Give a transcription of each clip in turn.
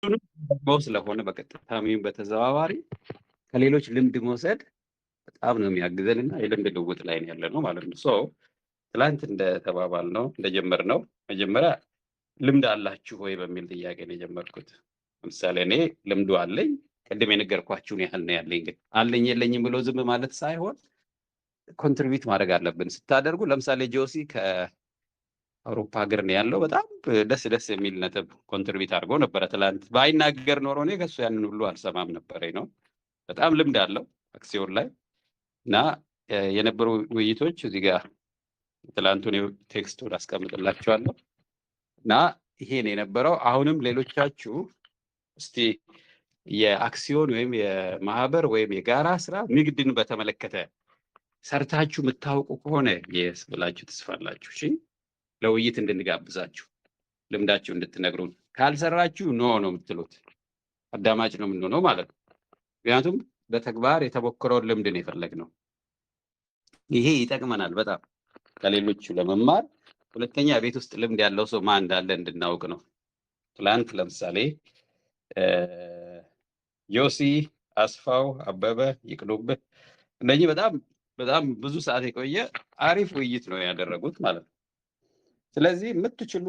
ደግሞ ስለሆነ በቀጥታም ይሁን በተዘዋዋሪ ከሌሎች ልምድ መውሰድ በጣም ነው የሚያግዘንና የልምድ ልውውጥ ላይ ነው ያለነው ማለት ነው። ትላንት እንደተባባልነው እንደጀመርነው መጀመሪያ ልምድ አላችሁ ወይ በሚል ጥያቄ ነው የጀመርኩት። ለምሳሌ እኔ ልምዱ አለኝ፣ ቅድም የነገርኳችሁን ያህል ነው ያለኝ። ግን አለኝ የለኝም ብሎ ዝም ማለት ሳይሆን ኮንትሪቢዩት ማድረግ አለብን ስታደርጉ። ለምሳሌ ጆሲ ከአውሮፓ ሀገር ነው ያለው። በጣም ደስ የሚል ነጥብ ኮንትሪቢዩት አድርጎ ነበረ ትላንት። ባይናገር ኖሮ እኔ ከሱ ያንን ሁሉ አልሰማም ነበረ ነው። በጣም ልምድ አለው አክሲዮን ላይ እና የነበሩ ውይይቶች እዚህ ጋር ትላንቱን ቴክስቱን አስቀምጥላችኋለሁ እና ይሄን የነበረው። አሁንም ሌሎቻችሁ እስቲ የአክሲዮን ወይም የማህበር ወይም የጋራ ስራ ንግድን በተመለከተ ሰርታችሁ የምታውቁ ከሆነ የስ ብላችሁ ትስፋላችሁ። እሺ፣ ለውይይት እንድንጋብዛችሁ ልምዳችሁ እንድትነግሩን። ካልሰራችሁ ኖ ነው የምትሉት፣ አዳማጭ ነው የምንሆነው ማለት ነው። ምክንያቱም በተግባር የተሞከረውን ልምድ ነው የፈለግነው። ይሄ ይጠቅመናል በጣም ከሌሎቹ ለመማር። ሁለተኛ ቤት ውስጥ ልምድ ያለው ሰው ማን እንዳለ እንድናውቅ ነው። ትላንት ለምሳሌ ጆሲ፣ አስፋው፣ አበበ፣ ይቅኑብህ እነኚህ በጣም ብዙ ሰዓት የቆየ አሪፍ ውይይት ነው ያደረጉት ማለት ነው። ስለዚህ የምትችሉ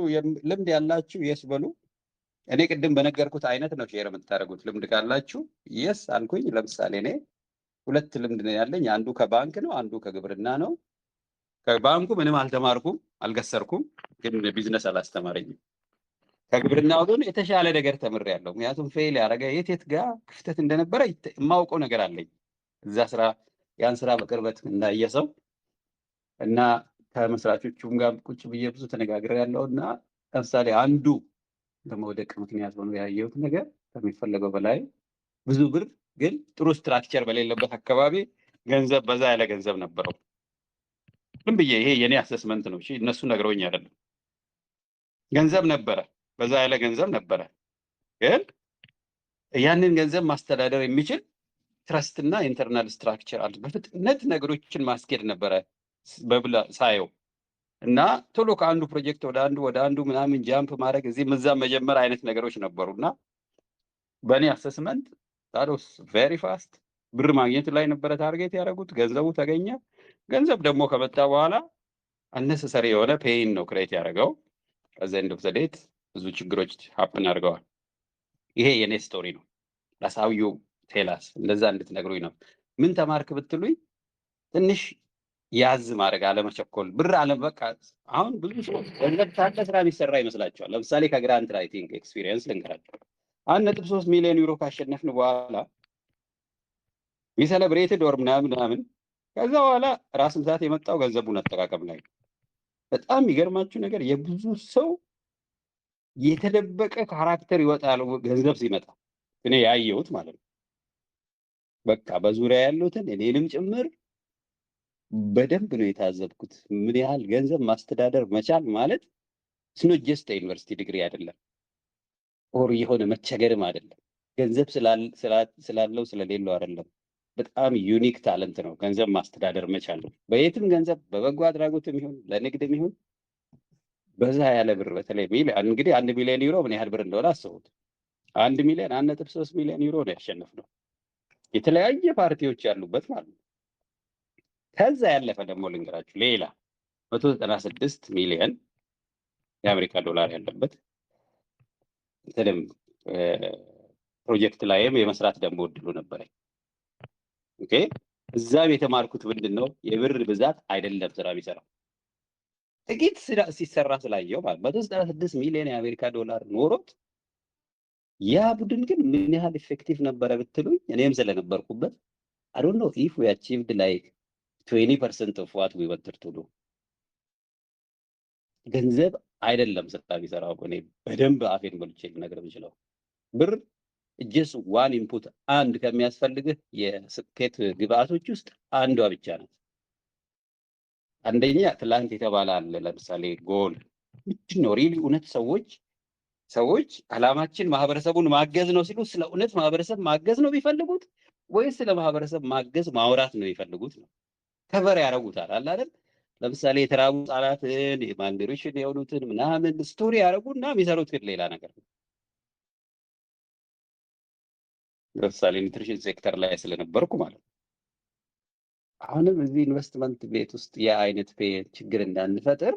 ልምድ ያላችሁ የስ በሉ። እኔ ቅድም በነገርኩት አይነት ነው ሼር የምታደርጉት። ልምድ ካላችሁ የስ አልኩኝ። ለምሳሌ እኔ 2 ልምድ ነው ያለኝ። አንዱ ከባንክ ነው፣ አንዱ ከግብርና ነው። ከባንኩ ምንም አልተማርኩም፣ አልገሰርኩም፣ ግን ቢዝነስ አላስተማረኝም። ከግብርናው ግን የተሻለ ነገር ተምሬያለሁ። ምክንያቱም ፌል ያደረገ የት ጋር ክፍተት እንደነበረ የማውቀው ነገር አለኝ። እዛ ስራ ያን ስራ በቅርበት እንዳየሰው እና ከመስራቾቹም ጋር ቁጭ ብዬ ብዙ ተነጋግሬያለሁ። እና ለምሳሌ አንዱ ለመውደቅ ምክንያት ሆኖ ያየሁት ነገር ከሚፈለገው በላይ ብዙ ብር ግን ጥሩ ስትራክቸር በሌለበት አካባቢ ገንዘብ በዛ ያለ ገንዘብ ነበረው። ዝም ብዬ ይሄ የኔ አሰስመንት ነው። እሺ፣ እነሱ ነግረውኝ አይደለም። ገንዘብ ነበረ፣ በዛ ያለ ገንዘብ ነበረ። ግን ያንን ገንዘብ ማስተዳደር የሚችል ትረስትና ኢንተርናል ስትራክቸር አለ። በፍጥነት ነገሮችን ማስኬድ ነበረ በብላ ሳየው እና ቶሎ ከአንዱ ፕሮጀክት ወደ አንዱ ምናምን ጃምፕ ማድረግ እዚህ እዛም መጀመር አይነት ነገሮች ነበሩና በእኔ አሰስመንት ታዶስ ቬሪ ፋስት ብር ማግኘት ላይ ነበረ ታርጌት ያደረጉት። ገንዘቡ ተገኘ። ገንዘብ ደግሞ ከመጣ በኋላ አነሰሰሪ የሆነ ፔይን ነው ክሬት ያደረገው። ከዘንድ ኦፍ ዘ ዴት ብዙ ችግሮች ሀፕን አድርገዋል። ይሄ የኔ ስቶሪ ነው። ላሳዩ ቴላስ እንደዛ እንድትነግሩኝ ነው። ምን ተማርክ ብትሉኝ ትንሽ ያዝ ማድረግ፣ አለመቸኮል፣ ብር አለበቃ። አሁን ብዙ ሰው ገንዘብ ካለ ስራ የሚሰራ ይመስላቸዋል። ለምሳሌ ከግራንት ራይቲንግ ኤክስፒሪየንስ ልንገራቸው። 1.3 ሚሊዮን ዩሮ ካሸነፍን በኋላ ዊሰለብሬትድ ወር ምናምን ከዛ በኋላ ራስ ምታት የመጣው ገንዘቡን አጠቃቀም ላይ። በጣም የሚገርማችሁ ነገር የብዙ ሰው የተደበቀ ካራክተር ይወጣል ገንዘብ ሲመጣ። እኔ ያየሁት ማለት ነው። በቃ በዙሪያ ያሉትን እኔንም ጭምር በደንብ ነው የታዘብኩት። ምን ያህል ገንዘብ ማስተዳደር መቻል ማለት ስኖ ጀስት ዩኒቨርሲቲ ዲግሪ አይደለም፣ ኦር የሆነ መቸገርም አይደለም። ገንዘብ ስላለው ስለሌለው አይደለም። በጣም ዩኒክ ታለንት ነው ገንዘብ ማስተዳደር መቻል። በየትም ገንዘብ በበጎ አድራጎትም ይሁን ለንግድም ይሁን በዛ ያለ ብር በተለይ እንግዲህ 1 ሚሊዮን ዩሮ ምን ያህል ብር እንደሆነ አስቡት። 1 ሚሊዮን 1.3 ሚሊዮን ዩሮ ነው ያሸነፍነው፣ የተለያየ ፓርቲዎች ያሉበት ማለት ነው። ከዛ ያለፈ ደግሞ ልንገራችሁ ሌላ 196 ሚሊዮን የአሜሪካ ዶላር ያለበት እንትንም ፕሮጀክት ላይም የመስራት ደግሞ እድሉ ነበረኝ። ኦኬ፣ እዛም የተማርኩት ምንድን ነው? የብር ብዛት አይደለም ስራ የሚሰራው፣ ጥቂት ሲሰራ ስላየው ማለት 196 ሚሊዮን የአሜሪካ ዶላር ኖሮት ያ ቡድን ግን ምን ያህል ኢፌክቲቭ ነበረ ብትሉኝ እኔም ስለነበርኩበት I don't know if we achieved like 20% of what we wanted to do። ገንዘብ አይደለም ስራ የሚሰራው። እኔ በደንብ አፌን ሞልቼ ልነግር የምችለው ብር ጀስት ዋን ኢንፑት፣ አንድ ከሚያስፈልግህ የስኬት ግብአቶች ውስጥ አንዷ ብቻ ናት። አንደኛ ትላንት የተባለ አለ። ለምሳሌ ጎል ምንድን ነው? ሪሊ እውነት ሰዎች አላማችን ማህበረሰቡን ማገዝ ነው ሲሉ ስለ እውነት ማህበረሰብ ማገዝ ነው የሚፈልጉት ወይስ ስለ ማህበረሰብ ማገዝ ማውራት ነው የሚፈልጉት? ነው ከቨር ያደርጉታል አለ አይደል? ለምሳሌ የተራቡ ህጻናትን የማልኒውትሪሽን የሆኑትን ምናምን ስቶሪ ያደርጉና የሚሰሩት ግን ሌላ ነገር ነው። ለምሳሌ ኒትሪሽን ሴክተር ላይ ስለነበርኩ ማለት ነው። አሁንም እዚህ ኢንቨስትመንት ቤት ውስጥ የአይነት ችግር እንዳንፈጥር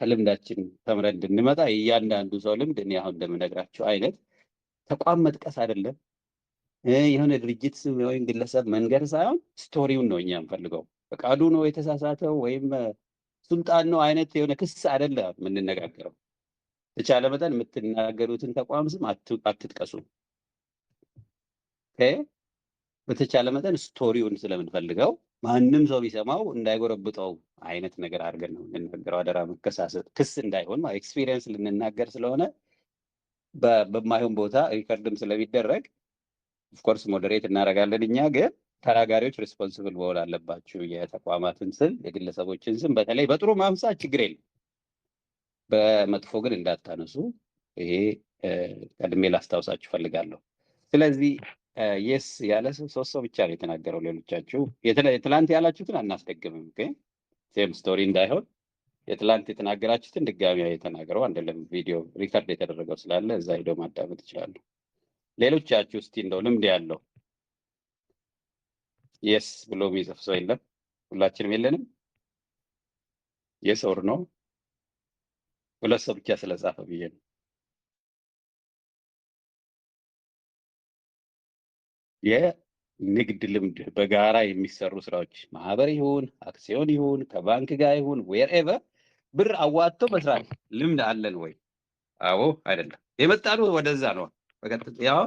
ከልምዳችን ተምረን እንድንመጣ እያንዳንዱ ሰው ልምድ እኔ አሁን እንደምነግራቸው አይነት ተቋም መጥቀስ አይደለም፣ የሆነ ድርጅት ስም ወይም ግለሰብ መንገድ ሳይሆን ስቶሪውን ነው እኛ የምፈልገው። ፈቃዱ ነው የተሳሳተው ወይም ሱልጣን ነው አይነት የሆነ ክስ አይደለም የምንነጋገረው። በተቻለ መጠን የምትናገሩትን ተቋም ስም አትጥቀሱ። በተቻለ መጠን ስቶሪውን ስለምንፈልገው ማንም ሰው ቢሰማው እንዳይጎረብጠው አይነት ነገር አድርገን ነው የምንናገረው። አደራ መከሳሰት ክስ እንዳይሆን ኤክስፒሪየንስ ልንናገር ስለሆነ በማይሆን ቦታ ሪከርድም ስለሚደረግ ኦፍኮርስ ሞዴሬት እናደርጋለን። እኛ ግን ተናጋሪዎች ሪስፖንሲብል መሆን አለባችሁ። የተቋማትን ስም የግለሰቦችን ስም በተለይ በጥሩ ማንሳት ችግር የለም፣ በመጥፎ ግን እንዳታነሱ። ይሄ ቀድሜ ላስታውሳችሁ ፈልጋለሁ። ስለዚህ የስ ያለ ሶስት ሰው ብቻ ነው የተናገረው። ሌሎቻችሁ ትላንት ያላችሁትን አናስደግምም። ሴም ስቶሪ እንዳይሆን የትላንት የተናገራችሁትን ድጋሚ የተናገረው አንደለም። ቪዲዮ ሪከርድ የተደረገው ስላለ እዛ ሄደው ማዳመጥ ይችላሉ። ሌሎቻችሁ እስቲ እንደው ልምድ ያለው የስ ብሎ የሚጽፍ ሰው የለም? ሁላችንም የለንም? የስ ኦር ኖ? ሁለት ሰው ብቻ ስለጻፈ ብዬ ነው። የንግድ ልምድ በጋራ የሚሰሩ ስራዎች ማህበር ይሁን አክሲዮን ይሁን ከባንክ ጋር ይሁን ዌርኤቨር ብር አዋጥቶ መስራት ልምድ አለን ወይ? አዎ አይደለም። የመጣነው ወደዛ ነው። በቀጥታ ያው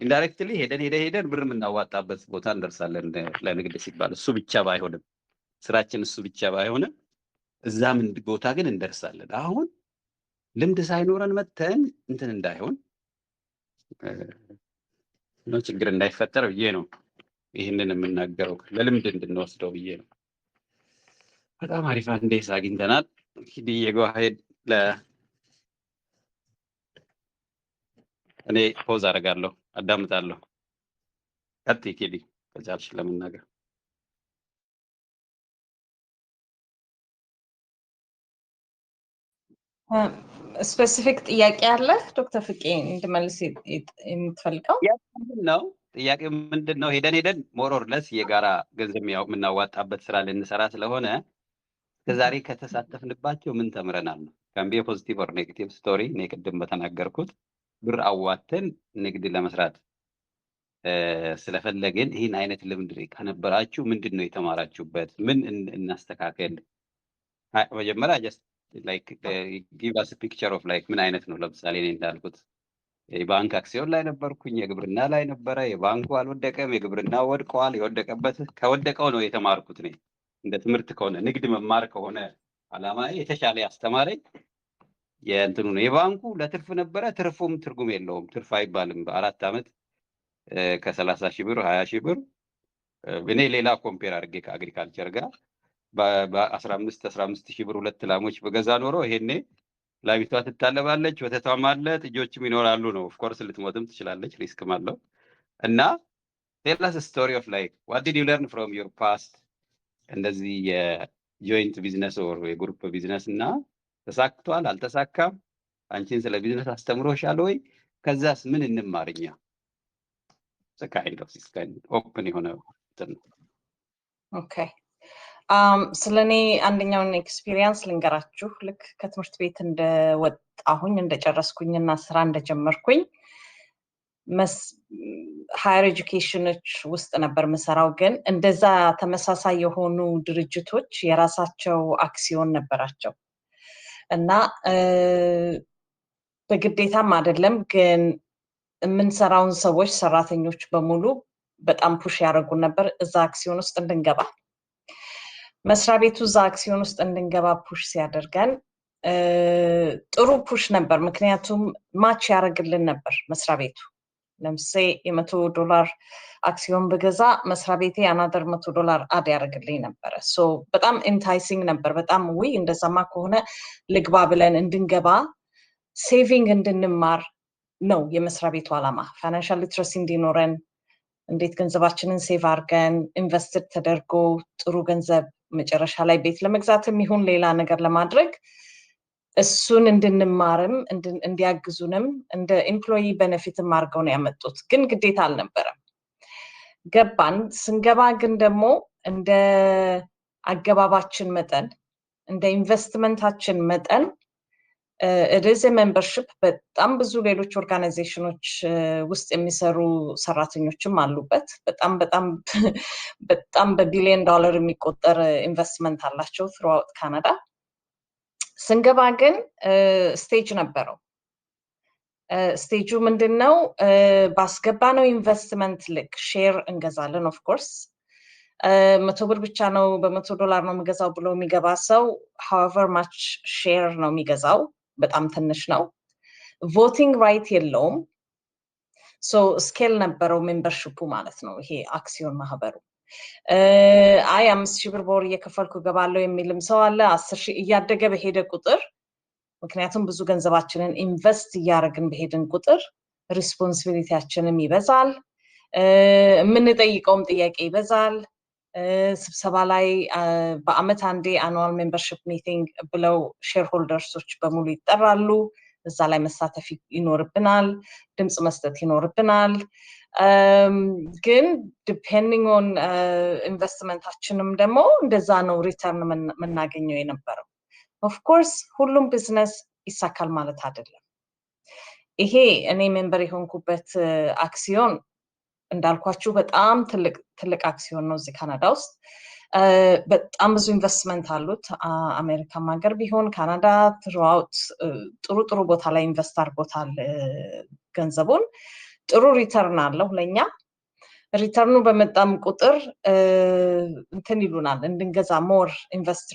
ኢንዳይሬክትሊ ሄደን ብር የምናዋጣበት ቦታ እንደርሳለን። ለንግድ ሲባል እሱ ብቻ ባይሆንም ስራችን እሱ ብቻ ባይሆንም እዛም ቦታ ግን እንደርሳለን። አሁን ልምድ ሳይኖረን መተን እንትን እንዳይሆን ነው ችግር እንዳይፈጠር ብዬ ነው ይህንን የምናገረው። ለልምድ እንድንወስደው ብዬ ነው። በጣም አሪፍ አንዴስ አግኝተናል። እንግዲህ የጓሄድ እኔ ፖዝ አደርጋለሁ፣ አዳምጣለሁ። ቀጥይ ቴዲ ከቻልሽ ለመናገር። ስፔሲፊክ ጥያቄ አለ ዶክተር ፍቄ እንድመልስ የምትፈልገው? ነው ጥያቄ ምንድን ነው? ሄደን ሞሮርለስ የጋራ ገንዘብ የምናዋጣበት ስራ ልንሰራ ስለሆነ ከዛሬ ከተሳተፍንባቸው ምን ተምረናል ነው። ካን ቢ ፖዚቲቭ ኦር ኔጌቲቭ ስቶሪ። እኔ ቅድም በተናገርኩት ብር አዋተን ንግድ ለመስራት ስለፈለግን ይህን አይነት ልምድ ከነበራችሁ ምንድን ነው የተማራችሁበት? ምን እናስተካከል? መጀመሪያ ጀስት ላይክ ጊቭ አስ ፒክቸር ኦፍ ላይክ ምን አይነት ነው። ለምሳሌ እኔ እንዳልኩት የባንክ አክሲዮን ላይ ነበርኩኝ፣ የግብርና ላይ ነበረ። የባንኩ አልወደቀም፣ የግብርና ወድቀዋል። የወደቀበት ከወደቀው ነው የተማርኩት። እኔ እንደ ትምህርት ከሆነ ንግድ መማር ከሆነ አላማ የተሻለ ያስተማረኝ የእንትኑ ነው። የባንኩ ለትርፍ ነበረ፣ ትርፉም ትርጉም የለውም። ትርፍ አይባልም። በ4 ዓመት ከ30 ሺህ ብር 20 ሺህ ብር እኔ ሌላ ኮምፔር አድርጌ ከአግሪካልቸር ጋር በ15 ሺህ ብር 2 ላሞች በገዛ ኖሮ ይሄኔ ላሚቷ ትታለባለች፣ ወተቷም አለ፣ ጥጆችም ይኖራሉ ነው። ኦፍኮርስ ልትሞትም ትችላለች፣ ሪስክም አለው። እና ቴል አስ ስቶሪ ኦፍ ላይክ ዋት ዲድ ዩ ለርን ፍሮም ዮር ፓስት። እንደዚህ የጆይንት ቢዝነስ ኦር የግሩፕ ቢዝነስ እና ተሳክቷል አልተሳካም፣ አንቺን ስለ ቢዝነስ አስተምሮሻል ወይ? ከዛስ ምን እንማርኛ? ካይንድ ኦፍ ሲስ ካይንድ ኦፕን የሆነ ኦኬ። ስለኔ አንደኛውን ኤክስፒሪየንስ ልንገራችሁ። ልክ ከትምህርት ቤት እንደወጣሁኝ እንደጨረስኩኝና ስራ እንደጀመርኩኝ ሃየር ኤጁኬሽኖች ውስጥ ነበር ምሰራው። ግን እንደዛ ተመሳሳይ የሆኑ ድርጅቶች የራሳቸው አክሲዮን ነበራቸው እና በግዴታም አይደለም ግን የምንሰራውን ሰዎች ሰራተኞች በሙሉ በጣም ፑሽ ያደርጉን ነበር እዛ አክሲዮን ውስጥ እንድንገባ። መስሪያ ቤቱ እዛ አክሲዮን ውስጥ እንድንገባ ፑሽ ሲያደርገን ጥሩ ፑሽ ነበር። ምክንያቱም ማች ያደርግልን ነበር መስሪያ ቤቱ። ለምሳሌ $100 አክሲዮን በገዛ መስሪያ ቤቴ አናደር $100 አድ ያደርግልኝ ነበረ። ሶ በጣም ኢንታይሲንግ ነበር። በጣም ውይ እንደዛማ ከሆነ ልግባ ብለን እንድንገባ ሴቪንግ እንድንማር ነው የመስሪያ ቤቱ ዓላማ። ፋይናንሻል ሊትረሲ እንዲኖረን፣ እንዴት ገንዘባችንን ሴቭ አድርገን ኢንቨስትድ ተደርጎ ጥሩ ገንዘብ መጨረሻ ላይ ቤት ለመግዛትም ይሁን ሌላ ነገር ለማድረግ እሱን እንድንማርም እንዲያግዙንም እንደ ኤምፕሎይ ቤኔፊትም አድርገው ነው ያመጡት። ግን ግዴታ አልነበረም። ገባን። ስንገባ ግን ደግሞ እንደ አገባባችን መጠን እንደ ኢንቨስትመንታችን መጠን ኢዝ ሜምበርሽፕ በጣም ብዙ ሌሎች ኦርጋናይዜሽኖች ውስጥ የሚሰሩ ሰራተኞችም አሉበት። በጣም በጣም በጣም በቢሊዮን ዶላር የሚቆጠር ኢንቨስትመንት አላቸው ትሩአውት ካናዳ። ስንገባ ግን ስቴጅ ነበረው። ስቴጁ ምንድነው? ባስገባነው ኢንቨስትመንት ልክ ሼር እንገዛለን። ኦፍ ኮርስ 100 ብር ብቻ ነው $100 ነው የሚገዛው ብሎ የሚገባ ሰው however much ሼር ነው የሚገዛው። በጣም ትንሽ ነው። ቮቲንግ ራይት የለውም። ሶ ስኬል ነበረው ሜምበርሺፑ ማለት ነው። ይሄ አክሲዮን ማህበሩ አይ 5,000 ብር በወር እየከፈልኩ ገባለሁ የሚልም ሰው አለ። 10,000 እያደገ በሄደ ቁጥር ምክንያቱም ብዙ ገንዘባችንን ኢንቨስት እያደረግን በሄድን ቁጥር ሪስፖንሲቢሊቲያችንም ይበዛል፣ የምንጠይቀውም ጥያቄ ይበዛል። ስብሰባ ላይ በአመት አንዴ አኑዋል ሜምበርሺፕ ሚቲንግ ብለው ሼር ሆልደርሶች በሙሉ ይጠራሉ። እዛ ላይ መሳተፍ ይኖርብናል፣ ድምፅ መስጠት ይኖርብናል። ግን ዲፔንዲንግ ኦን ኢንቨስትመንታችንም ደግሞ እንደዛ ነው ሪተርን የምናገኘው የነበረው። ኦፍኮርስ ሁሉም ቢዝነስ ይሳካል ማለት አይደለም። ይሄ እኔ ሜምበር የሆንኩበት አክሲዮን እንዳልኳችሁ በጣም ትልቅ አክሲዮን ነው እዚህ ካናዳ ውስጥ። በጣም ብዙ ኢንቨስትመንት አሉት። አሜሪካም ሀገር ቢሆን ካናዳ ትሩአውት ጥሩ ቦታ ላይ ኢንቨስት አድርጎታል ገንዘቡን። ጥሩ ሪተርን አለው ለኛ። ሪተርኑ በመጣም ቁጥር እንትን ይሉናል እንድንገዛ ሞር ኢንቨስት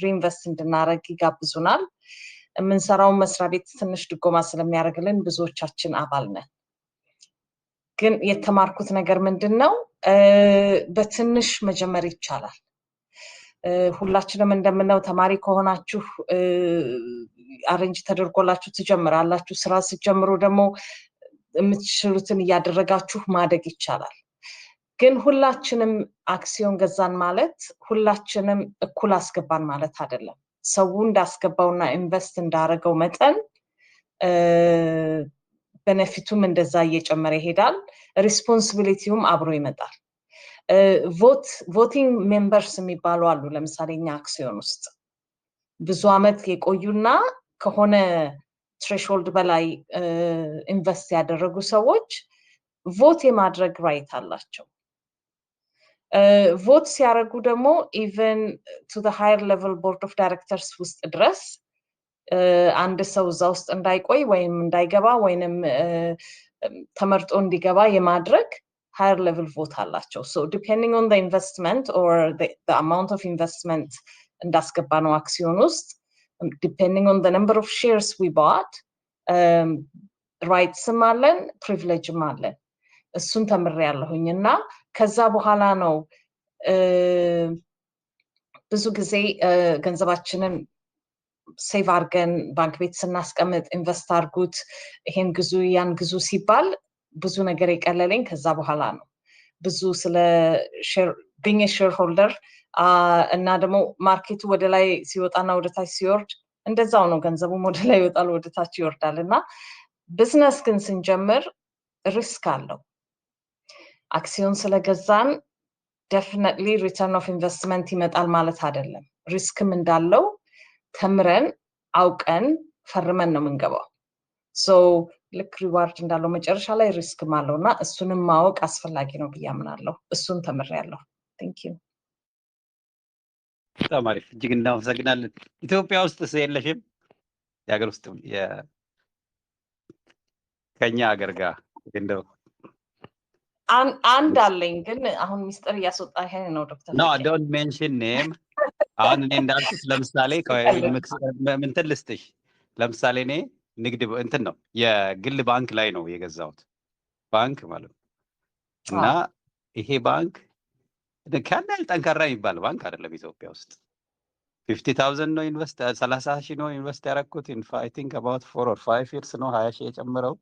እንድናረግ ይጋብዙናል። የምንሰራውን መስሪያ ቤት ትንሽ ድጎማ ስለሚያደርግልን ብዙዎቻችን አባል ነን። ግን የተማርኩት ነገር ምንድነው? በትንሽ መጀመር ይቻላል። ሁላችንም እንደምናው ተማሪ ከሆናችሁ አሬንጅ ተደርጎላችሁ ትጀምራላችሁ። ስራ ስትጀምሩ ደግሞ የምትችሉትን እያደረጋችሁ ማደግ ይቻላል። ግን ሁላችንም አክሲዮን ገዛን ማለት ሁላችንም እኩል አስገባን ማለት አይደለም። ሰው እንዳስገባውና ኢንቨስት እንዳረገው መጠን ቤኔፊቱም እንደዛ እየጨመረ ይሄዳል፣ ሪስፖንሲቢሊቲውም አብሮ ይመጣል። ቮቲንግ ሜምበርስ የሚባሉ አሉ። ለምሳሌ እኛ አክሲዮን ውስጥ ብዙ አመት የቆዩና ከሆነ ትሬሽሆልድ በላይ ኢንቨስት ያደረጉ ሰዎች ቮት የማድረግ ራይት አላቸው። ቮት ሲያደርጉ ደግሞ ኢቨን ቱ ዘ ሃየር ሌቨል ቦርድ ኦፍ ዳይሬክተርስ ውስጥ ድረስ አንድ ሰው እዛ ውስጥ እንዳይቆይ ወይም እንዳይገባ ወይንም ተመርጦ እንዲገባ የማድረግ ሃየር ሌቨል ቮት አላቸው። ሶ ዲፔንዲንግ ኦን ዘ ኢንቨስትመንት ኦር ዘ አማውንት ኦፍ ኢንቨስትመንት እንዳስገባ ነው አክሲዮን ውስጥ ዲፔንዲንግ ኦን ዘ ነምበር ኦፍ ሼርስ ዊ ባውት ራይትስም አለን ፕሪቪሌጅም አለን። እሱን ተምሬያለሁኝ እና ከዛ በኋላ ነው ብዙ ጊዜ ገንዘባችንን ሴቭ አድርገን ባንክ ቤት ስናስቀምጥ ኢንቨስት አድርጉት፣ ይሄን ግዙ ያን ግዙ ሲባል ብዙ ነገር የቀለለኝ ከዛ በኋላ ነው። ብዙ ስለ ቢንግ ሼር ሆልደር እና ደግሞ ማርኬቱ ወደ ላይ ሲወጣና ወደ ታች ሲወርድ እንደዛው ነው። ገንዘቡም ወደ ላይ ይወጣል ወደ ታች ይወርዳል። እና ቢዝነስ ግን ስንጀምር ሪስክ አለው። አክሲዮን ስለገዛን ዴፊኒትሊ ሪተርን ኦፍ ኢንቨስትመንት ይመጣል ማለት አይደለም። ሪስክም እንዳለው ተምረን አውቀን ፈርመን ነው የምንገባው። ሶ ልክ ሪዋርድ እንዳለው መጨረሻ ላይ ሪስክም አለው እና እሱንም ማወቅ አስፈላጊ ነው ብዬ አምናለሁ። እሱን ተምሬያለሁ። ቴንክ ዩ። በጣም አሪፍ፣ እጅግ እናመሰግናለን። ኢትዮጵያ ውስጥ የለሽም? የሀገር ውስጥ ከኛ ሀገር ጋር እንደው አንድ አለኝ ግን አሁን ሚስጥር እያስወጣ ይሄ ነው ዶክተር። ኖ ዶንት ሜንሽን ኔም። አሁን እኔ እንዳልኩት ለምሳሌ እንትን ልስጥሽ። ለምሳሌ እኔ ንግድ እንትን ነው የግል ባንክ ላይ ነው የገዛሁት ባንክ ማለት ነው። እና ይሄ ባንክ ከአንድ ያህል ጠንካራ የሚባል ባንክ አይደለም ኢትዮጵያ ውስጥ። 50,000 ነው ኢንቨስት 30,000 ነው ኢንቨስት ያደረኩት። አይ ቲንክ አባውት 4 or 5 years ነው 20,000 የጨመረው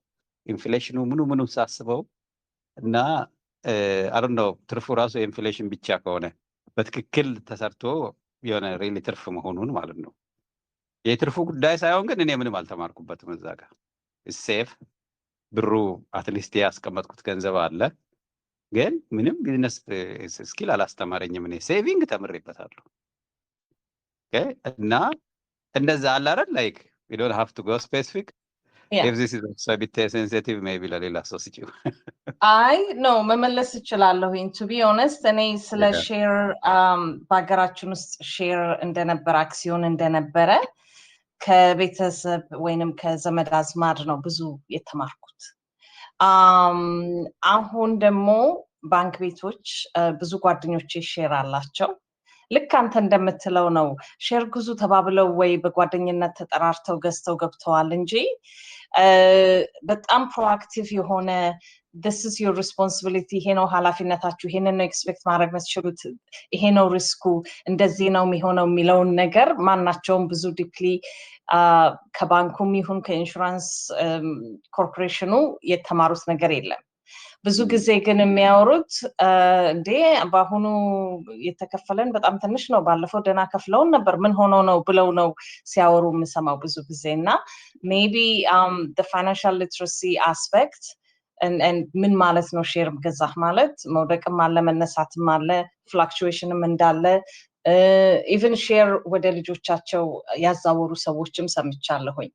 ኢንፍሌሽኑ ምኑ ሳስበው እና አይ ዶንት ኖ ትርፉ ራሱ የኢንፍሌሽን ብቻ ከሆነ በትክክል ተሰርቶ የሆነ ሪሊ ትርፍ መሆኑን ማለት ነው። የትርፉ ጉዳይ ሳይሆን ግን እኔ ምንም አልተማርኩበትም። እዛ ጋር ሴፍ ብሩ አትሊስት ያስቀመጥኩት ገንዘብ አለ። ግን ምንም ቢዝነስ ስኪል አላስተማረኝም። እኔ ሴቪንግ ተምሬበታለሁ። እና እንደዛ አለ አይደል? ላይክ ዩ ዶንት ሃቭ ቱ ጎ ስፔሲፊክ ኢፍ ዚስ ኢዝ ሶ ቢት ሴንሲቲቭ ሜቢ ለሌላ ሰው ስጪው። አይ ነው መመለስ እችላለሁኝ። ቱ ቢ ኦነስት እኔ ስለ ሼር በሀገራችን ውስጥ ሼር እንደነበረ አክሲዮን እንደነበረ ከቤተሰብ ወይንም ከዘመድ አዝማድ ነው ብዙ የተማርኩት። አሁን ደግሞ ባንክ ቤቶች ብዙ ጓደኞቼ ሼር አላቸው። ልክ አንተ እንደምትለው ነው። ሼር ግዙ ተባብለው ወይ በጓደኝነት ተጠራርተው ገዝተው ገብተዋል እንጂ በጣም ፕሮአክቲቭ የሆነ this is your responsibility፣ ይሄ ነው ኃላፊነታችሁ፣ ይሄንን ነው ኤክስፔክት ማድረግ መስችሉት፣ ይሄ ነው ሪስኩ፣ እንደዚህ ነው የሚሆነው የሚለውን ነገር ማናቸውም ብዙ ዲፕሊ ከባንኩም ይሁን ከኢንሹራንስ ኮርፖሬሽኑ የተማሩት ነገር የለም። ብዙ ጊዜ ግን የሚያወሩት እንዴ በአሁኑ የተከፈለን በጣም ትንሽ ነው፣ ባለፈው ደህና ከፍለውን ነበር፣ ምን ሆኖ ነው ብለው ነው ሲያወሩ የምሰማው ብዙ ጊዜ። እና ሜቢ the financial literacy aspect ምን ማለት ነው ሼር ገዛህ ማለት መውደቅም አለ መነሳትም አለ ፍላክቹዌሽንም እንዳለ ኢቭን ሼር ወደ ልጆቻቸው ያዛወሩ ሰዎችም ሰምቻለሁኝ።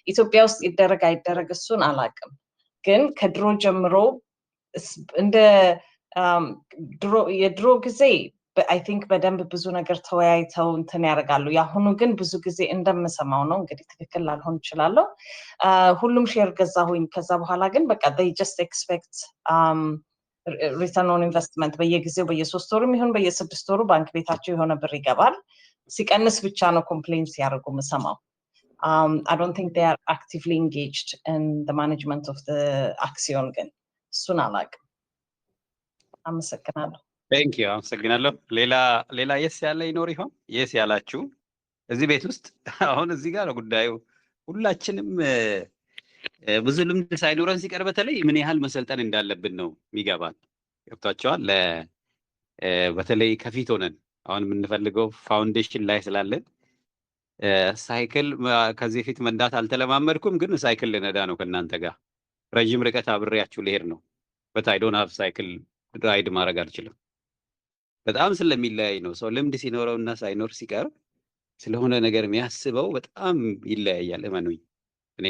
ኢትዮጵያ ውስጥ ይደረግ አይደረግ እሱን አላቅም፣ ግን ከድሮ ጀምሮ እንደ የድሮ ጊዜ አይ ቲንክ በደንብ ብዙ ነገር ተወያይተው እንትን ያደርጋሉ። የአሁኑ ግን ብዙ ጊዜ እንደምሰማው ነው፣ እንግዲህ ትክክል ላልሆን እችላለሁ፣ ሁሉም ሼር ገዛሁኝ ከዛ በኋላ ግን በቃ they just expect return on investment በየጊዜው በየ3 ወሩም ይሁን በየ6 ወሩ ባንክ ቤታቸው የሆነ ብር ይገባል። ሲቀንስ ብቻ ነው ኮምፕሌን ሲያደርጉ የምሰማው። I don't think they are actively engaged in the management of the action ግን እሱን አላውቅም። አመሰግናለሁ። ቴንክ ዩ አመሰግናለሁ። ሌላ የስ ያለ ይኖር ይሆን? የስ ያላችሁ እዚህ ቤት ውስጥ አሁን እዚህ ጋር ነው ጉዳዩ። ሁላችንም ብዙ ልምድ ሳይኖረን ሲቀር በተለይ ምን ያህል መሰልጠን እንዳለብን ነው የሚገባን። ገብቷቸዋል። በተለይ ከፊት ሆነን አሁን የምንፈልገው ፋውንዴሽን ላይ ስላለን ሳይክል ከዚህ በፊት መንዳት አልተለማመድኩም፣ ግን ሳይክል ልነዳ ነው ከእናንተ ጋር ረዥም ርቀት አብሬያችሁ ልሄድ ነው። በት አይ ዶንት ሃቭ ሳይክል ራይድ ማድረግ አልችልም። በጣም ስለሚለያይ ነው። ሰው ልምድ ሲኖረው እና ሳይኖር ሲቀር ስለሆነ ነገር የሚያስበው በጣም ይለያያል። እመኑኝ፣ እኔ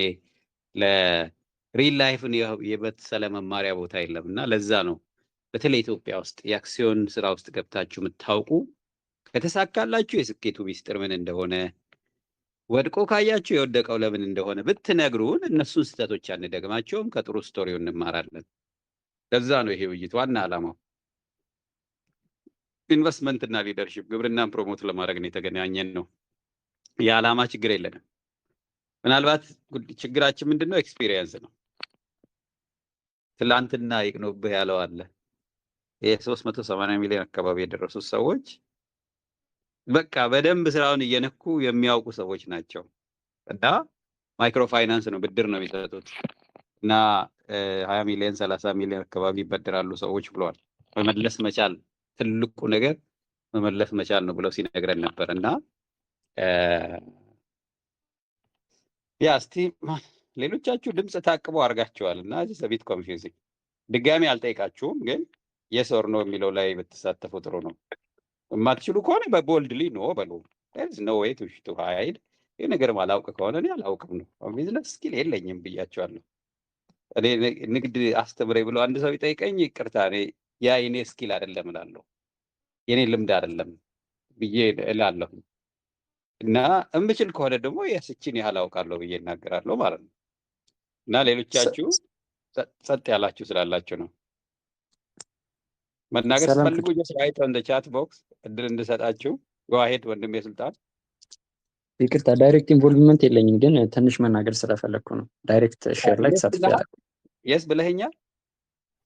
ለሪል ላይፍን የበሰለ መማሪያ ቦታ የለም እና ለዛ ነው በተለይ ኢትዮጵያ ውስጥ የአክሲዮን ስራ ውስጥ ገብታችሁ የምታውቁ ከተሳካላችሁ የስኬቱ ሚስጥር ምን እንደሆነ፣ ወድቆ ካያችሁ የወደቀው ለምን እንደሆነ ብትነግሩን እነሱን ስህተቶች አንደግማቸውም፣ ከጥሩ ስቶሪው እንማራለን። ለዛ ነው ይሄ ውይይት ዋና ዓላማው። ኢንቨስትመንት እና ሊደርሺፕ ግብርናን ፕሮሞት ለማድረግ ነው የተገናኘን ነው። የዓላማ ችግር የለንም። ምናልባት ችግራችን ምንድነው? ኤክስፒሪየንስ ነው። ትላንትና ይቅኖብህ ያለው አለ። የ380 ሚሊዮን አካባቢ የደረሱት ሰዎች በቃ በደንብ ስራውን እየነኩ የሚያውቁ ሰዎች ናቸው እና ማይክሮ ፋይናንስ ነው፣ ብድር ነው የሚሰጡት እና 20 ሚሊዮን 30 ሚሊዮን አካባቢ ይበድራሉ ሰዎች ብለዋል። መመለስ መቻል ትልቁ ነገር መመለስ መቻል ነው ብለው ሲነግረን ነበር። እና ያ እስቲ ሌሎቻችሁ ድምፅ ታቅቦ አድርጋችኋል እና እዚህ ሰቢት ኮንፊውዚንግ ድጋሚ አልጠይቃችሁም፣ ግን የስ ኦር ኖ የሚለው ላይ ብትሳተፉ ጥሩ ነው። የማትችሉ ከሆነ በቦልድሊ ኖ በሉ። there's no way to hide። ይህ ነገር ማላውቅ ከሆነ እኔ አላውቅም ነው፣ ቢዝነስ ስኪል የለኝም ብያቸዋለሁ። እኔ ንግድ አስተምረኝ ብሎ አንድ ሰው ይጠይቀኝ፣ ይቅርታ እኔ ያ የኔ ስኪል አይደለም እላለሁ፣ የኔ ልምድ አይደለም ብዬ እላለሁ። እና እምችል ከሆነ ደግሞ የስችን ያህል አውቃለሁ ብዬ እናገራለሁ ማለት ነው። እና ሌሎቻችሁ ጸጥ ያላችሁ ስላላችሁ ነው። መናገር ስትፈልጉ just write on the chat box እድል እንድሰጣችሁ። go ahead ወንድሜ ስልጣን። ይቅርታ ዳይሬክት ኢንቮልቭመንት የለኝም፣ ግን ትንሽ መናገር ስለፈለኩ ነው። ዳይሬክት ሼር ላይ ተሳትፈናል። yes ብለኸኛል?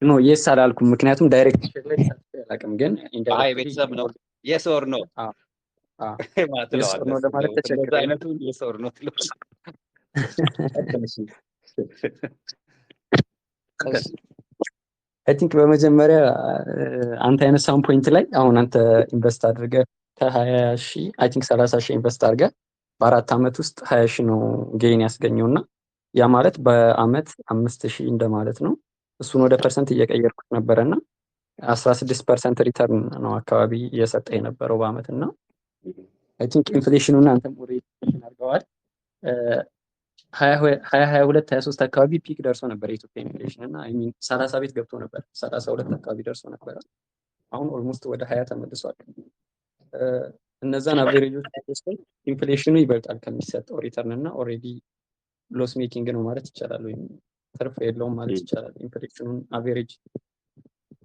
ኖ yes አላልኩም፣ ምክንያቱም ዳይሬክት ሼር ላይ ተሳትፈ አላውቅም። ግን አይ ቤተሰብ ነው yes or no yes or no ለማለት ተቸገረ። አይነቱን yes or no ትለው። አይ ቲንክ በመጀመሪያ አንተ ያነሳውን ፖይንት ላይ አሁን አንተ ኢንቨስት አድርገህ ከ20,000 አይ ቲንክ 30,000 ኢንቨስት አድርገህ በ4 ዓመት ውስጥ 20,000 ነው ጌን ያስገኘውና ያ ማለት በአመት 5,000 እንደማለት ነው። እሱን ወደ ፐርሰንት እየቀየርኩት ነበርና 16% ሪተርን ነው አካባቢ እየሰጠ የነበረው በአመት እና አይ ቲንክ ኢንፍሌሽኑን አንተም ኦልሬዲ አድርገዋል። 2022 23 አካባቢ ፒክ ደርሶ ነበር የኢትዮጵያ ኢንፍሌሽን እና አይ ሚን 30 ቤት ገብቶ ነበር። 32 አካባቢ ደርሶ ነበር። አሁን ኦልሞስት ወደ 20 ተመልሷል። እነዛን አቨሬጆች ወስደን ኢንፍሌሽኑ ይበልጣል ከሚሰጠው ሪተርን እና ኦልሬዲ ሎስ ሜኪንግ ነው ማለት ይቻላል፣ ወይም ትርፍ የለውም ማለት ይቻላል። ኢንፍሌሽኑን አቨሬጅ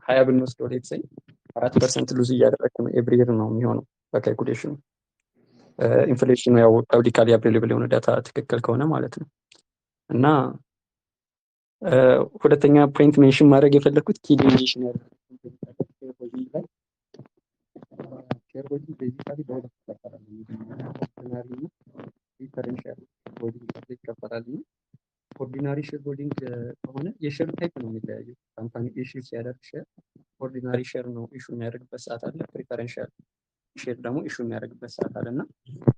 20 ብንወስደው ሌት ሳይ 4% ሉዝ እያደረግክ ነው ኤቭሪ ይር ነው የሚሆነው በካልኩሌሽኑ። ኢንፍሌሽኑ ያው ፐብሊካሊ አቬይላብል የሆነ ዳታ ትክክል ከሆነ ማለት ነው። እና ሁለተኛ ፖይንት ሜንሽን ማድረግ የፈለኩት ኪ ዲቪዬሽን ያለው ሼርሆልዲንግ ቤዚካሊ በሁለት ይከፈላል። ኦርዲናሪ እና ዲፈረንሻል ሆልዲንግ ይከፈላል። ኦርዲናሪ ሼር ሆልዲንግ ከሆነ የሼር ታይፕ ነው የሚለያየው። ካምፓኒ ኢሹ ሲያደርግ ሼር ኦርዲናሪ ሼር ነው ኢሹ የሚያደርግበት ሰዓት አለ። ፕሪፈረንሻል ሼር ደግሞ ኢሹ የሚያደርግበት ሰዓት አለ እና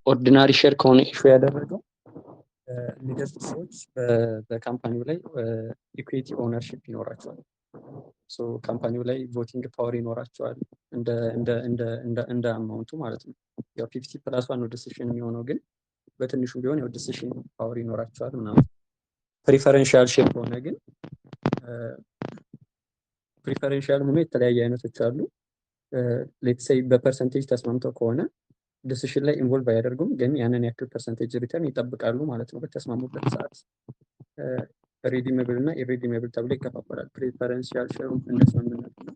ኦርዲናሪ ሼር ከሆነ ኢሹ ያደረገው የሚገዙት ሰዎች በካምፓኒው ላይ ኢኩዊቲ ኦነርሺፕ ይኖራቸዋል። ሶ ካምፓኒው ላይ ቮቲንግ ፓወር ይኖራቸዋል እንደ አማውንቱ ማለት ነው። ያው 50+1 ነው ዲሲሽን የሚሆነው፣ ግን በትንሹ ቢሆን ያው ዲሲሽን ፓወር ይኖራቸዋል ምናምን። ፕሪፈረንሻል ሼር ከሆነ ግን ፕሪፈረንሻል ሆኖ የተለያየ አይነቶች አሉ። ሌትስ ሴይ በፐርሰንቴጅ ተስማምተው ከሆነ ዲሲሽን ላይ ኢንቮልቭ አያደርጉም፣ ግን ያንን ያክል ፐርሰንቴጅ ሪተርን ይጠብቃሉ ማለት ነው በተስማሙበት ሰዓት። ሪዲሜብል እና ኢሪዲሜብል ተብሎ ይከፋፈላል። ፕሪፈረንሻል ሼሩ እንደስምምነት ነው።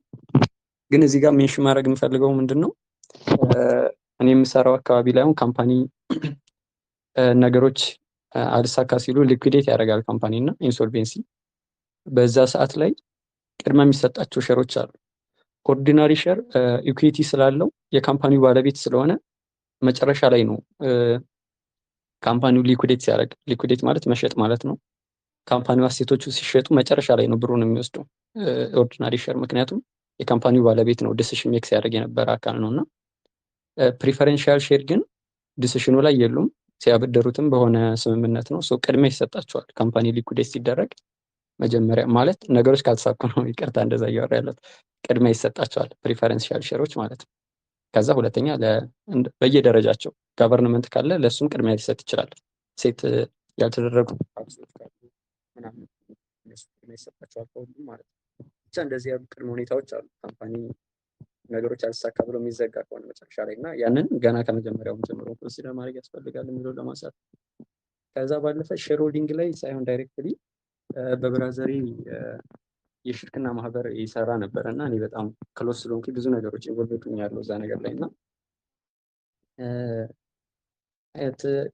ግን እዚህ ጋር ሜንሽን ማድረግ የምፈልገው ምንድን ነው፣ እኔ የምሰራው አካባቢ ላይ አሁን ካምፓኒ ነገሮች አልሳካ ሲሉ ሊኩዊዴት ያደርጋል ካምፓኒ እና ኢንሶልቬንሲ። በዛ ሰዓት ላይ ቅድመ የሚሰጣቸው ሼሮች አሉ። ኦርዲናሪ ሼር ኢኩዊቲ ስላለው የካምፓኒው ባለቤት ስለሆነ መጨረሻ ላይ ነው ካምፓኒው ሊኩዊዴት ሲያደርግ። ሊኩዊዴት ማለት መሸጥ ማለት ነው። ካምፓኒው አሴቶቹ ሲሸጡ መጨረሻ ላይ ነው ብሩን የሚወስደው ኦርዲናሪ ሼር፣ ምክንያቱም የካምፓኒው ባለቤት ነው፣ ዲሲሽን ሜክ ሲያደርግ የነበረ አካል ነው። እና ፕሪፈረንሻል ሼር ግን ዲሲሽኑ ላይ የሉም፣ ሲያበደሩትም በሆነ ስምምነት ነው። ቅድሚያ ይሰጣቸዋል ካምፓኒ ሊኩዊዴት ሲደረግ። መጀመሪያ ማለት ነገሮች ካልተሳኩ ነው፣ ይቅርታ እንደዛ እያወራ ያለት፣ ቅድሚያ ይሰጣቸዋል ፕሪፈረንሻል ሼሮች ማለት ነው። ከዛ ሁለተኛ በየደረጃቸው ጋቨርንመንት ካለ ለእሱም ቅድሚያ ሊሰጥ ይችላል። ሴት ያልተደረጉ ምናምን እነሱ ቅድሚያ ይሰጣቸዋል ከሁሉም ማለት ነው። ብቻ እንደዚህ ያሉ ቅድመ ሁኔታዎች አሉ ካምፓኒ ነገሮች አልተሳካ ብሎ የሚዘጋ ከሆነ መጨረሻ ላይ፣ እና ያንን ገና ከመጀመሪያውም ጀምሮ ኮንሲደር ማድረግ ያስፈልጋል የሚለው ለማንሳት። ከዛ ባለፈ ሼር ሆልዲንግ ላይ ሳይሆን ዳይሬክትሊ በብራዘሪ የሽርክና ማህበር ይሰራ ነበር እና እኔ በጣም ክሎስ ስለሆንኩ ብዙ ነገሮች ኢንቮልቭ ያለው እዛ ነገር ላይ እና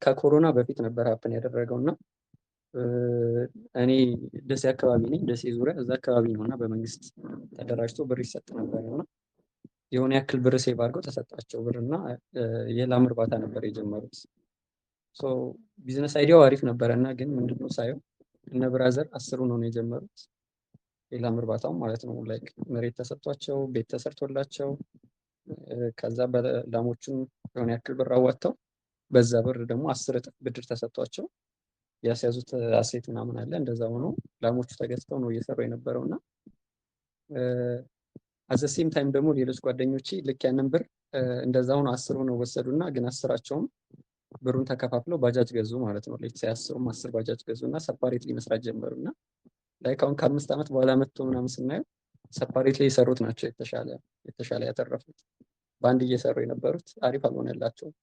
ከኮሮና በፊት ነበር ሀፕን ያደረገው እና እኔ ደሴ አካባቢ ነኝ፣ ደሴ ዙሪያ እዛ አካባቢ ነው እና በመንግስት ተደራጅቶ ብር ይሰጥ ነበር እና የሆነ ያክል ብር ሴቭ አድርገው ተሰጣቸው ብር እና የላም እርባታ ነበር የጀመሩት። ቢዝነስ አይዲያው አሪፍ ነበረ እና ግን ምንድነው ሳየው እነ ብራዘር 10 ነው የጀመሩት የላም እርባታው ማለት ነው። ላይክ መሬት ተሰጥቷቸው ቤት ተሰርቶላቸው ከዛ በላሞቹን የሆነ ያክል ብር አዋጥተው በዛ ብር ደግሞ 10 እጥፍ ብድር ተሰጥቷቸው ያስያዙት አሴት ምናምን አለ። እንደዛ ሆኖ ላሞቹ ተገዝተው ነው እየሰሩ የነበረው እና አዘሴም ታይም ደግሞ ሌሎች ጓደኞቼ ልክ ያንን ብር እንደዛ ሆኖ 10 ነው ወሰዱና ግን 10ቸውም ብሩን ተከፋፍለው ባጃጅ ገዙ ማለት ነው። ሌት ሳያስሩም 10 ባጃጅ ገዙና ሰፓሬትሊ መስራት ጀመሩና ላይክ አሁን ከ5 ዓመት በኋላ መጥቶ ምናምን ስናየው ሰፓሬትሊ የሰሩት ናቸው የተሻለ ያተረፉት። በአንድ እየሰሩ የነበሩት አሪፍ አልሆነላቸውም።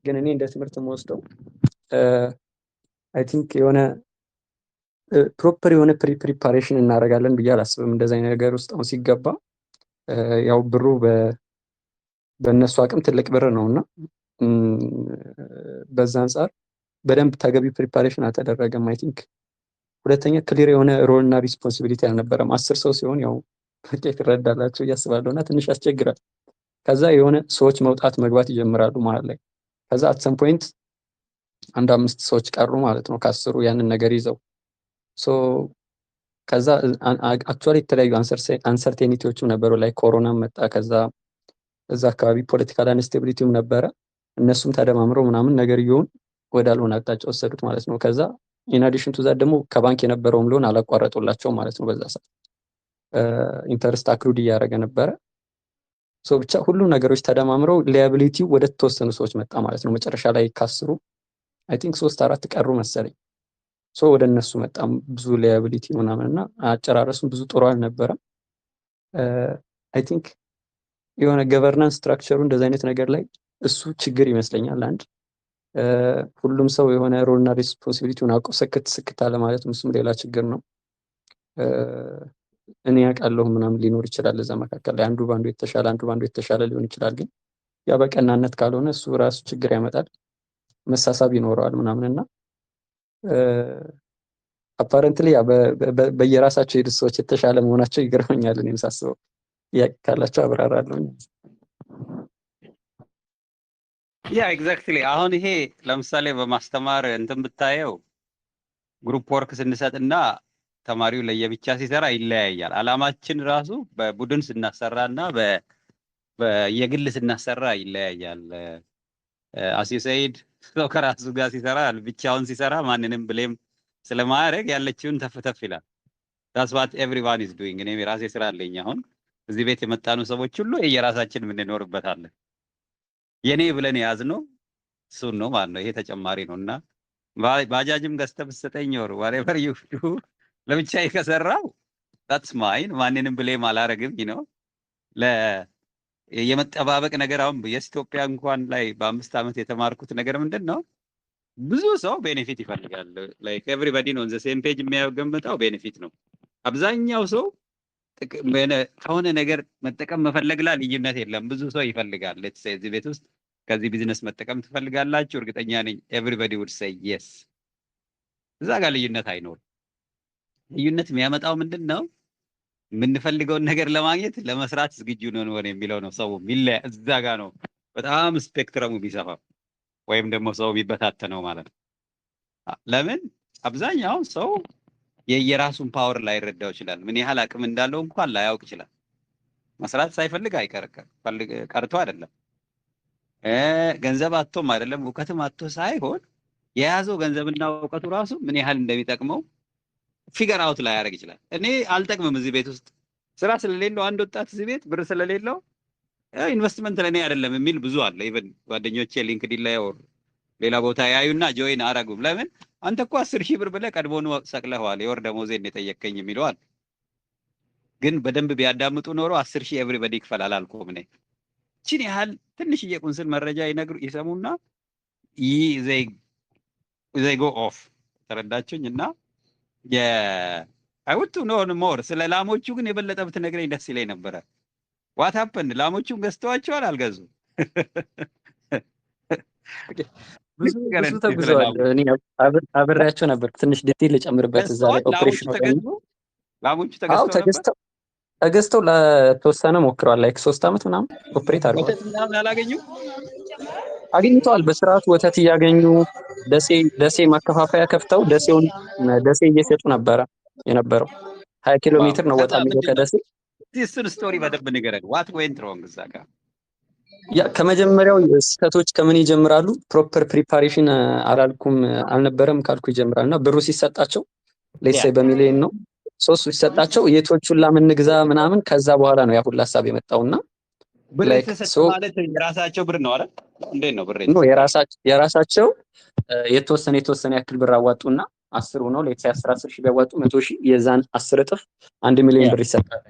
ግን እኔ እንደ ትምህርት የምወስደው አይ ቲንክ የሆነ ፕሮፐር የሆነ ፕሪፓሬሽን እናደርጋለን ብዬ አላስብም። እንደዛ አይነት ነገር ውስጥ አሁን ሲገባ ያው ብሩ በእነሱ አቅም ትልቅ ብር ነው እና በዛ አንጻር በደንብ ተገቢ ፕሪፓሬሽን አልተደረገም። አይ ቲንክ ሁለተኛ ክሊር የሆነ ሮል እና ሪስፖንሲቢሊቲ አልነበረም። 10 ሰው ሲሆን ያው ትረዳላችሁ እያስባለሁ እና ትንሽ ያስቸግራል። ከዛ የሆነ ሰዎች መውጣት መግባት ይጀምራሉ መሀል ላይ። ከዛ አት ሰም ፖይንት 5 ሰዎች ቀሩ ማለት ነው ከ10 ያንን ነገር ይዘው። ከዛ አክቹዋሊ የተለያዩ አንሰርቴኒቲዎችም ነበሩ ላይ ኮሮና መጣ። ከዛ እዛ አካባቢ ፖለቲካል አንስቴቢሊቲውም ነበረ። እነሱም ተደማምረው ምናምን ነገር ይሁን ወዳልሆነ አቅጣጫ ወሰዱት ማለት ነው። ከዛ ኢን አዲሽን ቱ ዛት ደግሞ ከባንክ የነበረውም ሎን አላቋረጡላቸው ማለት ነው በዛ ሰዓት። ኢንተርስት አክሩድ እያደረገ ነበረ። ሶ ብቻ ሁሉም ነገሮች ተደማምረው ሊያቢሊቲው ወደ ተወሰኑ ሰዎች መጣ ማለት ነው። መጨረሻ ላይ ካስሩ አይ ቲንክ 3-4 ቀሩ መሰለኝ። ሶ ወደ እነሱ መጣም ብዙ ሊያቢሊቲ ምናምን እና አጨራረሱም ብዙ ጥሩ አልነበረም። አይ ቲንክ የሆነ ገቨርናንስ ስትራክቸሩ እንደዚህ አይነት ነገር ላይ እሱ ችግር ይመስለኛል። አንድ ሁሉም ሰው የሆነ ሮልና ሪስፖንሲቢሊቲውን አውቆ ስክት አለ ማለት እሱም ሌላ ችግር ነው። እኔ ያውቃለሁ ምናምን ሊኖር ይችላል እዛ መካከል ላይ አንዱ ባንዱ የተሻለ አንዱ ባንዱ የተሻለ ሊሆን ይችላል። ግን ያ በቀናነት ካልሆነ እሱ ራሱ ችግር ያመጣል፣ መሳሳብ ይኖረዋል ምናምን እና አፓረንትሊ በየራሳቸው የሄዱት ሰዎች የተሻለ መሆናቸው ይገርመኛል። እኔም ሳስበው ጥያቄ ካላቸው አብራራለሁ። ያ ኤግዛክትሊ። አሁን ይሄ ለምሳሌ በማስተማር እንትን ብታየው ግሩፕ ወርክ ስንሰጥና ተማሪው ለየብቻ ሲሰራ ይለያያል። አላማችን ራሱ በቡድን ስናሰራና በየግል ስናሰራ ይለያያል። አሲሰይድ ሰው ከራሱ ጋር ሲሰራ ብቻውን ሲሰራ ማንንም ብሌም ስለማያደርግ ያለችውን ተፍተፍ ይላል። that's what everyone is doing። እኔም የራሴ ስራ አለኝ። አሁን እዚህ ቤት የመጣኑ ሰዎች ሁሉ የየራሳችን የምንኖርበት አለ። የኔ ብለን የያዝነው እሱን ነው ማለት ነው። ይሄ ተጨማሪ ነው እና ባጃጅም ገዝተህ ብትሰጠኝ ወር whatever you do ለብቻዬ ከሰራው that's mine። ማንንም ብሌም አላረግም ነው የመጠባበቅ ነገር። አሁን የኢትዮጵያ እንኳን ላይ በ5 ዓመት የተማርኩት ነገር ምንድን ነው? ብዙ ሰው ቤኔፊት ይፈልጋል። ላይክ ኤቭሪባዲ ነው ዘ ሴም ፔጅ የሚያገምጠው ቤኔፊት ነው። አብዛኛው ሰው ከሆነ ነገር መጠቀም መፈለግ ላይ ልዩነት የለም። ብዙ ሰው ይፈልጋል። ሌትስ ሴይ እዚህ ቤት ውስጥ ከዚህ ቢዝነስ መጠቀም ትፈልጋላችሁ? እርግጠኛ ነኝ ኤቭሪባዲ ውድ ሴይ የስ። እዛ ጋር ልዩነት አይኖርም። ልዩነት የሚያመጣው ምንድን ነው? የምንፈልገውን ነገር ለማግኘት ለመስራት ዝግጁ ነን ወይ የሚለው ነው። ሰው ሚለያ እዛ ጋር ነው በጣም ስፔክትረሙ ቢሰፋው ወይም ደግሞ ሰው ቢበታተነው ማለት ነው። ለምን አብዛኛው ሰው የየራሱን ፓወር ላይረዳው ይችላል። ምን ያህል አቅም እንዳለው እንኳን ላያውቅ ይችላል። መስራት ሳይፈልግ ቀርቶ አይደለም፣ ገንዘብ አጥቶም አይደለም፣ እውቀትም አጥቶ ሳይሆን የያዘው ገንዘብና እውቀቱ ራሱ ምን ያህል እንደሚጠቅመው ፊገር አውት ላይ ያደርግ ይችላል። እኔ አልጠቅምም እዚህ ቤት ውስጥ ስራ ስለሌለው አንድ ወጣት እዚህ ቤት ብር ስለሌለው ኢንቨስትመንት ለኔ አይደለም የሚል ብዙ አለ። ኢቭን ጓደኞቼ ሊንክዲን ላይ ወር ሌላ ቦታ ያዩና ጆይን አረጉም። ለምን አንተ እኮ 10,000 ብር ብለህ ቀድሞኑ ሰቅለኸዋል፣ የወር ደሞዜን የጠየቀኝ የሚለዋል። ግን በደንብ ቢያዳምጡ ኖሮ 10,000 ኤቭሪባዲ ይክፈል አላልኩም እኔ። እቺን ያህል ትንሽዬ ቁንስል መረጃ ይሰሙና they go off። ተረዳችሁኝ? እና I want to know more። ስለ ላሞቹ ግን የበለጠ ብትነግረኝ ደስ ይለኝ ነበረ። ዋት ሀፐንድ? ላሞቹን ገዝተዋቸዋል አልገዙም? ብዙ ተጉዘዋል። እኔ አብሬያቸው ነበር። ትንሽ ዲቴል ልጨምርበት እዛ ላይ ኦፕሬሽኑ ላሞቹ ተገዝተው ለተወሰነ ሞክረዋል። ላይክ 3 ዓመት ምናምን ኦፕሬት አድርገዋል። ወተት ምናምን አላገኙም? አግኝተዋል። በስርዓቱ ወተት እያገኙ ደሴ ማከፋፈያ ከፍተው ደሴ እየሸጡ ነበረ የነበረው። 20 ኪሎ ሜትር ነው ወጣ የሚለው ከደሴ። እሱን ስቶሪ በደንብ ንገረን። ዋት ዌንት ሮንግ እዛ ጋር? ያ ከመጀመሪያው ስህተቶች ከምን ይጀምራሉ? ፕሮፐር ፕሪፓሬሽን አልነበረም ካልኩ ይጀምራልና ብሩ ሲሰጣቸው ሌትስ ሴይ በሚሊዮን ነው ሶስቱ ሲሰጣቸው የቶቹን ላም እንግዛ ምናምን ከዛ በኋላ ነው ያ ሁሉ ሀሳብ የመጣውና ብር ማለት የራሳቸው ብር ነው አይደል? እንዴት ነው ብር ነው የራሳቸው የተወሰነ ያክል ብር አዋጡና 10 ሆነው ሌትስ ሴይ 10,000 ቢያዋጡ 100,000 የዛን 10 እጥፍ 1 ሚሊዮን ብር ይሰጣል።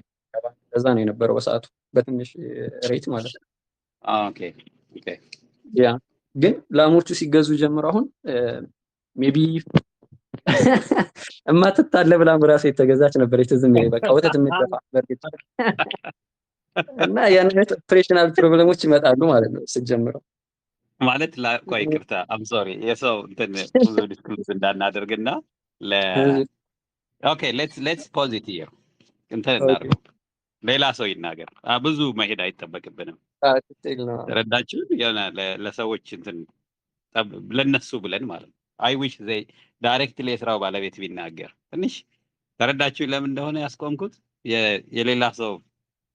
ከዛ ነው የነበረው በሰዓቱ በትንሽ ሬት ማለት ነው። ኦኬ ያ ግን ላሞቹ ሲገዙ ጀምሮ አሁን ሜቢ እማትታለ ብላም ራሱ የተገዛች ነበር የተዝም በቃ ወተት የሚደፋ በርግጥ እና ያን አይነት ኦፕሬሽናል ፕሮብሌሞች ይመጣሉ ማለት ነው ስትጀምረው። ማለት ቆይ ይቅርታ አም ሶሪ የሰው እንትን ብዙ ዲስኩስ እንዳናደርግና ኦኬ ሌትስ ፖዚቲቭ እንትን እናድርገው። ሌላ ሰው ይናገር። ብዙ መሄድ አይጠበቅብንም። ተረዳችሁ? ለሰዎች እንትን ለነሱ ብለን ማለት ነው። አይ ዊሽ ዘይ ዳይሬክትሊ የስራው ባለቤት ቢናገር ትንሽ ተረዳችሁ? ለምን እንደሆነ ያስቆምኩት የሌላ ሰው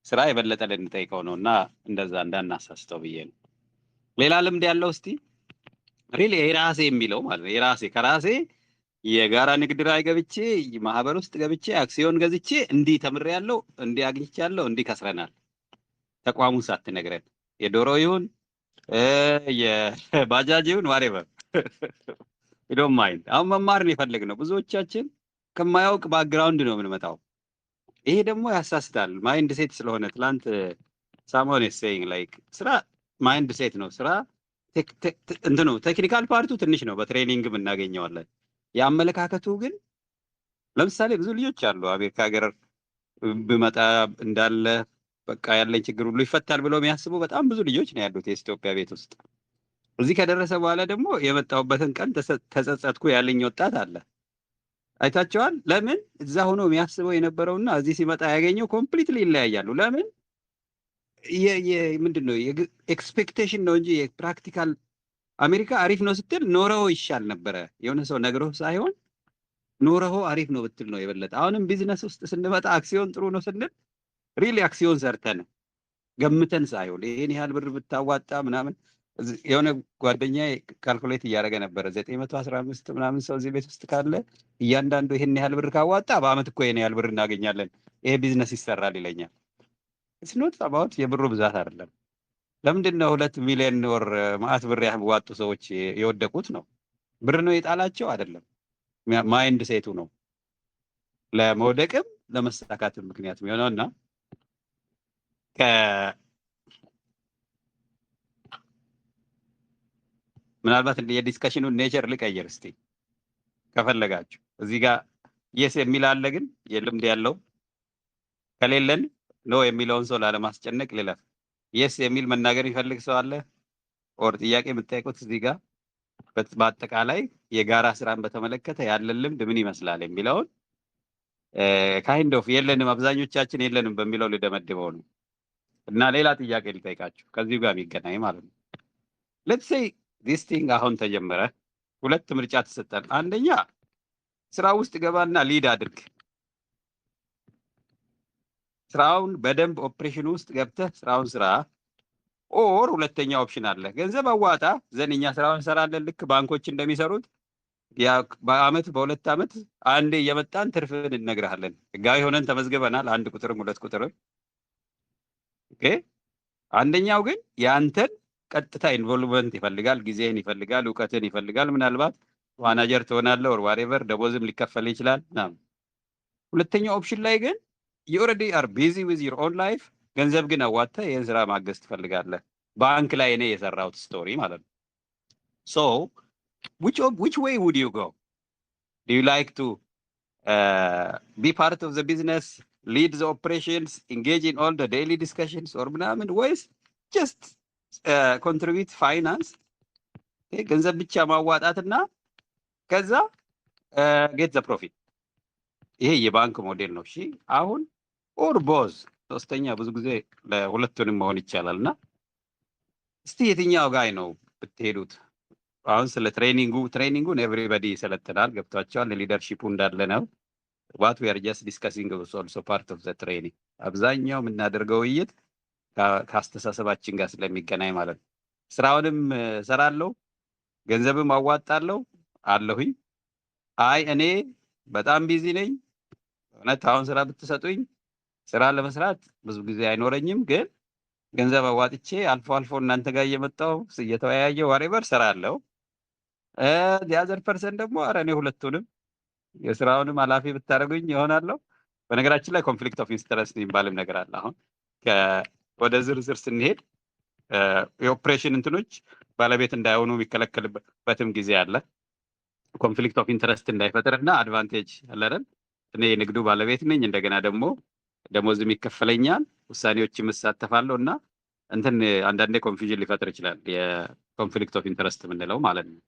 ስራ የበለጠ ልንጠይቀው ነው እና እንደዛ እንዳናሳስተው ብዬ ነው። ሌላ ልምድ ያለው እስቲ ሪሊ የራሴ የሚለው ማለት ነው። ከራሴ የጋራ ንግድ ላይ ገብቼ ማህበር ውስጥ ገብቼ አክሲዮን ገዝቼ እንዲህ ተምሬያለሁ፣ እንዲህ አግኝቻለሁ፣ እንዲህ ከስረናል። ተቋሙን ሳትነግረን የዶሮ ይሁን የባጃጅ ይሁን ዋሬቨር ዶንት ማይንድ። አሁን መማር ነው የፈለግነው። ብዙዎቻችን ከማያውቅ ባክግራውንድ ነው የምንመጣው። ይሄ ደግሞ ያሳስታል። ማይንድ ሴት ስለሆነ ትላንት ሳሞን ሴይንግ ላይክ ስራ ማይንድ ሴት ነው። ስራ እንትኑ ቴክኒካል ፓርቱ ትንሽ ነው፣ በትሬኒንግም እናገኘዋለን። የአመለካከቱ ግን ለምሳሌ ብዙ ልጆች አሉ አሜሪካ ሀገር ብመጣ እንዳለ በቃ ያለኝ ችግር ሁሉ ይፈታል ብለው የሚያስቡ በጣም ብዙ ልጆች ነው ያሉት የኢትዮጵያ ቤት ውስጥ። እዚህ ከደረሰ በኋላ ደግሞ የመጣሁበትን ቀን ተጸጸትኩ ያለኝ ወጣት አለ። አይታቸዋል። ለምን እዛ ሆኖ የሚያስበው የነበረውና እዚህ ሲመጣ ያገኘው ኮምፕሊትሊ ይለያያሉ። ለምን ምንድን ነው ኤክስፔክቴሽን ነው እንጂ የፕራክቲካል አሜሪካ አሪፍ ነው ስትል ኖረው ይሻል ነበረ። የሆነ ሰው ነግሮ ሳይሆን ኖረው አሪፍ ነው ብትል ነው የበለጠ። አሁንም ቢዝነስ ውስጥ ስንመጣ አክሲዮን ጥሩ ነው ስንል ሪሊ አክሲዮን ሰርተን ገምተን ሳይሆን ይሄን ያህል ብር ብታዋጣ ምናምን። የሆነ ጓደኛ ካልኩሌት እያደረገ ነበረ 915 ምናምን ሰው እዚህ ቤት ውስጥ ካለ እያንዳንዱ ይሄን ያህል ብር ካዋጣ በአመት እኮ ይሄን ያህል ብር እናገኛለን፣ ይሄ ቢዝነስ ይሰራል ይለኛል። ስኖት አባውት የብሩ ብዛት አይደለም። ለምንድን ነው 2 ሚሊዮን ወር ማአት ብር ያዋጡ ሰዎች የወደቁት? ነው ብር ነው የጣላቸው አይደለም። ማይንድ ሴቱ ነው ለመውደቅም ለመሳካትም ምክንያት የሚሆነውና ምናልባት የዲስከሽኑን ኔቸር ልቀይር እስቲ ከፈለጋችሁ። እዚህ ጋር የስ የሚል አለ፣ ግን የልምድ ያለው ከሌለን ኖ የሚለውን ሰው ላለማስጨነቅ ልለፍ። የስ የሚል መናገር የሚፈልግ ሰው አለ? ኦር ጥያቄ የምታይቁት እዚህ ጋር በአጠቃላይ የጋራ ስራን በተመለከተ ያለን ልምድ ምን ይመስላል የሚለውን ካይንድ ኦፍ የለንም፣ አብዛኞቻችን የለንም በሚለው ልደመድበው ነው። እና ሌላ ጥያቄ ልጠይቃችሁ ከዚሁ ጋር የሚገናኝ ማለት ነው። ሌትስ ሴይ ዲስ ቲንግ አሁን ተጀመረ። 2 ምርጫ ተሰጠን። አንደኛ ስራ ውስጥ ገባና ሊድ አድርግ። ስራውን በደንብ ኦፕሬሽን ውስጥ ገብተህ ስራውን ስራ። ኦር ሁለተኛ ኦፕሽን አለ፣ ገንዘብ አዋጣ ዘንኛ ስራውን እንሰራለን። ልክ ባንኮች እንደሚሰሩት በአመት በ2 አመት አንዴ እየመጣን ትርፍን እንነግርሃለን። ህጋዊ ሆነን ተመዝግበናል፣ 1 ቁጥርም 2 ቁጥርም። ኦኬ። አንደኛው ግን ያንተን ቀጥታ ኢንቮልቭመንት ይፈልጋል፣ ጊዜህን ይፈልጋል፣ እውቀትን ይፈልጋል። ምናልባት ማናጀር ትሆናለህ ኦር ዋሬቨር፣ ደሞዝም ሊከፈል ይችላል ምናምን። ሁለተኛው ኦፕሽን ላይ ግን you already are busy with your own life፣ ገንዘብ ግን አዋጥተህ ይህን ስራ ማገዝ ትፈልጋለህ። ባንክ ላይ እኔ የሰራሁት ስቶሪ ማለት ነው። so which way would you go? Do you like to be part of the business, lead the operations, engage in all the daily discussions or ምናምን፣ ወይስ just contribute finance ገንዘብ ብቻ ማዋጣትና ከዛ get the profit? ይሄ የባንክ ሞዴል ነው። እሺ አሁን ኦር ቦዝ ሶስተኛ ብዙ ጊዜ ለሁለቱንም መሆን ይቻላልና እስቲ የትኛው ጋይ ነው ብትሄዱት? አሁን ስለ ትሬኒንጉን ኤቭሪባዲ ይሰለጥናል፣ ገብቷቸዋል። ሊደርሺፑ እንዳለ ነው። what we are just discussing is also part of the training። አብዛኛው የምናደርገው ውይይት ከአስተሳሰባችን ጋር ስለሚገናኝ ማለት ነው። ስራውንም ሰራለሁ፣ ገንዘብም አዋጣለሁ አለሁኝ። አይ እኔ በጣም ቢዚ ነኝ፣ እውነት አሁን ስራ ብትሰጡኝ ስራ ለመስራት ብዙ ጊዜ አይኖረኝም፣ ግን ገንዘብ አዋጥቼ አልፎ አልፎ እናንተ ጋር እየመጣሁ እየተወያየሁ ዋሬቨር ሰራለሁ። የአዘር ፐርሰን ደግሞ ኧረ እኔ ሁለቱንም የስራውንም ኃላፊ ብታደርጉኝ ይሆናለሁ። በነገራችን ላይ ኮንፍሊክት ኦፍ ኢንተረስት የሚባልም ነገር አለ። አሁን ወደ ዝርዝር ስንሄድ የኦፕሬሽን እንትኖች ባለቤት እንዳይሆኑ የሚከለከልበትም ጊዜ አለ። ኮንፍሊክት ኦፍ ኢንተረስት እንዳይፈጥር እና አድቫንቴጅ አለረን። እኔ የንግዱ ባለቤት ነኝ፣ እንደገና ደግሞ ደሞዝም ይከፈለኛል፣ ውሳኔዎችም እሳተፋለሁ እና እንትን አንዳንዴ ኮንፊውዥን ሊፈጥር ይችላል፣ የኮንፍሊክት ኦፍ ኢንተረስት የምንለው ማለት ነው።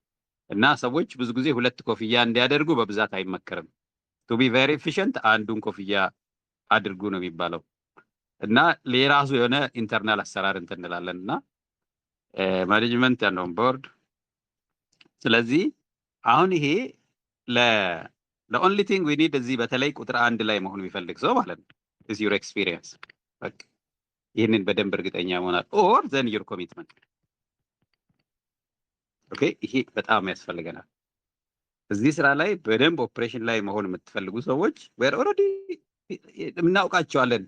እና ሰዎች ብዙ ጊዜ 2 ኮፍያ እንዲያደርጉ በብዛት አይመከርም። ቱ ቢ ቬሪ ኤፊሽንት አንዱን ኮፍያ አድርጉ ነው የሚባለው። እና ለራሱ የሆነ ኢንተርናል አሰራር እንትን እንላለን እና ማኔጅመንት ያለው ቦርድ። ስለዚህ አሁን ይሄ ለኦንሊ ቲንግ ዊ ኒድ እዚህ በተለይ ቁጥር 1 ላይ መሆን የሚፈልግ ሰው ማለት ነው is your experience። በቃ ይህንን በደንብ እርግጠኛ መሆናል or then your commitment። ኦኬ ይሄ በጣም ያስፈልገናል። እዚህ ስራ ላይ በደንብ ኦፕሬሽን ላይ መሆን የምትፈልጉ ሰዎች ኦልሬዲ እናውቃቸዋለን።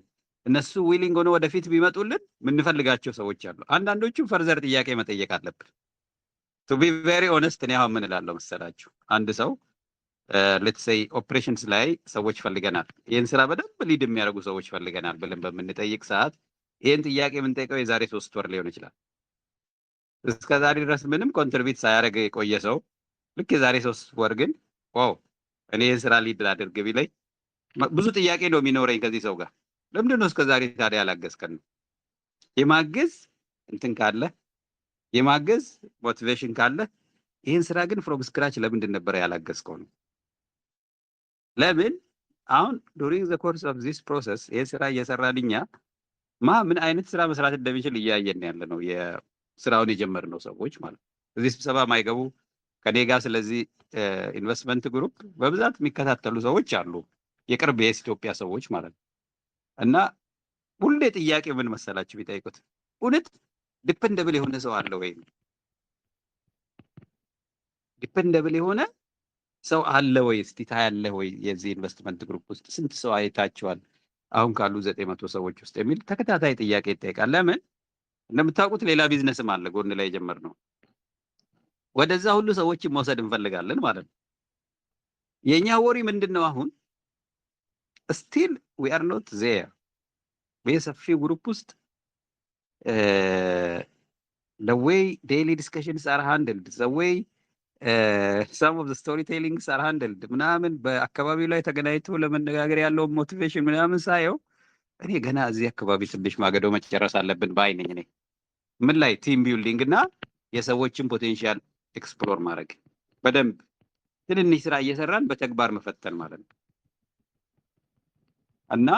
እነሱ ዊሊንግ ሆኖ ወደፊት ቢመጡልን የምንፈልጋቸው ሰዎች አሉ። አንዳንዶቹ ፈርዘር ጥያቄ መጠየቅ አለብን። ቱ ቢ ቬሪ ኦነስት እኔ አሁን ምን እላለሁ መሰላችሁ? አንድ ሰው ሌትስ ሴይ ኦፕሬሽንስ ላይ ሰዎች ፈልገናል፣ ይህን ስራ በደንብ ሊድ የሚያደርጉ ሰዎች ፈልገናል ብለን በምንጠይቅ ሰዓት ይህን ጥያቄ የምንጠይቀው የዛሬ 3 ወር ሊሆን ይችላል። እስከዛሬ ድረስ ምንም ኮንትሪቢዩት ሳያደርግ የቆየ ሰው ልክ የዛሬ 3 ወር ግን ዋው እኔ ይህን ስራ ሊድ ላድርግ ቢለኝ ብዙ ጥያቄ ነው የሚኖረኝ ከዚህ ሰው ጋር። ለምንድን ነው እስከዛሬ ታዲያ ያላገዝከን? የማገዝ እንትን ካለ የማገዝ ሞቲቬሽን ካለ ይህን ስራ ግን ፍሮም ስክራች ለምንድን ነበረ ያላገዝከው ነው። ለምን አሁን ዱሪንግ ዘ ኮርስ ኦፍ ዚስ ፕሮሰስ ይህን ስራ እየሰራን እኛ ምን አይነት ስራ መስራት እንደሚችል እያየን ያለ ነው። የስራውን የጀመርነው ሰዎች ማለት እዚህ ስብሰባ ማይገቡ ከኔ ጋር ስለዚህ ኢንቨስትመንት ግሩፕ በብዛት የሚከታተሉ ሰዎች አሉ፣ የቅርብ የኢትዮጵያ ሰዎች ማለት ነው። እና ሁሌ ጥያቄ ምን መሰላችሁ ቢጠይቁት እውነት ዲፔንደብል የሆነ ሰው አለ ወይ? ዲፔንደብል የሆነ ሰው አለ ወይ? እስቲ ታያለህ ወይ? የዚህ ኢንቨስትመንት ግሩፕ ውስጥ ስንት ሰው አይታችኋል? አሁን ካሉ 900 ሰዎች ውስጥ የሚል ተከታታይ ጥያቄ ይጠይቃል። ለምን እንደምታውቁት ሌላ ቢዝነስም አለ ጎን ላይ የጀመርነው። ወደዛ ሁሉ ሰዎችን መውሰድ እንፈልጋለን ማለት ነው። የኛ ወሪ ምንድነው? አሁን ስቲል ዊ አር ኖት ዜር። በሰፊው ግሩፕ ውስጥ the way daily discussions are handled, the way some of the storytellings are handled ምናምን በአካባቢው ላይ ተገናኝቶ ለመነጋገር ያለው ሞቲቬሽን ምናምን ሳየው እኔ ገና እዚህ አካባቢ ትንሽ ማገዶ መጨረስ አለብን ባይ ነኝ። እኔ ምን ላይ ቲም ቢልዲንግ እና የሰዎችን ፖቴንሻል ኤክስፕሎር ማድረግ በደንብ ትንንሽ ስራ እየሰራን በተግባር መፈተን ማለት ነው። እና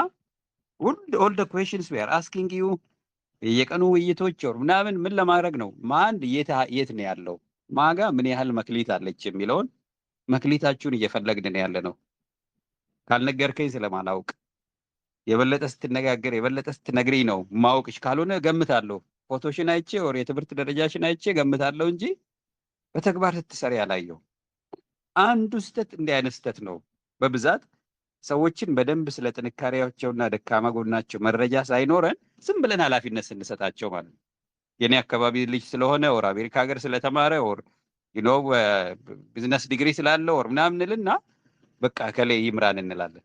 all the questions we are asking you የቀኑ ውይይቶች ምናምን ምን ለማድረግ ነው? ማን የት ነው ያለው? ማጋ ምን ያህል መክሊት አለች የሚለውን መክሊታችሁን እየፈለግን ነው ያለ ነው። ካልነገርከኝ ስለማላውቅ የበለጠ ስትነጋገር የበለጠ ስትነግሪኝ ነው ማውቅሽ። ካልሆነ ገምታለሁ፣ ፎቶሽን አይቼ ወር የትምህርት ደረጃሽን አይቼ ገምታለሁ እንጂ በተግባር ስትሰሪ ያላየው። አንዱ ስህተት እንዲህ አይነት ስህተት ነው። በብዛት ሰዎችን በደንብ ስለ ጥንካሬያቸውና ደካማ ጎናቸው መረጃ ሳይኖረን ዝም ብለን ኃላፊነት ስንሰጣቸው ማለት ነው። የኔ አካባቢ ልጅ ስለሆነ ወር አሜሪካ ሀገር ስለተማረ ወር ቢዝነስ ዲግሪ ስላለው ወር ምናምን እንልና በቃ ከላይ ይምራን እንላለን።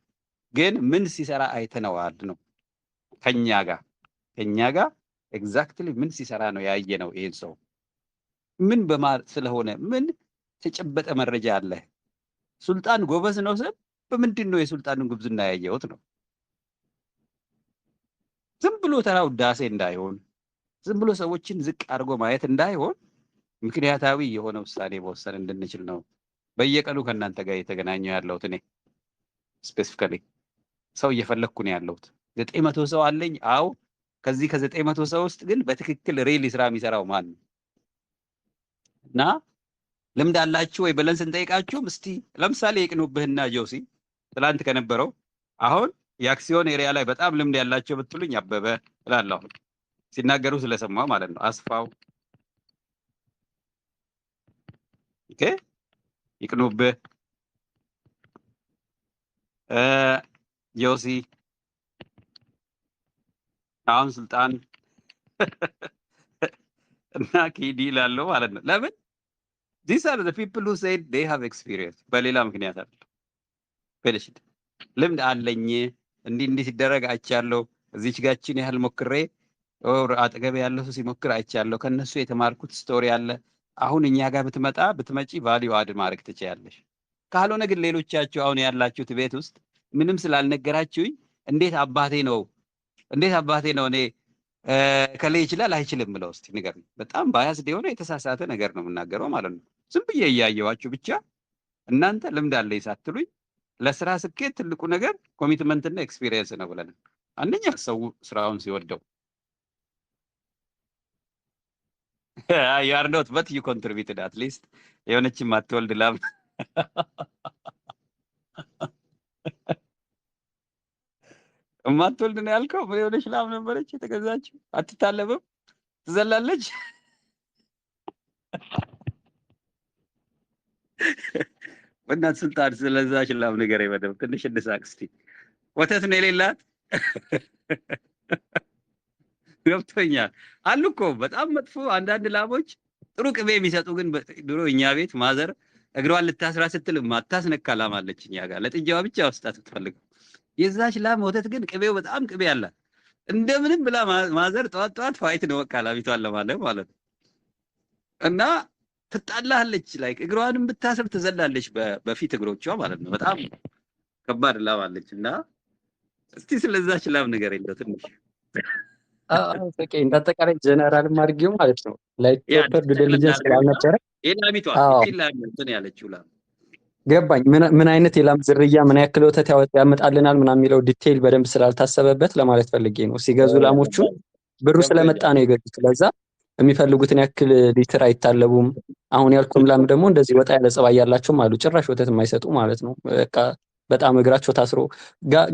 ግን ምን ሲሰራ አይተነዋል ነው። ከኛ ጋር ኤግዛክትሊ ምን ሲሰራ ነው ያየ ነው። ይሄን ሰው ምን ስለሆነ ምን ተጨበጠ መረጃ አለ? ሱልጣን ጎበዝ ነው ስል በምንድን ነው የሱልጣንን ጉብዝና ያየሁት ነው። ዝም ብሎ ተራ ውዳሴ እንዳይሆን፣ ዝም ብሎ ሰዎችን ዝቅ አድርጎ ማየት እንዳይሆን ምክንያታዊ የሆነ ውሳኔ መወሰን እንድንችል ነው በየቀኑ ከእናንተ ጋር የተገናኘው ያለሁት። እኔ ስፔሲፊካሊ ሰው እየፈለግኩ ነው ያለሁት። 900 ሰው አለኝ። አዎ ከዚህ ከ900 ሰው ውስጥ ግን በትክክል ሪሊ ስራ የሚሰራው ማን ነው? እና ልምድ አላችሁ ወይ ብለን ስንጠይቃችሁም እስቲ ለምሳሌ ይቅኑብህና ጆሲ ትላንት ከነበረው አሁን የአክሲዮን ኤሪያ ላይ በጣም ልምድ ያላቸው ብትሉኝ አበበ እላለሁ። ሲናገሩ ስለሰማው ማለት ነው። አስፋው ኦኬ፣ ይቅኑብህ ጆሲ፣ አሁን ሱልጣን እና ኪዲ እላለሁ ማለት ነው። ለምን these are the people who said they have experience። በሌላ ምክንያት አይደለም። በለሽት ልምድ አለኝ እንዲህ ሲደረግ አይቻለሁ። እዚች ጋችን ያህል ሞክሬ አጠገብ ያለው ሰው ሲሞክር አይቻለሁ። ከነሱ የተማርኩት ስቶሪ አለ። አሁን እኛ ጋር ብትመጪ ቫልዩ አድ ማድረግ ትችያለሽ። ካልሆነ ግን ሌሎቻችሁ አሁን ያላችሁት ቤት ውስጥ ምንም ስላልነገራችሁኝ እንዴት አባቴ ነው እኔ ከላይ ይችላል አይችልም ብለው እስቲ ንገሩኝ። በጣም ባያስድ የሆነ የተሳሳተ ነገር ነው የምናገረው ማለት ነው። ዝም ብዬ እያየኋችሁ ብቻ እናንተ ልምድ አለኝ ሳትሉኝ ለስራ ስኬት ትልቁ ነገር ኮሚትመንት እና ኤክስፒሪየንስ ነው ብለን አንደኛ ሰው ስራውን ሲወደው you are not but you contributed at least የሆነች ማትወልድ ላም ማትወልድ ነው ያልከው። ምን የሆነች ላም ነበረች የተገዛችው? አትታለብም? ትዘላለች? በእናትህ ስልጣን ስለዛች ላም ንገረኝ በደምብ ትንሽ እንሳቅ እስቲ። ወተት ነው የሌላት? ገብቶኛል። አሉ እኮ በጣም መጥፎ አንዳንድ ላሞች ጥሩ ቅቤ የሚሰጡ ግን ድሮ እኛ ቤት ማዘር እግሯን ልታስራ ስትል ማታስነካ ላም አለች እኛ ጋር ለጥጃዋ ብቻ መስጣት ትፈልግ። የዛች ላም ወተት ግን ቅቤው በጣም ቅቤ አላት። እንደምንም ብላ ማዘር ጠዋት ጠዋት ፋይት ነው በቃ ላሚቷን ለማለት ማለት ነው። እና ትጣላለች፣ ላይክ እግሯንም ብታስር ትዘላለች በፊት እግሮቿ ማለት ነው። በጣም ከባድ ላም አለች። እና እስቲ ስለዛች ላም ንገረኝ እንደው ትንሽ። ኦኬ እንዳጠቃላይ ጀነራል አድርጌው ማለት ነው ላይክ ፕሮፐር ዲሊጀንስ ስላልነበረ የላሚቷ አዎ እቺ ላም እንትን ያለችው ላም ገባኝ። ምን አይነት የላም ዝርያ ምን ያክል ወተት ያመጣልናል ምናምን የሚለው ዲቴይል በደንብ ስላልታሰበበት ለማለት ፈልጌ ነው። ሲገዙ ላሞቹን ብሩ ስለመጣ ነው የገዙት። ስለዛ የሚፈልጉትን ያክል ሊትር አይታለቡም። አሁን ያልኩም ላም ደግሞ እንደዚህ ወጣ ያለ ጸባይ ያላቸውም አሉ፣ ጭራሽ ወተት የማይሰጡ ማለት ነው። በቃ በጣም እግራቸው ታስሮ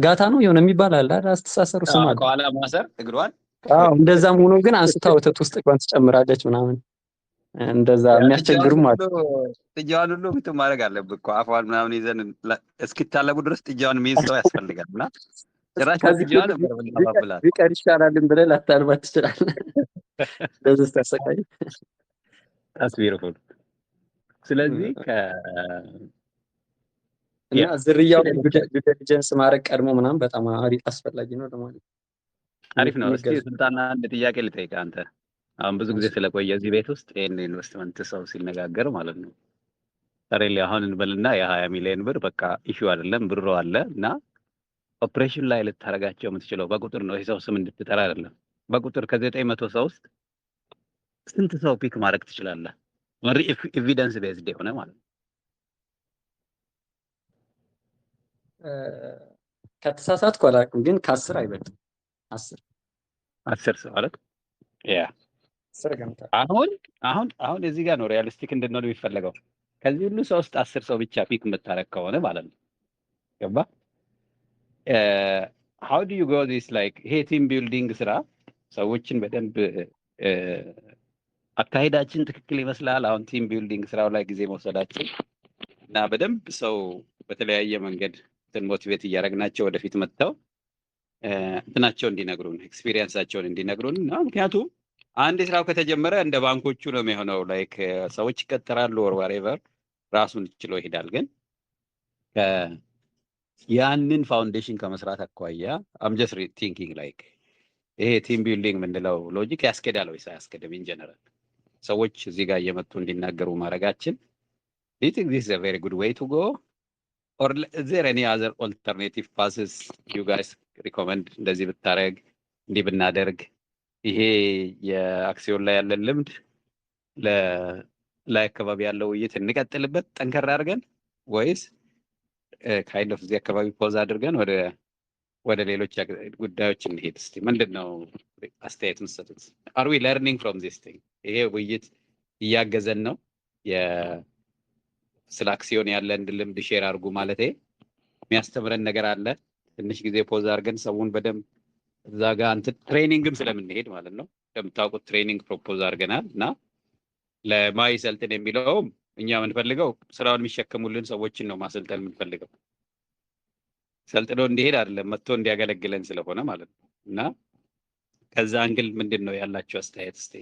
ጋታ ነው የሆነ የሚባል አለ አይደል? አስተሳሰሩ ስም አለ። ከኋላ ማሰር እግሯን አዎ እንደዛም ሆኖ ግን አንስታ ወተት ውስጥ እግሯን ትጨምራለች ምናምን እንደዛ የሚያስቸግሩም አሉ። ጥጃዋን ሁሉ እንትን ማድረግ አለብህ እኮ አፏን ምናምን ይዘን እስኪታለቡ ድረስ ጥጃዋን የሚይዝ ሰው ያስፈልጋል። እና ጭራሽ ጥጃዋ ነበር ብላብላት ቢቀር ይሻላልን ብለህ ላታልባት ትችላለህ። እንደዚህ ስታሰቃይ አስቢርፉል። ስለዚህ እና ዝርያው ዲሊጀንስ ማድረግ ቀድሞ ምናምን በጣም አሪፍ አስፈላጊ ነው ለማለት አሪፍ ነው። እስቲ ስልጣና አንድ ጥያቄ ልጠይቅህ አንተ አሁን ብዙ ጊዜ ስለቆየ እዚህ ቤት ውስጥ ይሄን ኢንቨስትመንት ሰው ሲነጋገር ማለት ነው ሪሊ አሁን እንበልና የ20 ሚሊዮን ብር በቃ ኢሹ አይደለም ብሮ አለ እና ኦፕሬሽን ላይ ልታረጋቸው የምትችለው በቁጥር ነው። የሰው ስም እንድትጠራ አይደለም። በቁጥር ከ900 ሰው ውስጥ ስንት ሰው ፒክ ማድረግ ትችላለህ? መሪ ኤቪደንስ ቤዝድ የሆነ ማለት ነው። ከተሳሳትኩ አላውቅም ግን ከ10 አይበልጥም። 10 ሰው ማለት ያ 10 ገምታ። አሁን እዚህ ጋር ነው ሪያሊስቲክ እንድንሆን የሚፈለገው። ከዚህ ሁሉ ሰው ውስጥ 10 ሰው ብቻ ፒክ የምታረግ ከሆነ ማለት ነው ገባ? how do you go this like ይሄ ቲም ቢልዲንግ ስራ ሰዎችን በደንብ አካሄዳችን ትክክል ይመስላል። አሁን ቲም ቢልዲንግ ስራው ላይ ጊዜ መውሰዳችን እና በደንብ ሰው በተለያየ መንገድ ሞቲቬት እያደረግናቸው ወደፊት መጥተው እንትናቸው እንዲነግሩን ኤክስፒሪየንሳቸውን እንዲነግሩን እና ምክንያቱም አንድ ስራው ከተጀመረ እንደ ባንኮቹ ነው የሚሆነው። ላይክ ሰዎች ይቀጠራሉ or whatever ራሱን ችሎ ይሄዳል። ግን ያንን ፋውንዴሽን ከመስራት አኳያ I'm just thinking like ይሄ ቲም ቢልዲንግ ምንለው ሎጂክ ያስኬዳል ወይስ አያስኬድም? ኢን ጀነራል ሰዎች እዚህ ጋር እየመጡ እንዲናገሩ ማድረጋችን do you think this is a very good way to go or is there any other alternative paths you guys recommend? እንደዚህ ብታረግ እንዲህ ብናደርግ ይሄ የአክሲዮን ላይ ያለን ልምድ ላይ አካባቢ ያለው ውይይት እንቀጥልበት ጠንከር አድርገን ወይስ ካይንድ ኦፍ እዚህ አካባቢ ፖዝ አድርገን ወደ ሌሎች ጉዳዮች እንሄድ? እስቲ ምንድነው አስተያየት የምትሰጡት? are we learning from this thing? ይሄ ውይይት እያገዘን ነው? ስለ አክሲዮን ያለን ልምድ ሼር አድርጉ ማለት የሚያስተምረን ነገር አለ? ትንሽ ጊዜ ፖዝ አድርገን ሰውን በደንብ እዛ ጋር እንትን ትሬኒንግም ስለምንሄድ ማለት ነው። እንደምታውቁት ትሬኒንግ ፕሮፖዝ አድርገናል እና ለማይ ሰልጥን የሚለውም እኛ የምንፈልገው ስራውን የሚሸከሙልን ሰዎችን ነው ማሰልጠን የምንፈልገው። ሰልጥነው እንዲሄድ አይደለም መጥቶ እንዲያገለግለን ስለሆነ ማለት ነው። እና ከዛ አንግል ምንድን ነው ያላችሁ አስተያየት? እስቲ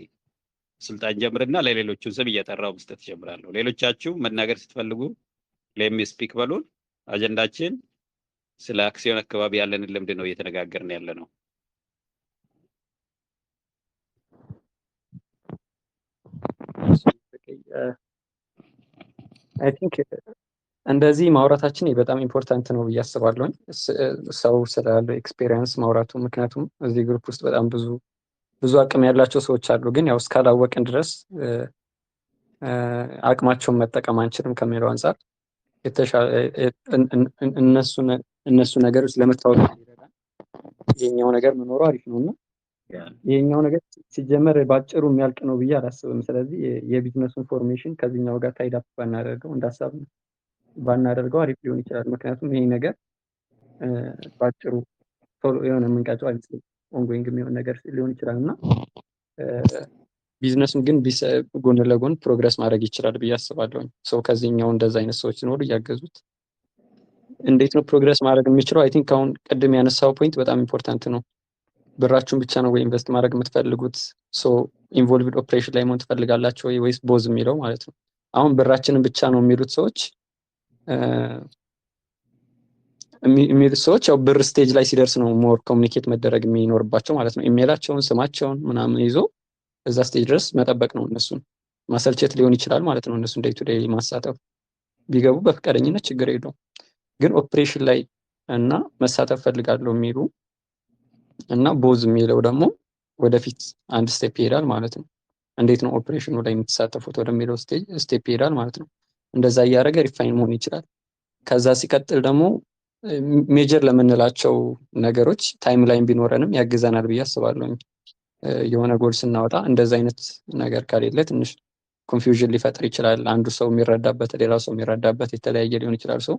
ስልጣን ጀምርና ለሌሎቹን ስም እየጠራው መስጠት ጀምራለሁ። ሌሎቻችሁ መናገር ስትፈልጉ ሌሚ ስፒክ በሉን። አጀንዳችን ስለ አክሲዮን አካባቢ ያለንን ልምድ ነው እየተነጋገርን ያለ ነው። አይ ቲንክ እንደዚህ ማውራታችን በጣም ኢምፖርታንት ነው ብዬ አስባለሁ። ሰው ስላለው ኤክስፔሪየንስ ማውራቱ፣ ምክንያቱም እዚህ ግሩፕ ውስጥ በጣም ብዙ አቅም ያላቸው ሰዎች አሉ፣ ግን ያው እስካላወቅን ድረስ አቅማቸውን መጠቀም አንችልም ከሚለው አንጻር የተሻለ እነሱ ነገሮች ለመታወቅ ይረዳል። ይሄኛው ነገር መኖሩ አሪፍ ነውና ይሄኛው ነገር ሲጀመር ባጭሩ የሚያልቅ ነው ብዬ አላስብም። ስለዚህ የቢዝነስ ኢንፎርሜሽን ከዚህኛው ጋር ታይድ አፕ ባናደርገው እንዳሳብ ባናደርገው አሪፍ ሊሆን ይችላል። ምክንያቱም ይሄ ነገር ባጭሩ ቶሎ የሆነ የምንቀጨው አይመስልም። ኦንጎይንግ የሚሆን ነገር ሊሆን ይችላል እና ቢዝነስም ግን ጎን ለጎን ፕሮግረስ ማድረግ ይችላል ብዬ አስባለሁ። ሰው ከዚህኛው እንደዛ አይነት ሰዎች ሲኖሩ እያገዙት እንዴት ነው ፕሮግረስ ማድረግ የሚችለው? አይ ቲንክ አሁን ቅድም ያነሳው ፖይንት በጣም ኢምፖርታንት ነው። ብራችሁን ብቻ ነው ወይ ኢንቨስት ማድረግ የምትፈልጉት? ሶ ኢንቮልቭድ ኦፕሬሽን ላይ መሆን ትፈልጋላችሁ ወይ ወይስ ቦዝ የሚለው ማለት ነው። አሁን ብራችንን ብቻ ነው የሚሉት ሰዎች ያው ብር ስቴጅ ላይ ሲደርስ ነው ሞር ኮሚኒኬት መደረግ የሚኖርባቸው ማለት ነው። ኢሜላቸውን ስማቸውን ምናምን ይዞ እዛ ስቴጅ ድረስ መጠበቅ ነው። እነሱን ማሰልቸት ሊሆን ይችላል ማለት ነው። እነሱን ዴይ ቱ ዴይ ማሳተፍ ቢገቡ በፈቃደኝነት ችግር የለውም። ግን ኦፕሬሽን ላይ እና መሳተፍ ፈልጋለሁ የሚሉ እና ቦዝ የሚለው ደግሞ ወደፊት አንድ ስቴፕ ይሄዳል ማለት ነው። እንዴት ነው ኦፕሬሽኑ ላይ የምትሳተፉት ወደሚለው ስቴፕ ይሄዳል ማለት ነው። እንደዛ እያደረገ ሪፋይን መሆን ይችላል። ከዛ ሲቀጥል ደግሞ ሜጀር ለምንላቸው ነገሮች ታይም ላይን ቢኖረንም ያግዘናል ብዬ አስባለሁ። የሆነ ጎል ስናወጣ እንደዛ አይነት ነገር ከሌለ ትንሽ ኮንፊውዥን ሊፈጥር ይችላል። አንዱ ሰው የሚረዳበት ሌላው ሰው የሚረዳበት የተለያየ ሊሆን ይችላል። ሰው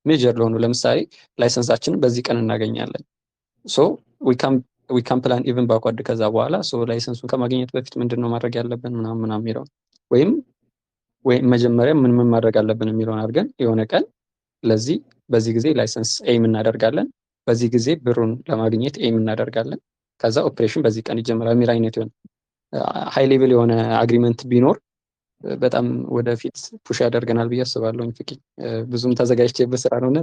ሜጀር ለሆኑ ለምሳሌ ላይሰንሳችንን በዚህ ቀን እናገኛለን። ሶ ዊ ካን ፕላን ኢቭን ባኳርድ ከዛ በኋላ ሶ ላይሰንሱን ከማግኘት በፊት ምንድነው ማድረግ ያለብን ምናምን የሚለው ወይም መጀመሪያ ምን ማድረግ አለብን የሚለውን አድርገን የሆነ ቀን ለዚህ በዚህ ጊዜ ላይሰንስ ኤም እናደርጋለን፣ በዚህ ጊዜ ብሩን ለማግኘት ኤም እናደርጋለን፣ ከዛ ኦፕሬሽን በዚህ ቀን ይጀምራል የሚል አይነት ይሆን ሃይ ሌቭል የሆነ አግሪመንት ቢኖር በጣም ወደፊት ፑሽ ያደርገናል ብዬ አስባለሁ። ፍቂ ብዙም ተዘጋጅቼበት ስራ ነውና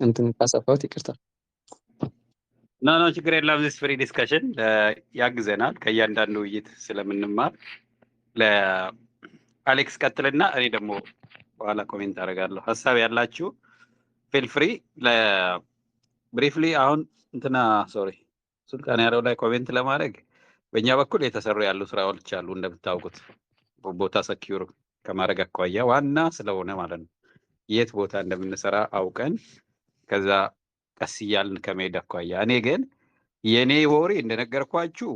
እንትን ካሰፋሁት ይቅርታ። ኖ ችግር የለም። ዚስ ፍሪ ዲስከሽን ያግዘናል ከእያንዳንዱ ውይይት ስለምንማር። ለአሌክስ ቀጥልና እኔ ደግሞ በኋላ ኮሜንት አደርጋለሁ። ሀሳብ ያላችሁ ፊል ፍሪ። ብሪፍሊ አሁን እንትና ሱልጣን ያለው ላይ ኮሜንት ለማድረግ በእኛ በኩል የተሰሩ ያሉ ስራዎች አሉ እንደምታውቁት ቦታ ሰኪዩር ከማድረግ አኳያ ዋና ስለሆነ ማለት ነው። የት ቦታ እንደምንሰራ አውቀን ከዛ ቀስ እያልን ከመሄድ አኳያ እኔ ግን የኔ ወሬ እንደነገርኳችሁ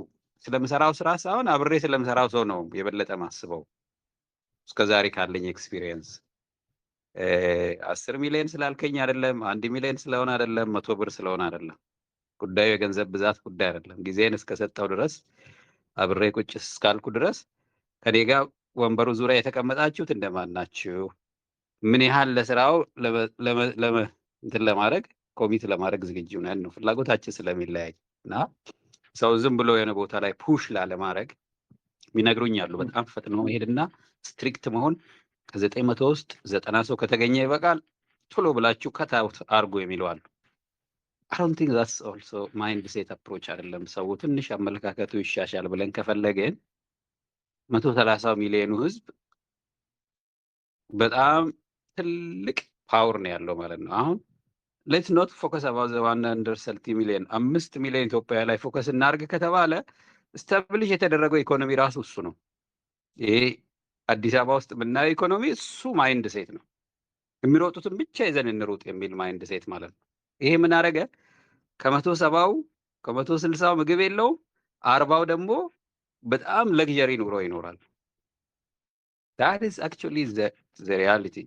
ስለምሰራው ስራ ሳይሆን አብሬ ስለምሰራው ሰው ነው የበለጠ ማስበው። እስከዛሬ ካለኝ ኤክስፒሪየንስ 10 ሚሊዮን ስላልከኝ አይደለም፣ 1 ሚሊዮን ስለሆነ አይደለም፣ 100 ብር ስለሆነ አይደለም። ጉዳዩ የገንዘብ ብዛት ጉዳይ አይደለም። ጊዜን እስከሰጠው ድረስ አብሬ ቁጭ እስካልኩ ድረስ ከኔ ጋር ወንበሩ ዙሪያ የተቀመጣችሁት እንደማን ናችሁ? ምን ያህል ለስራው እንትን ለማድረግ ኮሚት ለማድረግ ዝግጁ ነን ነው ፍላጎታችን ስለሚለያይ እና ሰው ዝም ብሎ የሆነ ቦታ ላይ ፑሽ ላለማድረግ የሚነግሩኝ አሉ። በጣም ፈጥኖ መሄድና ስትሪክት መሆን ከ900 ውስጥ 90 ሰው ከተገኘ ይበቃል፣ ቶሎ ብላችሁ ከታውት አርጎ የሚለው አሉ። I don't think that's also mindset approach አይደለም። ሰው ትንሽ አመለካከቱ ይሻሻል ብለን ከፈለገን 130 ሚሊዮኑ ህዝብ በጣም ትልቅ ፓወር ነው ያለው ማለት ነው። አሁን ሌትስ ኖት ፎከስ አባውት ዘ 130 ሚሊዮን 5 ሚሊዮን ኢትዮጵያ ላይ ፎከስ እናድርግ ከተባለ ስታብሊሽ የተደረገው ኢኮኖሚ ራሱ እሱ ነው። ይሄ አዲስ አበባ ውስጥ የምናየው ኢኮኖሚ እሱ ማይንድ ሴት ነው። የሚሮጡትን ብቻ ይዘን እንሩጥ የሚል ማይንድ ሴት ማለት ነው። ይሄ ምን አደረገ? ከ170ው ከ160ው ምግብ የለውም፣ 40ው ደግሞ በጣም ለግዠሪ ኑሮ ይኖራል። that is actually the reality።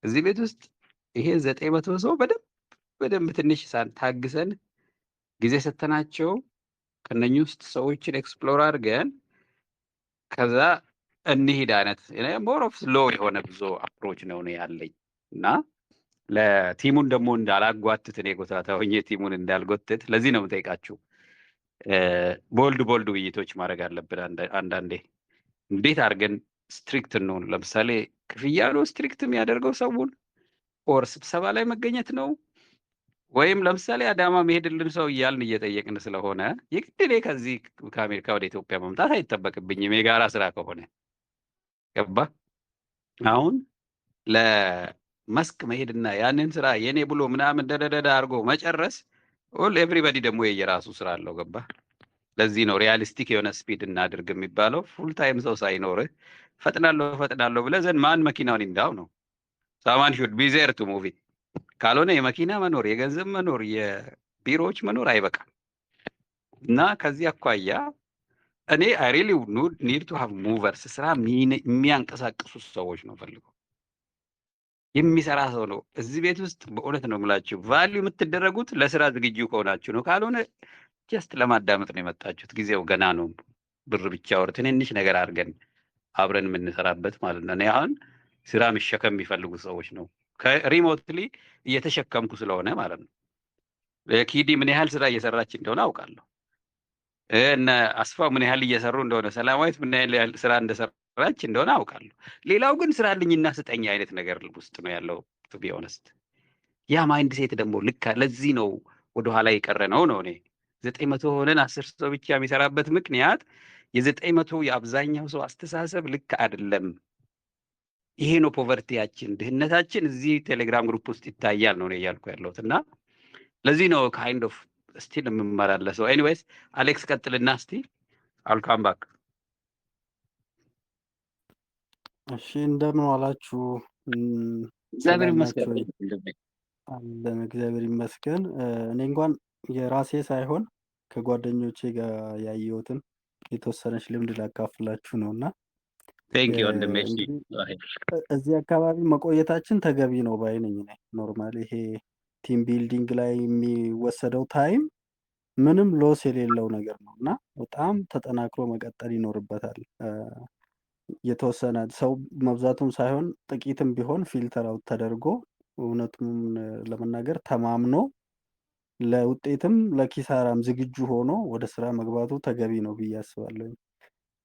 እዚህ ቤት ውስጥ ይሄ 900 ሰው በደንብ ትንሽ ታግሰን ጊዜ ሰተናቸው ከነኚህ ውስጥ ሰዎችን ኤክስፕሎር አድርገን ከዛ እንሂድ አይነት ሞር ኦፍ ሎ የሆነ ብዙ አፕሮች ነው ያለኝ እና ለቲሙን ደግሞ እንዳላጓትት እኔ ጎታታ ሆኜ ቲሙን እንዳልጎትት ለዚህ ነው የምጠይቃችሁ። ቦልድ ውይይቶች ማድረግ አለብን። አንዳንዴ እንዴት አድርገን ስትሪክት ነው? ለምሳሌ ክፍያ ነው ስትሪክት የሚያደርገው ሰውን ኦር ስብሰባ ላይ መገኘት ነው? ወይም ለምሳሌ አዳማ መሄድልን ሰው እያልን እየጠየቅን ስለሆነ የግድ እኔ ከዚህ ከአሜሪካ ወደ ኢትዮጵያ መምጣት አይጠበቅብኝም የጋራ ስራ ከሆነ ገባ። አሁን ለመስክ መሄድና ያንን ስራ የኔ ብሎ ምናምን ደደደደ አድርጎ መጨረስ ኤቭሪባዲ ደግሞ የየራሱ ስራ አለው ገባ። ለዚህ ነው ሪያሊስቲክ የሆነ ስፒድ እናድርግ የሚባለው። ፉል ታይም ሰው ሳይኖርህ ፈጥናለሁ ብለህ ዘንድ ማን መኪናውን እንዳው ነው ሳማን ሹድ ቢ ዜር ቱ ሙቭ። ካልሆነ የመኪና መኖር የገንዘብ መኖር የቢሮዎች መኖር አይበቃም። እና ከዚህ አኳያ እኔ አይ ሪሊ ኒድ ቱ ሃቭ ሙቨርስ ስራ የሚያንቀሳቅሱ ሰዎች ነው ፈልገው የሚሰራ ሰው ነው እዚህ ቤት ውስጥ። በእውነት ነው የምላችሁ ቫልዩ የምትደረጉት ለስራ ዝግጁ ከሆናችሁ ነው። ካልሆነ ጀስት ለማዳመጥ ነው የመጣችሁት። ጊዜው ገና ነው። ብር ብቻ ወር ትንንሽ ነገር አድርገን አብረን የምንሰራበት ማለት ነው። እኔ አሁን ስራ መሸከም የሚፈልጉ ሰዎች ነው ከሪሞትሊ እየተሸከምኩ ስለሆነ ማለት ነው። ኪዲ ምን ያህል ስራ እየሰራች እንደሆነ አውቃለሁ። እነ አስፋው ምን ያህል እየሰሩ እንደሆነ፣ ሰላማዊት ምን ያህል ስራ እንደሰራች እንደሆነ አውቃለሁ። ሌላው ግን ስራ ልኝና ስጠኝ አይነት ነገር ውስጥ ነው ያለው ቱ ቢ ኦነስት። ያ ማይንድ ሴት ደግሞ ልክ ለዚህ ነው ወደኋላ የቀረ ነው እኔ 900 ሆነን 10 ሰው ብቻ የሚሰራበት ምክንያት የ900 የአብዛኛው ሰው አስተሳሰብ ልክ አይደለም። ይሄ ነው ፖቨርቲያችን፣ ድህነታችን እዚህ ቴሌግራም ግሩፕ ውስጥ ይታያል ነው እያልኩ ያለሁት። እና ለዚህ ነው ካይንድ ኦፍ ስቲል የምመላለሰው። ኤኒዌይስ አሌክስ ቀጥልና እስቲ አልካም ባክ። እሺ እንደምን ዋላችሁ? እግዚአብሔር ሰላም ናችሁ ይመስገን። ወይ? አለን እግዚአብሔር ይመስገን። እኔ እንኳን የራሴ ሳይሆን ከጓደኞቼ ጋር ያየሁትን የተወሰነች ልምድ ላካፍላችሁ ነው። እና ቴንክ ዩ ወንድሜ። እሺ እንግዲህ እዚህ አካባቢ መቆየታችን ተገቢ ነው ባይ ነኝ እኔ። ኖርማሊ ይሄ ቲም ቢልዲንግ ላይ የሚወሰደው ታይም ምንም ሎስ የሌለው ነገር ነው እና በጣም ተጠናክሮ መቀጠል ይኖርበታል። የተወሰነ ሰው መብዛቱም ሳይሆን ጥቂትም ቢሆን ፊልተር አውት ተደርጎ እውነቱን ለመናገር ተማምኖ ለውጤትም ለኪሳራም ዝግጁ ሆኖ ወደ ስራ መግባቱ ተገቢ ነው ብዬ አስባለሁ።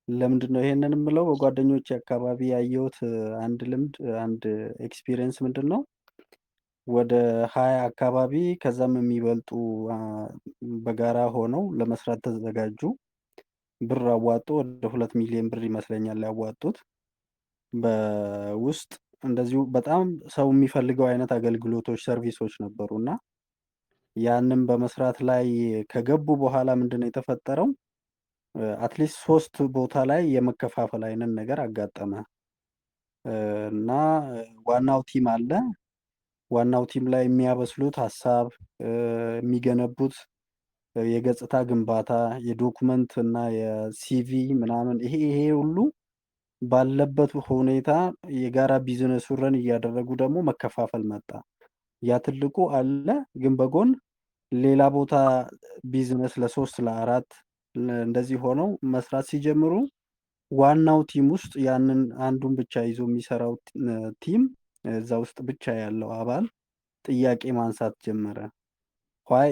ለምንድን ነው ይሄንን የምለው? በጓደኞቼ አካባቢ ያየሁት አንድ ልምድ አንድ ኤክስፒሪየንስ ምንድን ነው፣ ወደ 20 አካባቢ ከዛም የሚበልጡ በጋራ ሆነው ለመስራት ተዘጋጁ። ብር አዋጡ። ወደ 2 ሚሊዮን ብር ይመስለኛል ያዋጡት። በውስጥ እንደዚሁ በጣም ሰው የሚፈልገው አይነት አገልግሎቶች፣ ሰርቪሶች ነበሩ እና ያንን በመስራት ላይ ከገቡ በኋላ ምንድን ነው የተፈጠረው? አትሊስት 3 ቦታ ላይ የመከፋፈል አይነት ነገር አጋጠመ እና ዋናው ቲም አለ። ዋናው ቲም ላይ የሚያበስሉት ሀሳብ፣ የሚገነቡት የገጽታ ግንባታ፣ የዶኩመንት እና የሲቪ ምናምን ይሄ ሁሉ ባለበት ሁኔታ የጋራ ቢዝነስ ረን እያደረጉ ደግሞ መከፋፈል መጣ። ያ ትልቁ አለ፣ ግን በጎን ሌላ ቦታ ቢዝነስ ለ3 ለ4 እንደዚህ ሆነው መስራት ሲጀምሩ ዋናው ቲም ውስጥ ያንን አንዱን ብቻ ይዞ የሚሰራው ቲም እዛ ውስጥ ብቻ ያለው አባል ጥያቄ ማንሳት ጀመረ።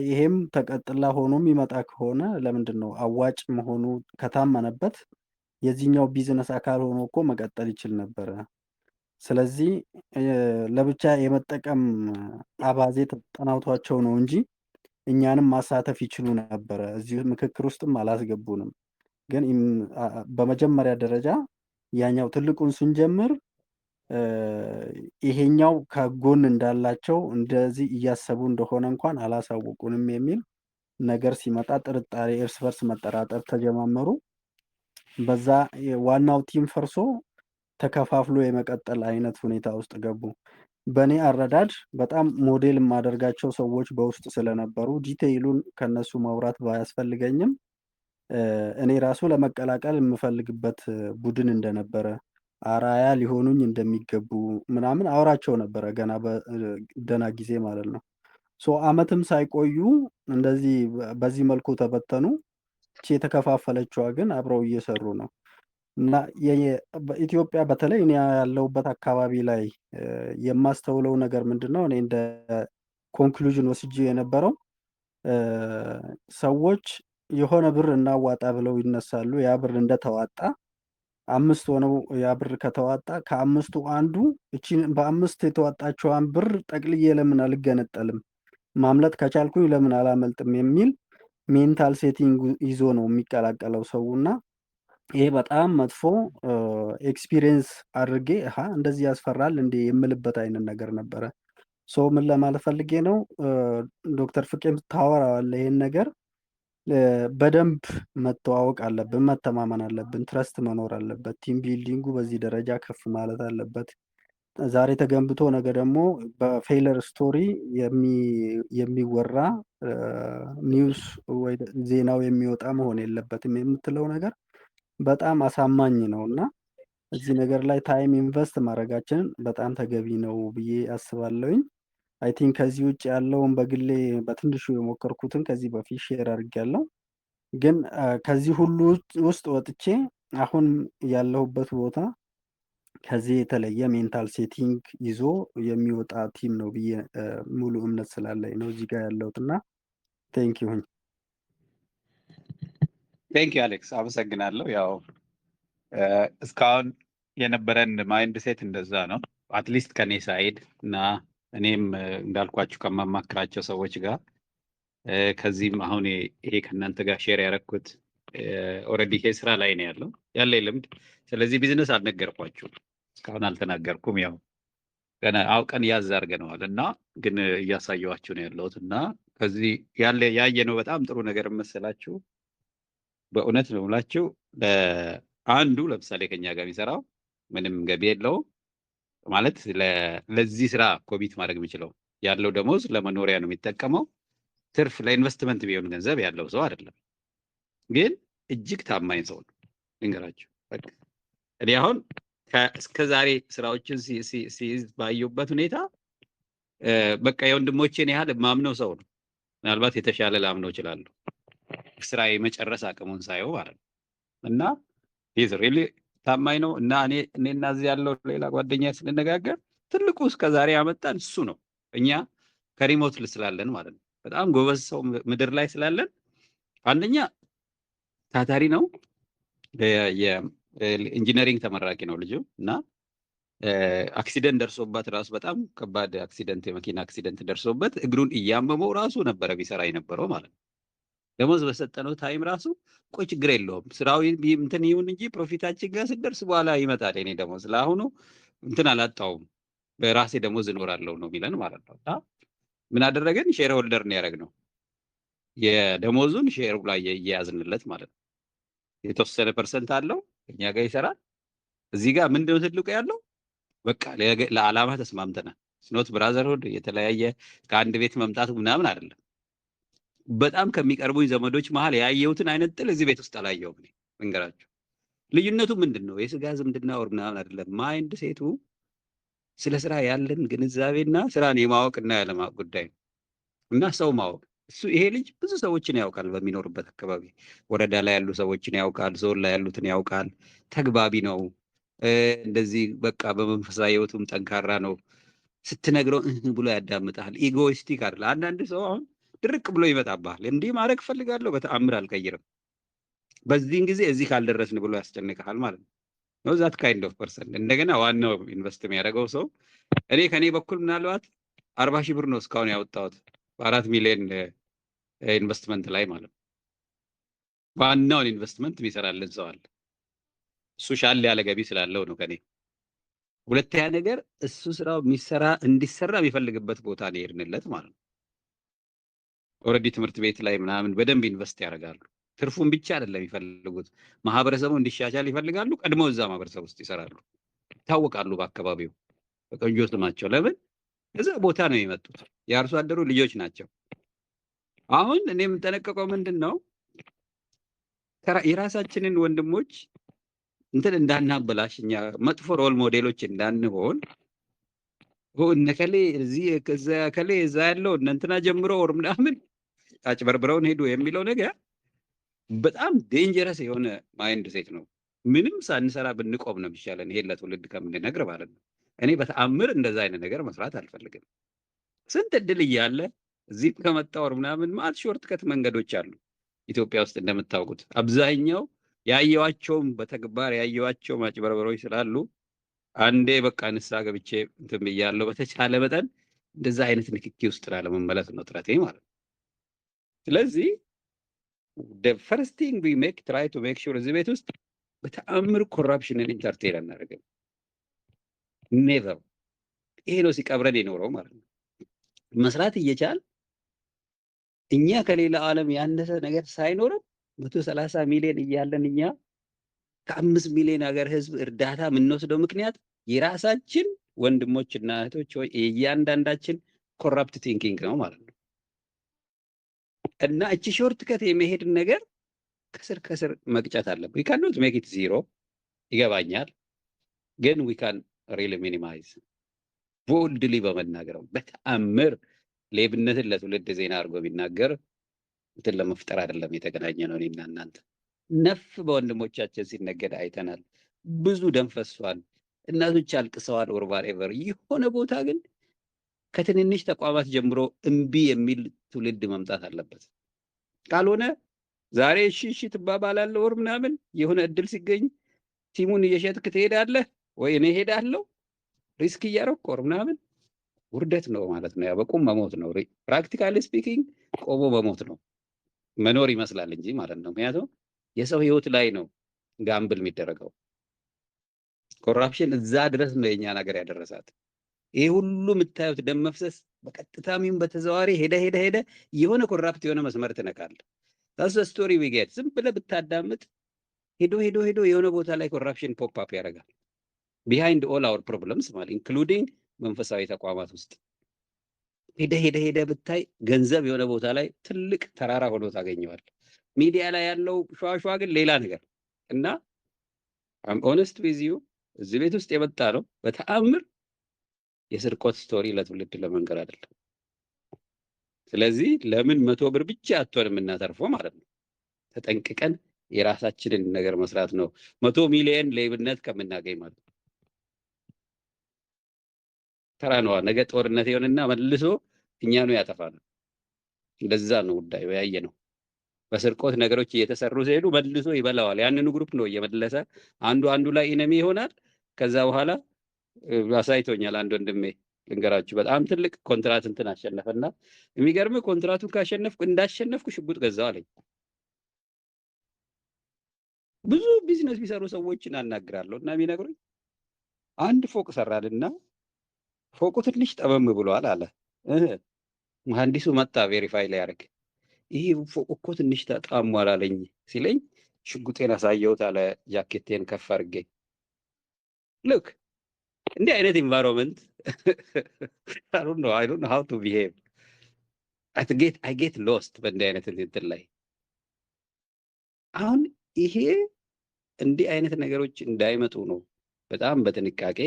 ይሄም ተቀጥላ ሆኖ የሚመጣ ከሆነ ለምንድን ነው አዋጭ መሆኑ ከታመነበት የዚህኛው ቢዝነስ አካል ሆኖ እኮ መቀጠል ይችል ነበረ። ስለዚህ ለብቻ የመጠቀም አባዜ ተጠናውቷቸው ነው እንጂ እኛንም ማሳተፍ ይችሉ ነበረ። እዚህ ምክክር ውስጥም አላስገቡንም። ግን በመጀመሪያ ደረጃ ያኛው ትልቁን ስንጀምር ይሄኛው ከጎን እንዳላቸው እንደዚህ እያሰቡ እንደሆነ እንኳን አላሳወቁንም የሚል ነገር ሲመጣ ጥርጣሬ፣ እርስ በርስ መጠራጠር ተጀማመሩ። በዛ ዋናው ቲም ፈርሶ ተከፋፍሎ የመቀጠል አይነት ሁኔታ ውስጥ ገቡ። በእኔ አረዳድ በጣም ሞዴል የማደርጋቸው ሰዎች በውስጥ ስለነበሩ ዲቴይሉን ከነሱ ማውራት ባያስፈልገኝም እኔ ራሱ ለመቀላቀል የምፈልግበት ቡድን እንደነበረ አራያ ሊሆኑኝ እንደሚገቡ ምናምን አወራቸው ነበረ ገና ደህና ጊዜ ማለት ነው። አመትም ሳይቆዩ እንደዚህ በዚህ መልኩ ተበተኑ። የተከፋፈለችዋ ግን አብረው እየሰሩ ነው እና በኢትዮጵያ በተለይ እኔ ያለሁበት አካባቢ ላይ የማስተውለው ነገር ምንድን ነው፣ እኔ እንደ ኮንክሉዥን ወስጄ የነበረው ሰዎች የሆነ ብር እናዋጣ ብለው ይነሳሉ። ያ ብር እንደተዋጣ 5 ሆነው ያ ብር ከተዋጣ ከ5ቱ አንዱ እቺን በ5 የተዋጣችዋን ብር ጠቅልዬ ለምን አልገነጠልም፣ ማምለጥ ከቻልኩኝ ለምን አላመልጥም የሚል ሜንታል ሴቲንግ ይዞ ነው የሚቀላቀለው ሰው እና ይሄ በጣም መጥፎ ኤክስፒሪየንስ አድርጌ እንደዚህ ያስፈራል እንዴ የምልበት አይነት ነገር ነበረ። ምን ለማለት ፈልጌ ነው፣ ዶክተር ፍቄም ታወራዋለህ ይሄን ነገር በደንብ መተዋወቅ አለብን፣ መተማመን አለብን፣ ትረስት መኖር አለበት። ቲም ቢልዲንጉ በዚህ ደረጃ ከፍ ማለት አለበት። ዛሬ ተገንብቶ ነገ ደግሞ በፌለር ስቶሪ የሚወራ ኒውስ ወይ ዜናው የሚወጣ መሆን የለበትም የምትለው ነገር በጣም አሳማኝ ነው እና እዚህ ነገር ላይ ታይም ኢንቨስት ማድረጋችንን በጣም ተገቢ ነው ብዬ አስባለሁኝ። አይ ቲንክ ከዚህ ውጭ ያለውን በግሌ በትንሹ የሞከርኩትን ከዚህ በፊት ሼር አድርጌያለሁ። ግን ከዚህ ሁሉ ውስጥ ወጥቼ አሁን ያለሁበት ቦታ ከዚህ የተለየ ሜንታል ሴቲንግ ይዞ የሚወጣ ቲም ነው ብዬ ሙሉ እምነት ስላለኝ ነው እዚህ ጋር ያለሁትና ቴንክ ዩ። ቴንክ ዩ አሌክስ፣ አመሰግናለሁ። ያው እስካሁን የነበረን ማይንድ ሴት እንደዛ ነው፣ አትሊስት ከኔ ሳይድ እና እኔም እንዳልኳችሁ ከማማክራቸው ሰዎች ጋር ከዚህም አሁን ይሄ ከእናንተ ጋር ሼር ያደረኩት ኦልሬዲ ይሄ ስራ ላይ ነው ያለው ያለ ልምድ። ስለዚህ ቢዝነስ አልነገርኳችሁም፣ እስካሁን አልተናገርኩም። ያው ገና አውቀን ያዝ አድርገነዋል እና ግን እያሳየኋችሁ ነው ያለሁት እና ከዚህ ያየነው በጣም ጥሩ ነገር መሰላችሁ። በእውነት ነው ብላችሁ አንዱ ለምሳሌ ከኛ ጋር የሚሰራው ምንም ገቢ የለውም ማለት ለዚህ ስራ ኮሚት ማድረግ የሚችለው ያለው ደሞዝ ለመኖሪያ ነው የሚጠቀመው። ትርፍ ለኢንቨስትመንት ቢሆን ገንዘብ ያለው ሰው አይደለም፣ ግን እጅግ ታማኝ ሰው ነው። ልንገራችሁ፣ በቃ እኔ አሁን እስከ ዛሬ ስራዎችን ሲይዝ ባየሁበት ሁኔታ በቃ የወንድሞቼን ያህል ማምነው ሰው ነው። ምናልባት የተሻለ ላምነው እችላለሁ ስራ የመጨረስ አቅሙን ሳየው ማለት ነው። እና ይህ ሪሊ ታማኝ ነው። እና እኔና እዚህ ያለው ሌላ ጓደኛ ስንነጋገር ትልቁ እስከ ዛሬ ያመጣን እሱ ነው። እኛ ከሪሞት ስላለን ማለት ነው፣ በጣም ጎበዝ ሰው ምድር ላይ ስላለን፣ አንደኛ ታታሪ ነው። የኢንጂነሪንግ ተመራቂ ነው ልጁ እና አክሲደንት ደርሶበት ራሱ በጣም ከባድ አክሲደንት፣ የመኪና አክሲደንት ደርሶበት እግሩን እያመመው ራሱ ነበረ ቢሰራ የነበረው ማለት ነው። ደሞዝ በሰጠነው ታይም ራሱ ቆይ ችግር የለውም ስራው እንትን ይሁን እንጂ ፕሮፊታችን ጋር ስደርስ በኋላ ይመጣል የኔ ደሞዝ፣ ለአሁኑ እንትን አላጣውም በራሴ ደሞዝ እኖራለሁ ነው የሚለን ማለት ነው። እና ምን አደረገን? ሼር ሆልደር ነው ያደረግነው። የደሞዙን ሼር ላይ እየያዝንለት ማለት ነው። የተወሰነ ፐርሰንት አለው እኛ ጋር ይሰራል። እዚህ ጋር ምንድነው ትልቁ ያለው በቃ ለዓላማ ተስማምተናል። ስኖት ብራዘርሁድ የተለያየ ከአንድ ቤት መምጣት ምናምን አይደለም። በጣም ከሚቀርቡኝ ዘመዶች መሀል ያየሁትን አይነት ጥል እዚህ ቤት ውስጥ አላየሁም። እኔ እንገራችሁ ልዩነቱ ምንድን ነው? የስጋ ዝምድና ወር ምናምን አይደለም። ማይንድ ሴቱ ስለ ስራ ያለን ግንዛቤና ስራን የማወቅና ያለማወቅ ጉዳይ ነው። እና ሰው ማወቅ ይሄ ልጅ ብዙ ሰዎችን ያውቃል። በሚኖርበት አካባቢ ወረዳ ላይ ያሉ ሰዎችን ያውቃል፣ ዞን ላይ ያሉትን ያውቃል። ተግባቢ ነው። እንደዚህ በቃ በመንፈሳዊ ህይወቱም ጠንካራ ነው። ስትነግረው ብሎ ያዳምጣል። ኢጎይስቲክ አይደለ። አንዳንድ ሰው አሁን ድርቅ ብሎ ይመጣብሃል። እንዲህ ማድረግ ፈልጋለሁ፣ በተአምር አልቀይርም፣ በዚህን ጊዜ እዚህ ካልደረስን ብሎ ያስጨንቅሃል ማለት ነው። ዛት ካይንድ ኦፍ ፐርሰን። እንደገና ዋናው ኢንቨስት የሚያደርገው ሰው ከኔ በኩል ምናልባት 40 ሺህ ብር ነው እስካሁን ያወጣሁት በ4 ሚሊዮን ኢንቨስትመንት ላይ ማለት ነው። ዋናውን ኢንቨስትመንት የሚሰራልን ሰው አለ። እሱ ሻል ያለ ገቢ ስላለው ነው ከኔ። ሁለተኛ ነገር እሱ ስራው እንዲሰራ የሚፈልግበት ቦታ ነው የሄድንለት ማለት ነው። ኦልሬዲ ትምህርት ቤት ላይ ምናምን በደንብ ኢንቨስት ያደርጋሉ። ትርፉን ብቻ አይደለም የሚፈልጉት፣ ማህበረሰቡ እንዲሻሻል ይፈልጋሉ። ቀድሞ እዛ ማህበረሰብ ውስጥ ይሰራሉ፣ ይታወቃሉ በአካባቢው በቆንጆ ስማቸው። ለምን እዛ ቦታ ነው የመጡት፣ የአርሶ አደሩ ልጆች ናቸው። አሁን እኔ የምጠነቀቀው ምንድን ነው የራሳችንን ወንድሞች እንትን እንዳናበላሽ፣ እኛ መጥፎ ሮል ሞዴሎች እንዳንሆን። እነከሌ እዚህ ከሌ እዛ ያለው እንትና ጀምሮ ወር ምናምን አጭበርብረውን ሄዱ የሚለው ነገር በጣም ዴንጀረስ የሆነ ማይንድ ሴት ነው። ምንም ሳንሰራ ብንቆም ነው የሚሻለን፣ ይሄን ለትውልድ ከምንነግር ማለት ነው። እኔ በተአምር እንደዛ አይነት ነገር መስራት አልፈልግም። ስንት እድል እያለ እዚህ ከመጣ ወር ምናምን ማለት ሾርት ከት መንገዶች አሉ ኢትዮጵያ ውስጥ እንደምታውቁት። አብዛኛው ያየዋቸውም በተግባር ያየዋቸው ማጭበርበሮች ስላሉ አንዴ በቃ ንስሐ ገብቼ እንትን ብያለሁ። በተቻለ መጠን እንደዛ አይነት ንክኪ ውስጥ ላለመመለስ ነው ጥረቴ ማለት ነው። ስለዚህ the first thing we try to make sure እዚህ ቤት ውስጥ በተአምር ኮራፕሽንን ኢንተርቴን አናደርግም። ኔቨር። ይሄ ነው ሲቀብረን የኖረው ማለት ነው። መስራት እየቻል እኛ ከሌላ ዓለም ያነሰ ነገር ሳይኖረን 130 ሚሊዮን እያለን እኛ ከ5 ሚሊዮን ሀገር ህዝብ እርዳታ የምንወስደው ምክንያት የራሳችን ወንድሞችና እህቶች ወይ እያንዳንዳችን ኮራፕት ቲንኪንግ ነው ማለት ነው። እና እቺ ሾርት ከት የመሄድን ነገር ከስር መቅጨት አለብን። we cannot make it zero ይገባኛል፣ ግን we can really minimize boldly በመናገር በተአምር ሌብነትን ለትውልድ ዜና አድርጎ ቢናገር እንትን ለመፍጠር አይደለም የተገናኘ ነው። እኔና እናንተ ነፍ በወንድሞቻችን ሲነገድ አይተናል። ብዙ ደም ፈሷል። እናቶች አልቅሰዋል። ኦር ኤቨር የሆነ ቦታ ግን ከትንንሽ ተቋማት ጀምሮ እምቢ የሚል ትውልድ መምጣት አለበት። ካልሆነ ዛሬ እሺ ትባባላለህ ወር ምናምን የሆነ እድል ሲገኝ ቲሙን እየሸጥክ ትሄዳለህ ወይ እኔ ሄዳለሁ ሪስክ እያደረኩ ወር ምናምን ውርደት ነው ማለት ነው። በቁም መሞት ነው። ፕራክቲካሊ ስፒኪንግ ቆሞ መሞት ነው። መኖር ይመስላል እንጂ ማለት ነው። ምክንያቱም የሰው ህይወት ላይ ነው ጋምብል የሚደረገው። ኮራፕሽን እዛ ድረስ ነው የኛ ነገር ያደረሳት። ይሄ ሁሉ የምታዩት ደም መፍሰስ በቀጥታም ይሁን በተዘዋዋሪ ሄደ የሆነ ኮራፕት የሆነ መስመር ትነካለህ። ታስ ስቶሪ ዊጌት ዝም ብለህ ብታዳምጥ ሄዶ የሆነ ቦታ ላይ ኮራፕሽን ፖፕ አፕ ያደርጋል። ቢሃይንድ ኦል አወር ፕሮብለምስ ማለት ኢንክሉዲንግ መንፈሳዊ ተቋማት ውስጥ ሄደ ብታይ ገንዘብ የሆነ ቦታ ላይ ትልቅ ተራራ ሆኖ ታገኘዋል። ሚዲያ ላይ ያለው ሸዋሸዋ ግን ሌላ ነገር እና አም ኦነስት ዊዝ ዩ እዚህ ቤት ውስጥ የመጣ ነው በተአምር የስርቆት ስቶሪ ለትውልድ ለመንገር አይደለም። ስለዚህ ለምን 100 ብር ብቻ አጥቶን የምናተርፈው ማለት ነው። ተጠንቅቀን የራሳችንን ነገር መስራት ነው 100 ሚሊዮን ሌብነት ከምናገኝ ማለት ነው። ተራ ነው። ነገ ጦርነት ይሆንና መልሶ እኛኑ ያጠፋናል። እንደዛ ነው ጉዳዩ ያየ ነው። በስርቆት ነገሮች እየተሰሩ ሲሄዱ መልሶ ይበላዋል። ያንኑ ግሩፕ ነው እየመለሰ አንዱ ላይ ኢነሚ ይሆናል። ከዛ በኋላ አሳይቶኛል አንድ ወንድሜ ልንገራችሁ። በጣም ትልቅ ኮንትራት እንትን አሸነፈና የሚገርም ኮንትራቱን ካሸነፍኩ እንዳሸነፍኩ ሽጉጥ ገዛው አለኝ። ብዙ ቢዝነስ ቢሰሩ ሰዎችን አናግራለሁ እና የሚነግሩኝ አንድ ፎቅ ሰራልና ፎቁ ትንሽ ጠበም ብሏል አለ። መሐንዲሱ መጣ ቬሪፋይ ላይ ያደርግ ይሄ ፎቅ እኮ ትንሽ ተጣሟል አለኝ ሲለኝ ሽጉጤን አሳየሁት አለ ጃኬቴን ከፍ አድርጌ። ሉክ እንዲህ አይነት ኢንቫይሮንመንት I don't know how to behave. I get lost በእንዲህ አይነት እንትን ላይ አሁን ይሄ እንዲህ አይነት ነገሮች እንዳይመጡ ነው በጣም በጥንቃቄ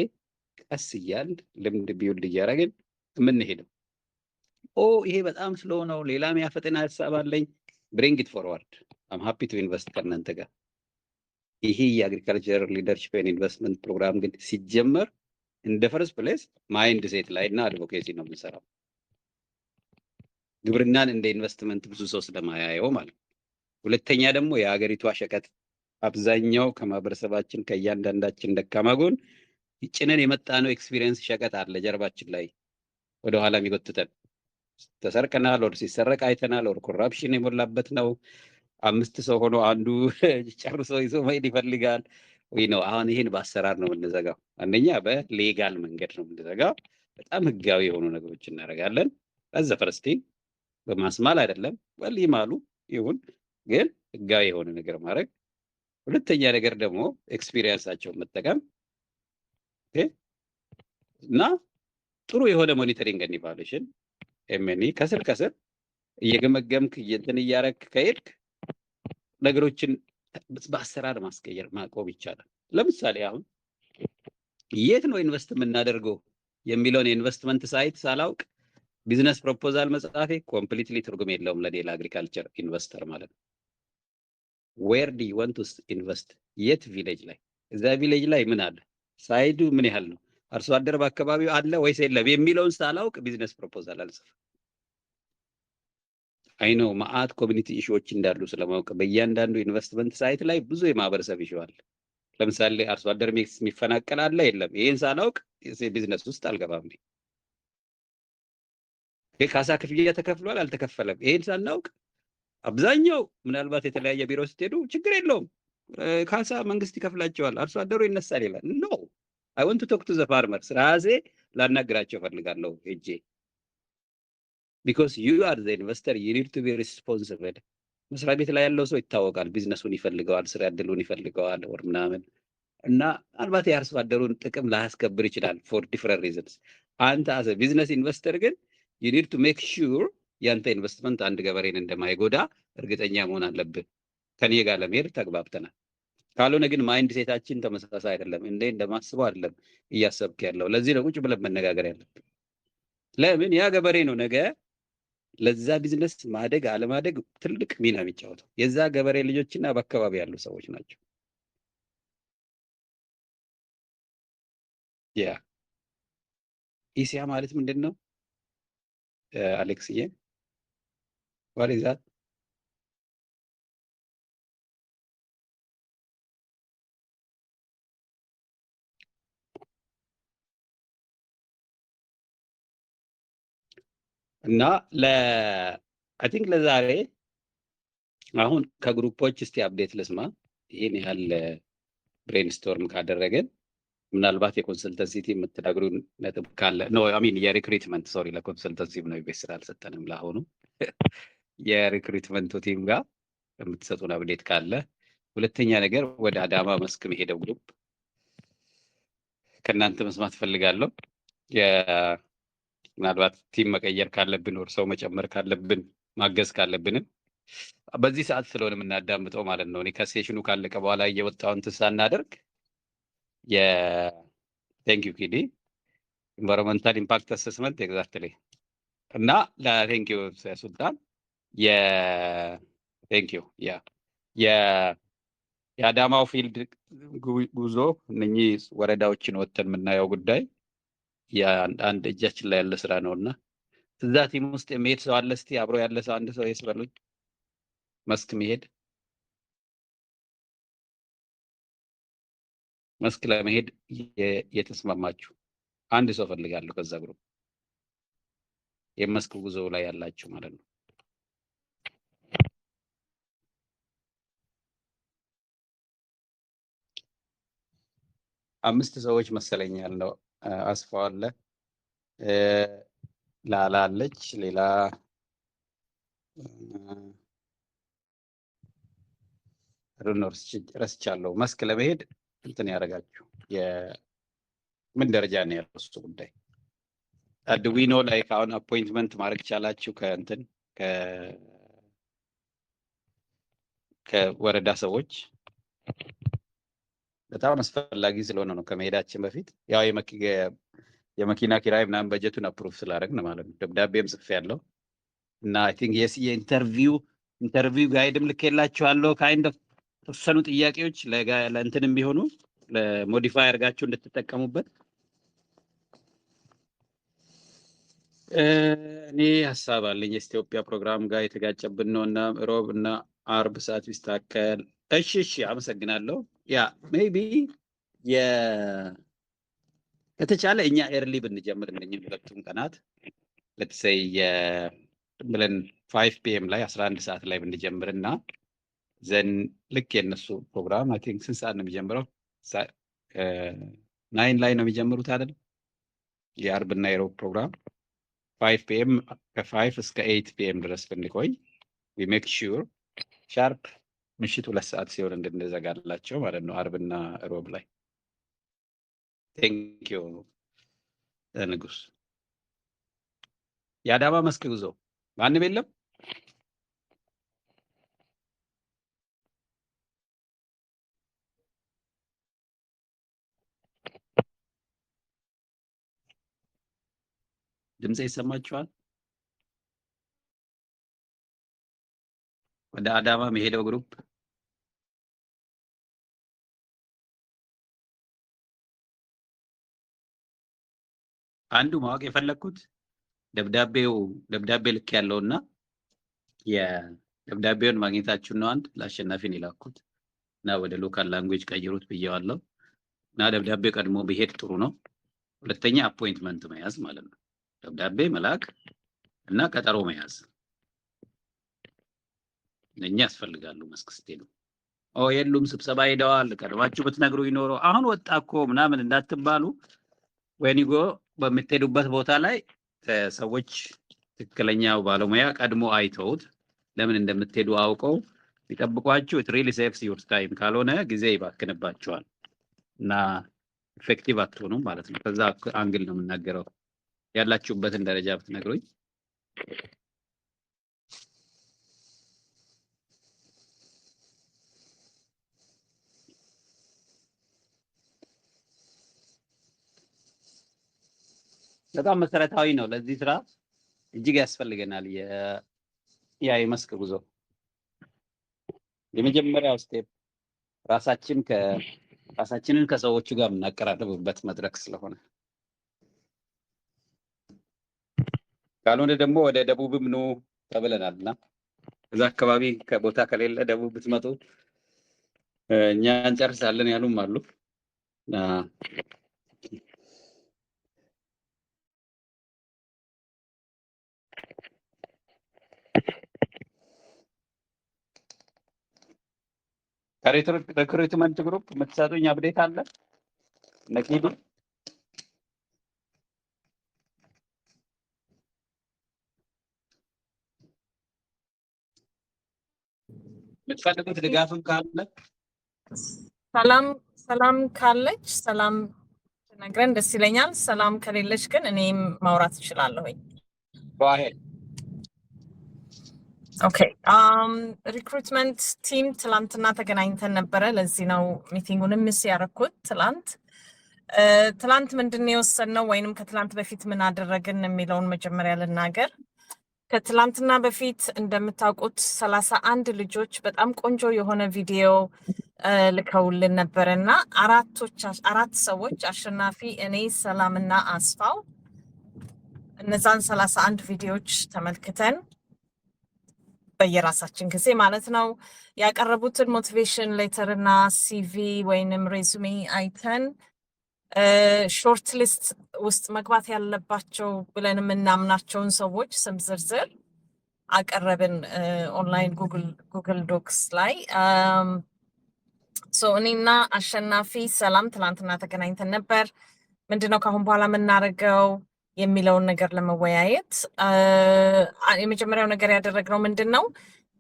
ቀስ እያል ልምድ ቢውልድ እያደረግን የምንሄደው። ይሄ በጣም ስሎ ነው። ሌላ የሚያፈጥን ሀሳብ አለኝ። ብሪንግ ኢት ፎርዋርድ አም ሃፒ ቱ ኢንቨስት ከእናንተ ጋር። ይሄ የአግሪካልቸር ሊደርሽፕ ኤንድ ኢንቨስትመንት ፕሮግራም ግን ሲጀመር እንደ ፈርስት ፕሌስ ማይንድ ሴት ላይ እና አድቮኬሲ ነው የምንሰራው። ግብርናን እንደ ኢንቨስትመንት ብዙ ሰው ስለማያየው ማለት ነው። ሁለተኛ ደግሞ የሀገሪቷ ሸቀጥ አብዛኛው ከማህበረሰባችን ከእያንዳንዳችን ደካማ ጎን ጭነን የመጣ ነው ኤክስፒሪየንስ ሸቀጥ አለ ጀርባችን ላይ ወደኋላ የሚጎትተን። ተሰርቀናል፣ ወር ሲሰረቅ አይተናል፣ ወር ኮራፕሽን የሞላበት ነው። 5 ሰው ሆኖ አንዱ ጨርሶ ይዞ መሄድ ይፈልጋል ወይ ነው። አሁን ይሄን በአሰራር ነው የምንዘጋው። አንደኛ በሌጋል መንገድ ነው የምንዘጋው። በጣም ህጋዊ የሆኑ ነገሮች እናደርጋለን። ከዛ ፈርስቲ በማስማል አይደለም ይማሉ ይሁን ግን ህጋዊ የሆነ ነገር ማድረግ። ሁለተኛ ነገር ደግሞ ኤክስፒሪየንሳቸውን መጠቀም እና ጥሩ የሆነ ሞኒተሪንግ ኤንድ ኢቫሉዌሽን ኤምኤንኢ ከስር እየገመገምክ እንትን እያደረግክ ከሄድክ ነገሮችን በአሰራር ማስቀየር ማቆም ይቻላል። ለምሳሌ አሁን የት ነው ኢንቨስት የምናደርገው የሚለውን የኢንቨስትመንት ሳይት ሳላውቅ ቢዝነስ ፕሮፖዛል መጻፌ ኮምፕሊትሊ ትርጉም የለውም ለሌላ አግሪካልቸር ኢንቨስተር ማለት ነው። ዌር ዱ ዩ ዋንት ቱ ኢንቨስት? የት ቪሌጅ ላይ? እዛ ቪሌጅ ላይ ምን አለ? ሳይዱ ምን ያህል ነው? አርሶ አደር በአካባቢው አለ ወይስ የለም የሚለውን ሳላውቅ ቢዝነስ ፕሮፖዛል አልጽፍም። አይ ነው ማአት ኮሚኒቲ ኢሹዎች እንዳሉ ስለማውቅ በእያንዳንዱ ኢንቨስትመንት ሳይት ላይ ብዙ የማህበረሰብ ኢሹ አለ። ለምሳሌ አርሶ አደር የሚፈናቀል አለ የለም? ይሄን ሳላውቅ ቢዝነስ ውስጥ አልገባም። ካሳ ክፍያ ተከፍሏል አልተከፈለም? ይሄን ሳናውቅ አብዛኛው ምናልባት የተለያየ ቢሮ ስትሄዱ ችግር የለውም ካሳ መንግስት ይከፍላቸዋል አርሶ አደሩ ይነሳል ይላል። ኖ አይ ዋንት ቱ ቶክ ቱ ዘ ፋርመርስ። ራሴ ላናግራቸው ፈልጋለሁ ሄጄ because you are the investor, you need to be responsible። መስሪያ ቤት ላይ ያለው ሰው ይታወቃል፣ ቢዝነሱን ይፈልገዋል፣ ስራ ዕድሉን ይፈልገዋል ወር ምናምን እና ምናልባት የአርሶ አደሩን ጥቅም ላያስከብር ይችላል for different reasons። አንተ as a business investor ግን you need to make sure ያንተ ኢንቨስትመንት አንድ ገበሬን እንደማይጎዳ እርግጠኛ መሆን አለብህ። ከኔ ጋር ለመሄድ ተግባብተናል። ካልሆነ ግን ማይንድ ሴታችን ተመሳሳይ አይደለም። እንደማስበው አይደለም እያሰብክ ያለው። ለዚህ ነው ቁጭ ብለን መነጋገር ያለብን። ለምን ያ ገበሬ ነው ነገ ለዛ ቢዝነስ ማደግ አለማደግ ትልቅ ሚና የሚጫወተው የዛ ገበሬ ልጆችና በአካባቢ ያሉ ሰዎች ናቸው። ያ ኢሲያ ማለት ምንድን ነው አሌክስዬ? ዋት ኢዝ ዛት? እና አይ ቲንክ ለዛሬ አሁን ከግሩፖች እስቲ አፕዴት ልስማ። ይህን ያህል ብሬንስቶርም ካደረገን ምናልባት የኮንሰልተንሲ ቲም የምትነግሩ ነጥብ ካለ ኖ አሚን የሪክሩትመንት ሶሪ፣ ለኮንሰልተንሲ ነው ቤት ስራ አልሰጠንም ለአሁኑ። የሪክሩትመንቱ ቲም ጋር የምትሰጡን አፕዴት ካለ። ሁለተኛ ነገር ወደ አዳማ መስክ የሄደው ግሩፕ ከእናንተ መስማት ፈልጋለሁ። ምናልባት ቲም መቀየር ካለብን ወር ሰው መጨመር ካለብን ማገዝ ካለብንም በዚህ ሰዓት ስለሆነ የምናዳምጠው ማለት ነው። እኔ ከሴሽኑ ካለቀ በኋላ እየወጣውን ትሳ እናደርግ የቴንክ ዩ ኪዲ ኢንቫይሮንመንታል ኢምፓክት አሰስመንት ኤግዛክትሊ እና ለቴንክ ዩ ሱልጣን የቴንክ ዩ የአዳማው ፊልድ ጉዞ እነኚህ ወረዳዎችን ወጥተን የምናየው ጉዳይ የአንድ እጃችን ላይ ያለ ስራ ነው እና እዛ ቲም ውስጥ የሚሄድ ሰው አለ? እስቲ አብሮ ያለ ሰው አንድ ሰው ይስበሉኝ። መስክ መሄድ መስክ ለመሄድ የተስማማችሁ አንድ ሰው ፈልጋለሁ ከዛ ግሩፕ የመስክ ጉዞ ላይ ያላችሁ ማለት ነው። አምስት ሰዎች መሰለኝ ያለው። አስፋው አለ፣ ላላ አለች፣ ሌላ ረስቻለሁ። መስክ ለመሄድ እንትን ያደረጋችሁ ምን ደረጃ ነው ያለው እሱ ጉዳይ? አድዊኖ ላይ ከአሁን አፖይንትመንት ማድረግ ቻላችሁ ከእንትን ከወረዳ ሰዎች? በጣም አስፈላጊ ስለሆነ ነው ከመሄዳችን በፊት ያው የመኪና ኪራይ ምናምን በጀቱን አፕሩቭ ስላደረግን ማለት ነው። ደብዳቤም ጽፌ ያለው እና አይ ቲንክ የኢንተርቪው ጋይድም ልኬላችኋለሁ። ካይንድ ኦፍ ተወሰኑ ጥያቄዎች ለእንትን የሚሆኑ ለሞዲፋይ አድርጋችሁ እንድትጠቀሙበት እኔ ሀሳብ አለኝ። የኢትዮጵያ ፕሮግራም ጋር የተጋጨብን ነው እና ሮብ እና አርብ ሰዓት ቢስተካከል። እሺ አመሰግናለሁ። ያ ሜይቢ ከተቻለ እኛ ኤርሊ ብንጀምር እነኝህ ሁለቱም ቀናት ለትሰይ ብለን 5 ፒኤም ላይ 11 ሰዓት ላይ ብንጀምር እና ዘን ልክ የነሱ ፕሮግራም አይ ቲንክ ስንት ሰዓት ነው የሚጀምረው? 9 ላይ ነው የሚጀምሩት አይደል? የአርብና የሮብ ፕሮግራም 5 ፒኤም ከ5 እስከ 8 ፒኤም ድረስ ብንቆይ ዊ ሜክ ሹር ሻርፕ ምሽት 2 ሰዓት ሲሆን እንድንዘጋላቸው ማለት ነው። አርብና ሮብ ላይ ቴንክ ዩ ንጉስ። የአዳማ መስክ ጉዞ ማንም የለም? ድምጼ ይሰማችኋል? ወደ አዳማ መሄደው ግሩፕ አንዱ ማወቅ የፈለግኩት ደብዳቤ ልክ ያለውና የደብዳቤውን ማግኘታችሁን ነው። አንድ ለአሸናፊን የላኩት እና ወደ ሎካል ላንጉዌጅ ቀይሩት ብየዋለሁ እና ደብዳቤ ቀድሞ ቢሄድ ጥሩ ነው። ሁለተኛ አፖይንትመንት መያዝ ማለት ነው። ደብዳቤ መላክ እና ቀጠሮ መያዝ እኛ ያስፈልጋሉ። መስክ ስትሄዱ የሉም ስብሰባ ሄደዋል ቀድማችሁ ብትነግሩ ይኖረው አሁን ወጣ እኮ ምናምን እንዳትባሉ። ወይኒጎ በምትሄዱበት ቦታ ላይ ሰዎች ትክክለኛው ባለሙያ ቀድሞ አይተውት ለምን እንደምትሄዱ አውቀው ቢጠብቋችሁ it really saves your time። ካልሆነ ጊዜ ይባክንባችኋል እና ኢፌክቲቭ አትሆኑም ማለት ነው። ከዛ አንግል ነው የምናገረው። ያላችሁበትን ደረጃ ብትነግሩኝ። በጣም መሰረታዊ ነው ለዚህ ስራ። እጅግ ያስፈልገናል። ያ የመስክ ጉዞ የመጀመሪያው ስቴፕ ራሳችንን ከሰዎቹ ጋር የምናቀራርብበት መድረክ ስለሆነ፣ ካልሆነ ደግሞ ወደ ደቡብም ኑ ተብለናል እና እዛ አካባቢ ከቦታ ከሌለ ደቡብ ብትመጡ እኛ እንጨርሳለን ያሉም አሉ። ሪክሩትመንት ግሩፕ የምትሰጡኝ አፕዴት አለ ነኪዱ? የምትፈልጉት ድጋፍም ካለ ሰላም ካለች ሰላም ነግረን ደስ ይለኛል። ሰላም ከሌለች ግን እኔም ማውራት እችላለሁኝ። በአሄድ ኦኬ ሪክሩትመንት ቲም ትላንትና ተገናኝተን ነበረ። ለዚህ ነው ሚቲንጉንም ምስ ያደረኩት። ትላንት ምንድን ነው የወሰንነው ወይንም ከትላንት በፊት ምን አደረግን የሚለውን መጀመሪያ ልናገር። ከትላንትና በፊት እንደምታውቁት 31 ልጆች በጣም ቆንጆ የሆነ ቪዲዮ ልከውልን ነበረ እና አራት ሰዎች አሸናፊ፣ እኔ፣ ሰላምና አስፋው እነዛን 31 ቪዲዮዎች ተመልክተን በየራሳችን ጊዜ ማለት ነው ያቀረቡትን ሞቲቬሽን ሌተር እና ሲቪ ወይንም ሬዙሜ አይተን ሾርት ሊስት ውስጥ መግባት ያለባቸው ብለን የምናምናቸውን ሰዎች ስም ዝርዝር አቀረብን ኦንላይን ጉግል ዶክስ ላይ። እኔና አሸናፊ ሰላም ትላንትና ተገናኝተን ነበር። ምንድነው ከአሁን በኋላ የምናደርገው የሚለውን ነገር ለመወያየት የመጀመሪያው ነገር ያደረግነው ምንድን ነው፣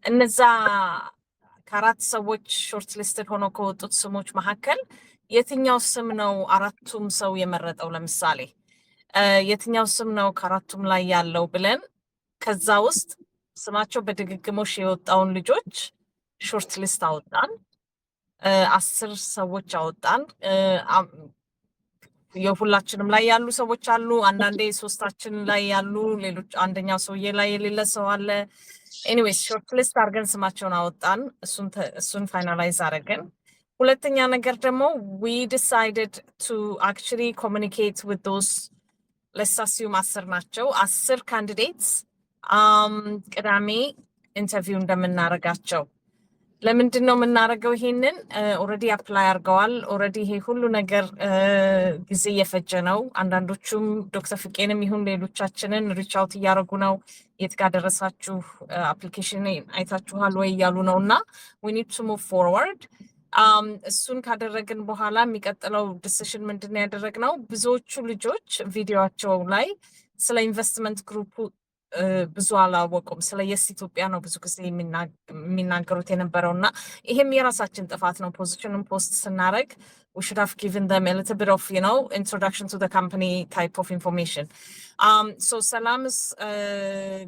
እነዛ ከአራት ሰዎች ሾርት ሊስትድ ሆኖ ከወጡት ስሞች መካከል የትኛው ስም ነው አራቱም ሰው የመረጠው? ለምሳሌ የትኛው ስም ነው ከአራቱም ላይ ያለው ብለን ከዛ ውስጥ ስማቸው በድግግሞሽ የወጣውን ልጆች ሾርት ሊስት አወጣን። 10 ሰዎች አወጣን። የሁላችንም ላይ ያሉ ሰዎች አሉ። አንዳንዴ ሶስታችን ላይ ያሉ፣ ሌሎች አንደኛው ሰውዬ ላይ የሌለ ሰው አለ። ኤኒዌይስ ሾርት ሊስት አድርገን ስማቸውን አወጣን። እሱን ፋይናላይዝ አደረግን። ሁለተኛ ነገር ደግሞ we decided to actually communicate with those, let's assume 10 ናቸው 10 candidates ቅዳሜ ኢንተርቪው እንደምናደርጋቸው። ለምንድን ነው የምናደርገው ይሄንን? ኦልሬዲ አፕላይ አድርገዋል። ኦልሬዲ ይሄ ሁሉ ነገር ጊዜ እየፈጀ ነው። አንዳንዶቹም ዶክተር ፍቄንም ይሁን ሌሎቻችንን ሪች አውት እያደረጉ ነው። የት ጋር ደረሳችሁ? አፕሊኬሽን አይታችኋል ወይ እያሉ ነው እና we need to move forward። እሱን ካደረግን በኋላ የሚቀጥለው ዲሲሽን ምንድን ነው ያደረግነው? ብዙዎቹ ልጆች ቪዲዮቸው ላይ ስለ ኢንቨስትመንት ግሩፑ ብዙ አላወቁም። ስለ የስ ኢትዮጵያ ነው ብዙ ጊዜ የሚናገሩት የነበረው እና ይሄም የራሳችን ጥፋት ነው። ፖዚሽኑን ፖስት ስናደርግ we should have given them a little bit of, introduction to the company type of information. So Salam is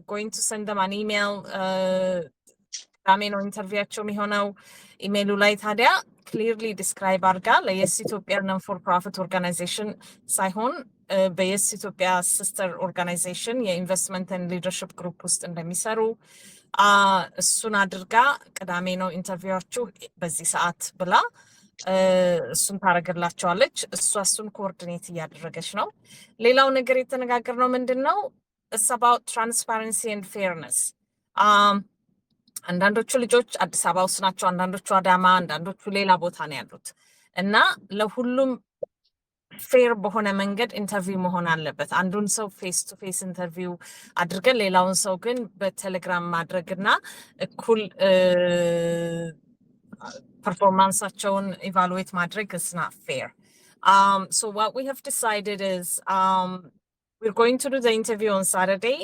going to send them an email. ቅዳሜ ነው ኢንተርቪያቸው የሚሆነው። ኢሜይሉ ላይ ታዲያ ክሊርሊ ዲስክራይብ አድርጋ ለየስ ኢትዮጵያ ነን ፎር ፕሮፊት ኦርጋናይዜሽን ሳይሆን በየስ ኢትዮጵያ ሲስተር ኦርጋናይዜሽን የኢንቨስትመንት ኤንድ ሊደርሽፕ ግሩፕ ውስጥ እንደሚሰሩ እሱን አድርጋ ቅዳሜ ነው ኢንተርቪዋችሁ በዚህ ሰዓት ብላ እሱን ታደርግላቸዋለች። እሱን ኮኦርዲኔት እያደረገች ነው። ሌላው ነገር የተነጋገርነው ምንድን ነው? it's about transparency and fairness። አንዳንዶቹ ልጆች አዲስ አበባ ውስጥ ናቸው፣ አንዳንዶቹ አዳማ፣ አንዳንዶቹ ሌላ ቦታ ነው ያሉት እና ለሁሉም ፌር በሆነ መንገድ ኢንተርቪው መሆን አለበት። አንዱን ሰው ፌስ ቱ ፌስ ኢንተርቪው አድርገን ሌላውን ሰው ግን በቴሌግራም ማድረግና እኩል ፐርፎርማንሳቸውን ኢቫሉዌት ማድረግ is not fair. So what we have decided is we're going to do the interview on Saturday.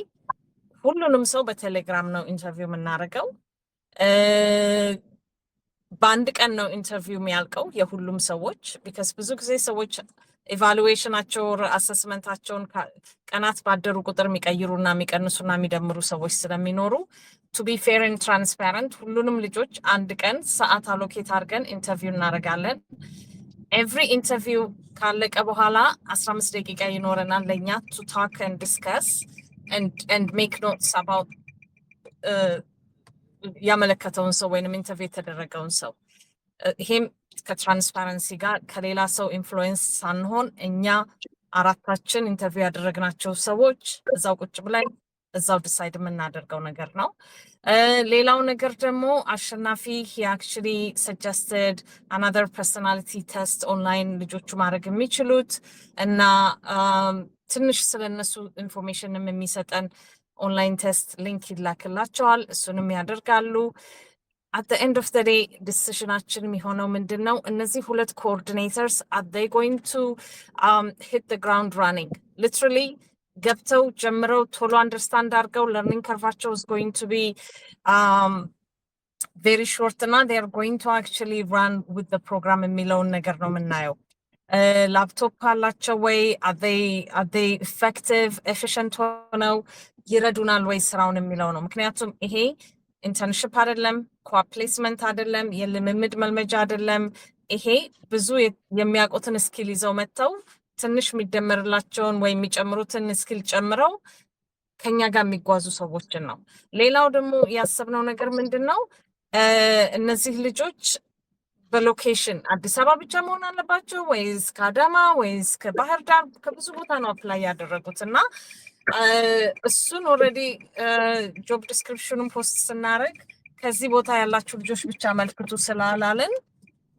ሁሉንም ሰው በቴሌግራም ነው ኢንተርቪው የምናደርገው። በአንድ ቀን ነው ኢንተርቪው የሚያልቀው የሁሉም ሰዎች። ቢካዝ ብዙ ጊዜ ሰዎች ኢቫሉዌሽናቸው አሰስመንታቸውን ቀናት ባደሩ ቁጥር የሚቀይሩና የሚቀንሱና የሚደምሩ ሰዎች ስለሚኖሩ to be fair and transparent ሁሉንም ልጆች አንድ ቀን ሰዓት አሎኬት አድርገን ኢንተርቪው እናደርጋለን። ኤቭሪ ኢንተርቪው ካለቀ በኋላ 15 ደቂቃ ይኖረናል ለእኛ to talk and discuss and make notes about ያመለከተውን ሰው ወይንም ኢንተርቪው የተደረገውን ሰው ይሄም ከትራንስፓረንሲ ጋር ከሌላ ሰው ኢንፍሉዌንስ ሳንሆን እኛ አራታችን ኢንተርቪው ያደረግናቸው ሰዎች እዛው ቁጭ ብለን እዛው ዲሳይድ የምናደርገው ነገር ነው። ሌላው ነገር ደግሞ አሸናፊ he actually suggested another personality test online ልጆቹ ማድረግ የሚችሉት እና ትንሽ ስለነሱ ኢንፎርሜሽንም የሚሰጠን ኦንላይን ቴስት ሊንክ ይላክላቸዋል፣ እሱንም ያደርጋሉ። at the end of the day decisionችን የሚሆነው ምንድነው? እነዚህ ሁለት coordinators are they going to hit the ground running literally ገብተው ጀምረው ቶሎ አንደርስታንድ አድርገው ለርኒንግ ከርቫቸው is going to be very short እና they are going to actually run with the program የሚለውን ነገር ነው የምናየው። ላፕቶፕ አላቸው ወይ? are they effective efficient ሆነው ይረዱናል ወይ ስራውን የሚለው ነው። ምክንያቱም ይሄ ኢንተርንሺፕ አይደለም፣ ኮፕሌስመንት አይደለም፣ የልምምድ መልመጃ አይደለም። ይሄ ብዙ የሚያውቁትን ስኪል ይዘው መጥተው ትንሽ የሚደመርላቸውን ወይ የሚጨምሩትን ስኪል ጨምረው ከኛ ጋር የሚጓዙ ሰዎችን ነው። ሌላው ደግሞ ያሰብነው ነገር ምንድነው? እነዚህ ልጆች በሎኬሽን አዲስ አበባ ብቻ መሆን አለባቸው ወይስ ከአዳማ ወይስ ከባህር ዳር? ከብዙ ቦታ ነው አፕላይ ያደረጉት እና እሱን ኦልሬዲ ጆብ ዲስክሪፕሽኑን ፖስት ስናደርግ ከዚህ ቦታ ያላችሁ ልጆች ብቻ መልክቱ ስላላለን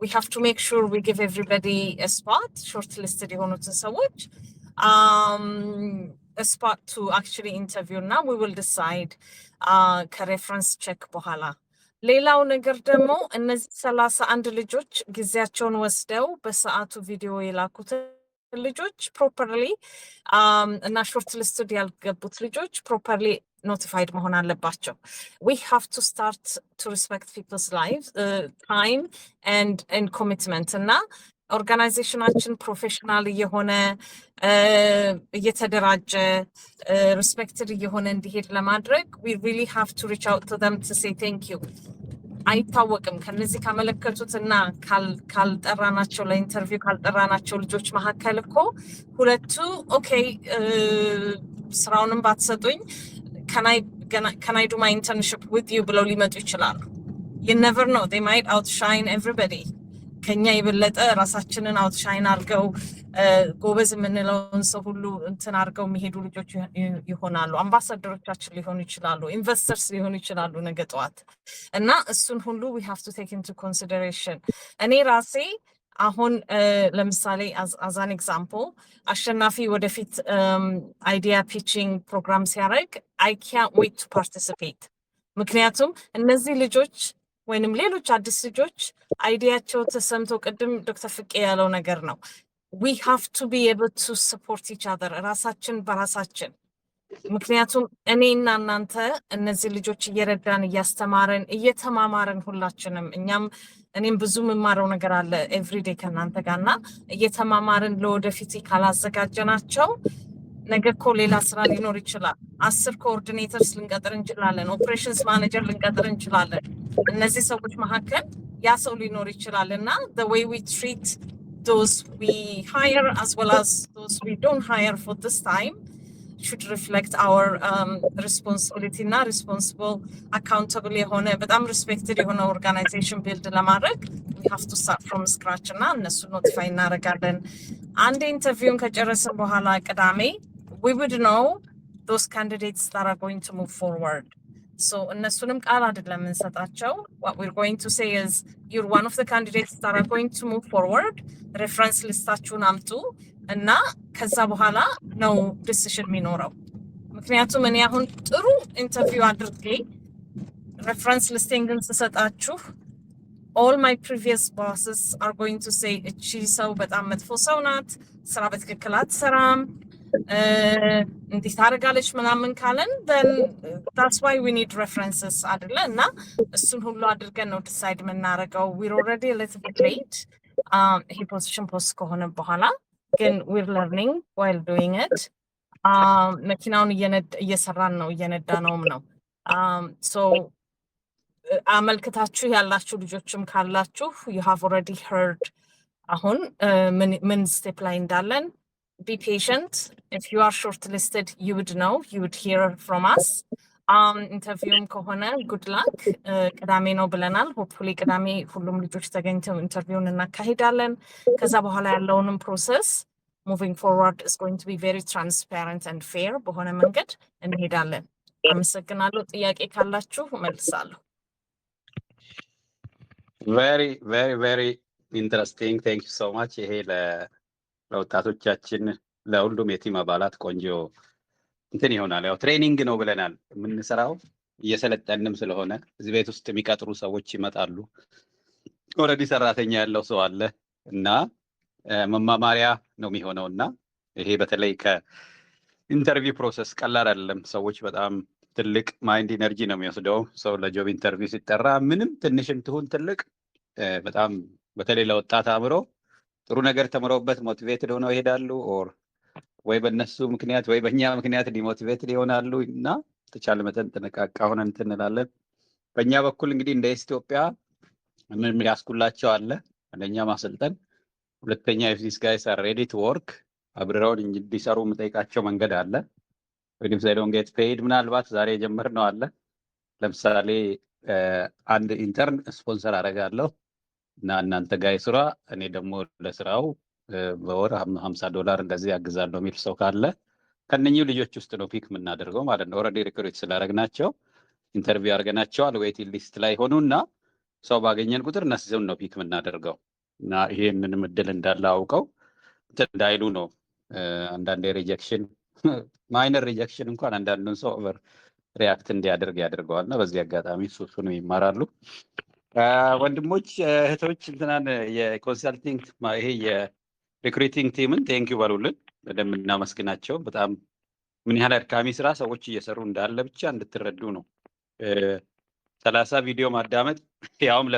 we have to make sure we give everybody a spot, shortlisted የሆኑትን ሰዎች a spot to actually interview እና we will decide ከሬፈረንስ ቼክ በኋላ። ሌላው ነገር ደግሞ እነዚህ 31 ልጆች ጊዜያቸውን ወስደው በሰዓቱ ቪዲዮ የላኩት ልጆች ፕሮፐርሊ እና ሾርት ሊስትድ ያልገቡት ልጆች ፕሮፐርሊ notified መሆን አለባቸው። we have to start to respect people's lives time and commitment እና ኦርጋናይዜሽናችን ፕሮፌሽናል የሆነ እየተደራጀ ሪስፔክትድ የሆነ እንዲሄድ ለማድረግ we really have to reach out to them to say thank you። አይታወቅም ከነዚህ ካመለከቱትና ካልጠራናቸው ለኢንተርቪው ካልጠራናቸው ልጆች መካከል እኮ ሁለቱ ኦኬ ስራውንም ባትሰጡኝ can I do my internship with you ብለው ሊመጡ ይችላሉ። you never know, they might outshine everybody። ከኛ የበለጠ ራሳችንን አውትሻይን አድርገው ጎበዝ የምንለውን ሰው ሁሉ እንትን አድርገው የሚሄዱ ልጆች ይሆናሉ። አምባሳደሮቻችን ሊሆኑ ይችላሉ፣ ኢንቨስተርስ ሊሆኑ ይችላሉ ነገ ጠዋት እና እሱን ሁሉ we have to take into consideration። እኔ ራሴ አሁን ለምሳሌ as an example አሸናፊ ወደፊት አይዲያ ፒቺንግ ፕሮግራም ሲያደርግ I can't wait to participate። ምክንያቱም እነዚህ ልጆች ወይንም ሌሎች አዲስ ልጆች አይዲያቸው ተሰምቶ ቅድም ዶክተር ፍቄ ያለው ነገር ነው we have to be able to support each other ራሳችን በራሳችን። ምክንያቱም እኔና እናንተ እነዚህ ልጆች እየረዳን እያስተማረን እየተማማረን ሁላችንም እኔም ብዙ የምማረው ነገር አለ ኤቭሪዴይ ከእናንተ ጋርና እየተማማረን ለወደፊት ካላዘጋጀናቸው ነገ እኮ ሌላ ስራ ሊኖር ይችላል። 10 ኮኦርዲኔተርስ ልንቀጥር እንችላለን፣ ኦፕሬሽንስ ማኔጀር ልንቀጥር እንችላለን። እነዚህ ሰዎች መካከል ያ ሰው ሊኖር ይችላል እና the way we treat those we hire as well as those we don't hire for this time should reflect our responsibility እና responsible accountable የሆነ በጣም respected የሆነ organization build ለማድረግ we have to start from scratch እና እነሱ ኖቲፋይ እናደርጋለን። አንድ ኢንተርቪውን ከጨረስን በኋላ ቅዳሜ we would know those candidates that are going to move forward። so እነሱንም ቃል አይደለም እንሰጣቸው። what we're going to say is you're one of the candidates that are going to move forward, reference ሊስታችሁን አምጡ እና ከዛ በኋላ ነው ዲሲሽን የሚኖረው። ምክንያቱም እኔ አሁን ጥሩ ኢንተርቪው አድርጌ reference listing ግን ስሰጣችሁ all my previous bosses are going to say እቺ ሰው በጣም መጥፎ ሰው ናት፣ ስራ በትክክል አትሰራም፣ እንዲህ ታደርጋለች ምናምን ካለን then that's why we need references አይደለ እና እሱን ሁሉ አድርገን ነው ዲሳይድ የምናደርገው። we're already a little bit late ይሄ ፖዚሽን ፖስት ከሆነ በኋላ ግን we're learning while doing it። መኪናውን እየሰራን ነው እየነዳነውም ነው። so አመልክታችሁ ያላችሁ ልጆችም ካላችሁ you have already heard አሁን ምን ስቴፕ ላይ እንዳለን be patient. If you are shortlisted, you would know, you would hear from us. ኢንተርቪውም ከሆነ ጉድ ላክ ቅዳሜ ነው ብለናል። ሆፕፉሊ ቅዳሜ ሁሉም ልጆች ተገኝተው ኢንተርቪውን እናካሂዳለን። ከዛ በኋላ ያለውንም ፕሮሰስ ሙቪንግ ፎርዋርድ is going to be very transparent and fair በሆነ መንገድ እንሄዳለን። አመሰግናለሁ። ጥያቄ ካላችሁ መልሳለሁ። very very very interesting. thank you so much። ይሄ ለወጣቶቻችን ለሁሉም የቲም አባላት ቆንጆ እንትን ይሆናል። ያው ትሬኒንግ ነው ብለናል የምንሰራው እየሰለጠንም ስለሆነ እዚህ ቤት ውስጥ የሚቀጥሩ ሰዎች ይመጣሉ። ኦልሬዲ ሰራተኛ ያለው ሰው አለ እና መማማሪያ ነው የሚሆነው እና ይሄ በተለይ ከኢንተርቪው ፕሮሰስ ቀላል አይደለም። ሰዎች በጣም ትልቅ ማይንድ ኢነርጂ ነው የሚወስደው። ሰው ለጆብ ኢንተርቪው ሲጠራ ምንም ትንሽም ትሁን ትልቅ በጣም በተለይ ለወጣት አእምሮ ጥሩ ነገር ተምረውበት ሞቲቬትድ ሆነው ይሄዳሉ። ኦር ወይ በእነሱ ምክንያት ወይ በእኛ ምክንያት ዲሞቲቬትድ ይሆናሉ እና ተቻለ መጠን ጥንቃቄ ሆነን እንትን እንላለን። በእኛ በኩል እንግዲህ እንደ ኢትዮጵያ ምን ያስኩላቸው አለ። አንደኛ ማሰልጠን፣ ሁለተኛ if these guys are ready to work አብረውን እንዲሰሩ የምጠይቃቸው መንገድ አለ። ወይም they don't get paid ምናልባት ዛሬ የጀመርነው አለ። ለምሳሌ አንድ ኢንተርን ስፖንሰር አደርጋለሁ እና እናንተ ጋር ስራ እኔ ደግሞ ለስራው በወር $50 እንደዚህ ያግዛለሁ የሚል ሰው ካለ ከነኚሁ ልጆች ውስጥ ነው ፒክ የምናደርገው ማለት ነው። ኦልሬዲ ሪክሩት ስላደረግናቸው ኢንተርቪው አድርገናቸዋል። ዌይቲንግ ሊስት ላይ ሆኑና ሰው ባገኘን ቁጥር እነሱን ነው ፒክ የምናደርገው እና ይሄንንም እድል እንዳለ አውቀው እንዳይሉ ነው። አንዳንዴ ሪጀክሽን ማይነር ሪጀክሽን እንኳን አንዳንዱን ሰው ኦቨር ሪያክት እንዲያደርግ ያደርገዋል እና በዚህ አጋጣሚ እሱን ይማራሉ። ወንድሞች እህቶች እንትናን የኮንሰልቲንግ ይሄ የሪክሩቲንግ ቲምን ቴንኪዩ በሉልን፣ በደንብ እናመስግናቸው። በጣም ምን ያህል አድካሚ ስራ ሰዎች እየሰሩ እንዳለ ብቻ እንድትረዱ ነው። 30 ቪዲዮ ማዳመጥ ያውም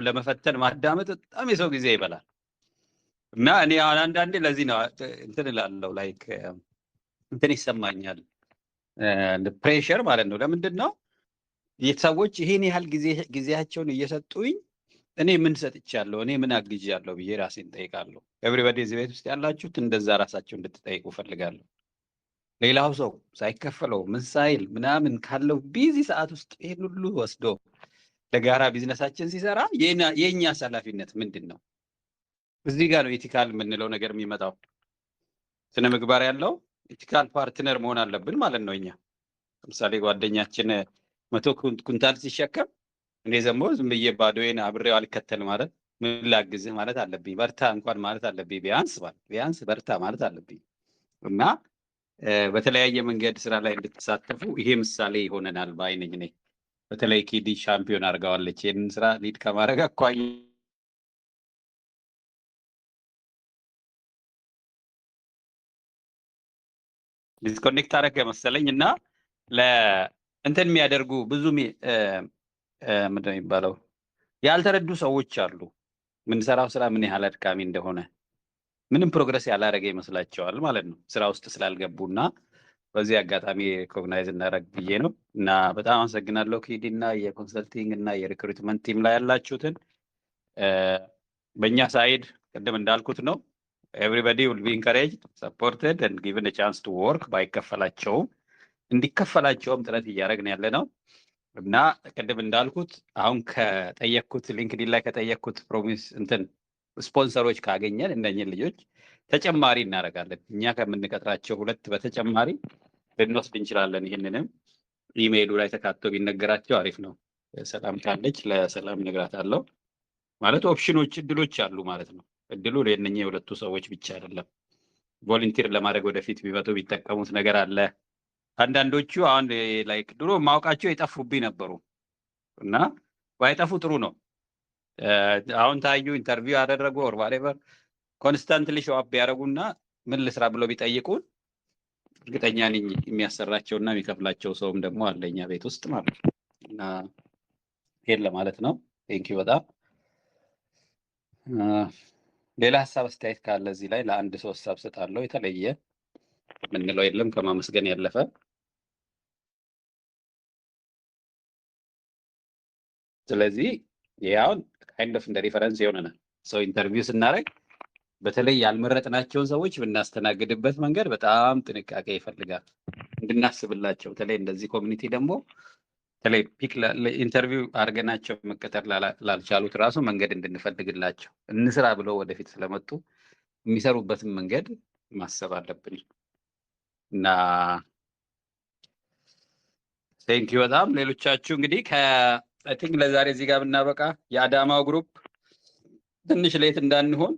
ለመፈተን ማዳመጥ በጣም የሰው ጊዜ ይበላል እና እኔ አንዳንዴ ለዚህ ነው እንትን እላለሁ ላይክ እንትን ይሰማኛል ፕሬሸር ማለት ነው። ለምንድን ነው ሰዎች ይሄን ያህል ጊዜያቸውን እየሰጡኝ እኔ ምን ሰጥቻለሁ፣ እኔ ምን አግዣለሁ ብዬ ራሴን ጠይቃለሁ። ኤቭሪባዲ እዚህ ቤት ውስጥ ያላችሁት እንደዛ ራሳቸው እንድትጠይቁ ፈልጋለሁ። ሌላው ሰው ሳይከፈለው ምን ሳይል ምናምን ካለው ቢዚ ሰዓት ውስጥ ይሄን ሁሉ ወስዶ ለጋራ ቢዝነሳችን ሲሰራ የኛ ኃላፊነት ምንድን ነው? እዚህ ጋር ነው ኢቲካል የምንለው ነገር የሚመጣው። ስነ ምግባር ያለው ኢቲካል ፓርትነር መሆን አለብን ማለት ነው። እኛ ለምሳሌ ጓደኛችን 100 ኩንታል ሲሸከም እኔ ደግሞ ዝም ብዬ ባዶዬን አብሬው አልከተል ማለት ምን ላግዝህ ማለት አለብኝ። በርታ እንኳን ማለት አለብኝ። ቢያንስ በርታ ማለት አለብኝ እና በተለያየ መንገድ ስራ ላይ እንድትሳተፉ ይሄ ምሳሌ ይሆነናል ባይ ነኝ እኔ። በተለይ ኪዲ ሻምፒዮን አድርገዋለች ይህንን ስራ ሊድ ከማድረግ አኳያ ዲስኮኔክት አደረገ መሰለኝ እና ለእንትን የሚያደርጉ ብዙ ምንድን ነው የሚባለው ያልተረዱ ሰዎች አሉ። የምንሰራው ስራ ምን ያህል አድካሚ እንደሆነ ምንም ፕሮግረስ ያላረገ ይመስላቸዋል ማለት ነው ስራ ውስጥ ስላልገቡና በዚህ አጋጣሚ ሪኮግናይዝ እናደርግ ብዬ ነው እና በጣም አመሰግናለሁ ኪዲ እና የኮንሰልቲንግ እና የሪክሩትመንት ቲም ላይ ያላችሁትን። በእኛ ሳይድ ቅድም እንዳልኩት ነው everybody will be encouraged, supported and given a chance to work ባይከፈላቸውም እንዲከፈላቸውም ጥረት እያደረግን ያለ ነው እና ቅድም እንዳልኩት አሁን ከጠየቅኩት ሊንክዲን ላይ ከጠየቅኩት ፕሮሚስ እንትን ስፖንሰሮች ካገኘን እነኝን ልጆች ተጨማሪ እናደርጋለን። እኛ ከምንቀጥራቸው 2 በተጨማሪ ልንወስድ እንችላለን። ይህንንም ኢሜይሉ ላይ ተካቶ ቢነገራቸው አሪፍ ነው። ሰላም ካለች ለሰላም እነግራታለሁ ማለት ኦፕሽኖች እድሎች አሉ ማለት ነው። እድሉ ለእነኛ የሁለቱ ሰዎች ብቻ አይደለም። ቮለንቲር ለማድረግ ወደፊት ቢመጡ ቢጠቀሙት ነገር አለ። አንዳንዶቹ አሁን ላይክ ድሮ ማውቃቸው የጠፉብኝ ነበሩ እና ባይጠፉ ጥሩ ነው። አሁን ታዩ ኢንተርቪው ያደረጉ ኦር ዋትኤቨር ኮንስታንትሊ ሾው አፕ ያደረጉና ምን ልስራ ብሎ ቢጠይቁን እርግጠኛ ነኝ የሚያሰራቸውና የሚከፍላቸው ሰውም ደግሞ አለኛ ቤት ውስጥ ማለት ነው እና ይሄን ለማለት ነው። ቴንኪው በጣም ሌላ ሀሳብ አስተያየት ካለ እዚህ ላይ ለአንድ ሰው ሀሳብ ሰጣለሁ። የተለየ ምንለው የለም ከማመስገን ያለፈ። ስለዚህ ያውን ካይንድ ኦፍ እንደ ሪፈረንስ ይሆነናል። ሰው ኢንተርቪው ስናደርግ በተለይ ያልመረጥናቸውን ሰዎች ብናስተናግድበት መንገድ በጣም ጥንቃቄ ይፈልጋል እንድናስብላቸው። በተለይ እንደዚህ ኮሚኒቲ ደግሞ በተለይ ፒክ ኢንተርቪው አድርገናቸው መቀጠር ላልቻሉት ራሱ መንገድ እንድንፈልግላቸው እንስራ ብለው ወደፊት ስለመጡ የሚሰሩበትን መንገድ ማሰብ አለብን እና ቴንክ ዩ በጣም ሌሎቻችሁ እንግዲህ አይ ቲንክ ለዛሬ እዚህ ጋር ብናበቃ የአዳማው ግሩፕ ትንሽ ሌት እንዳንሆን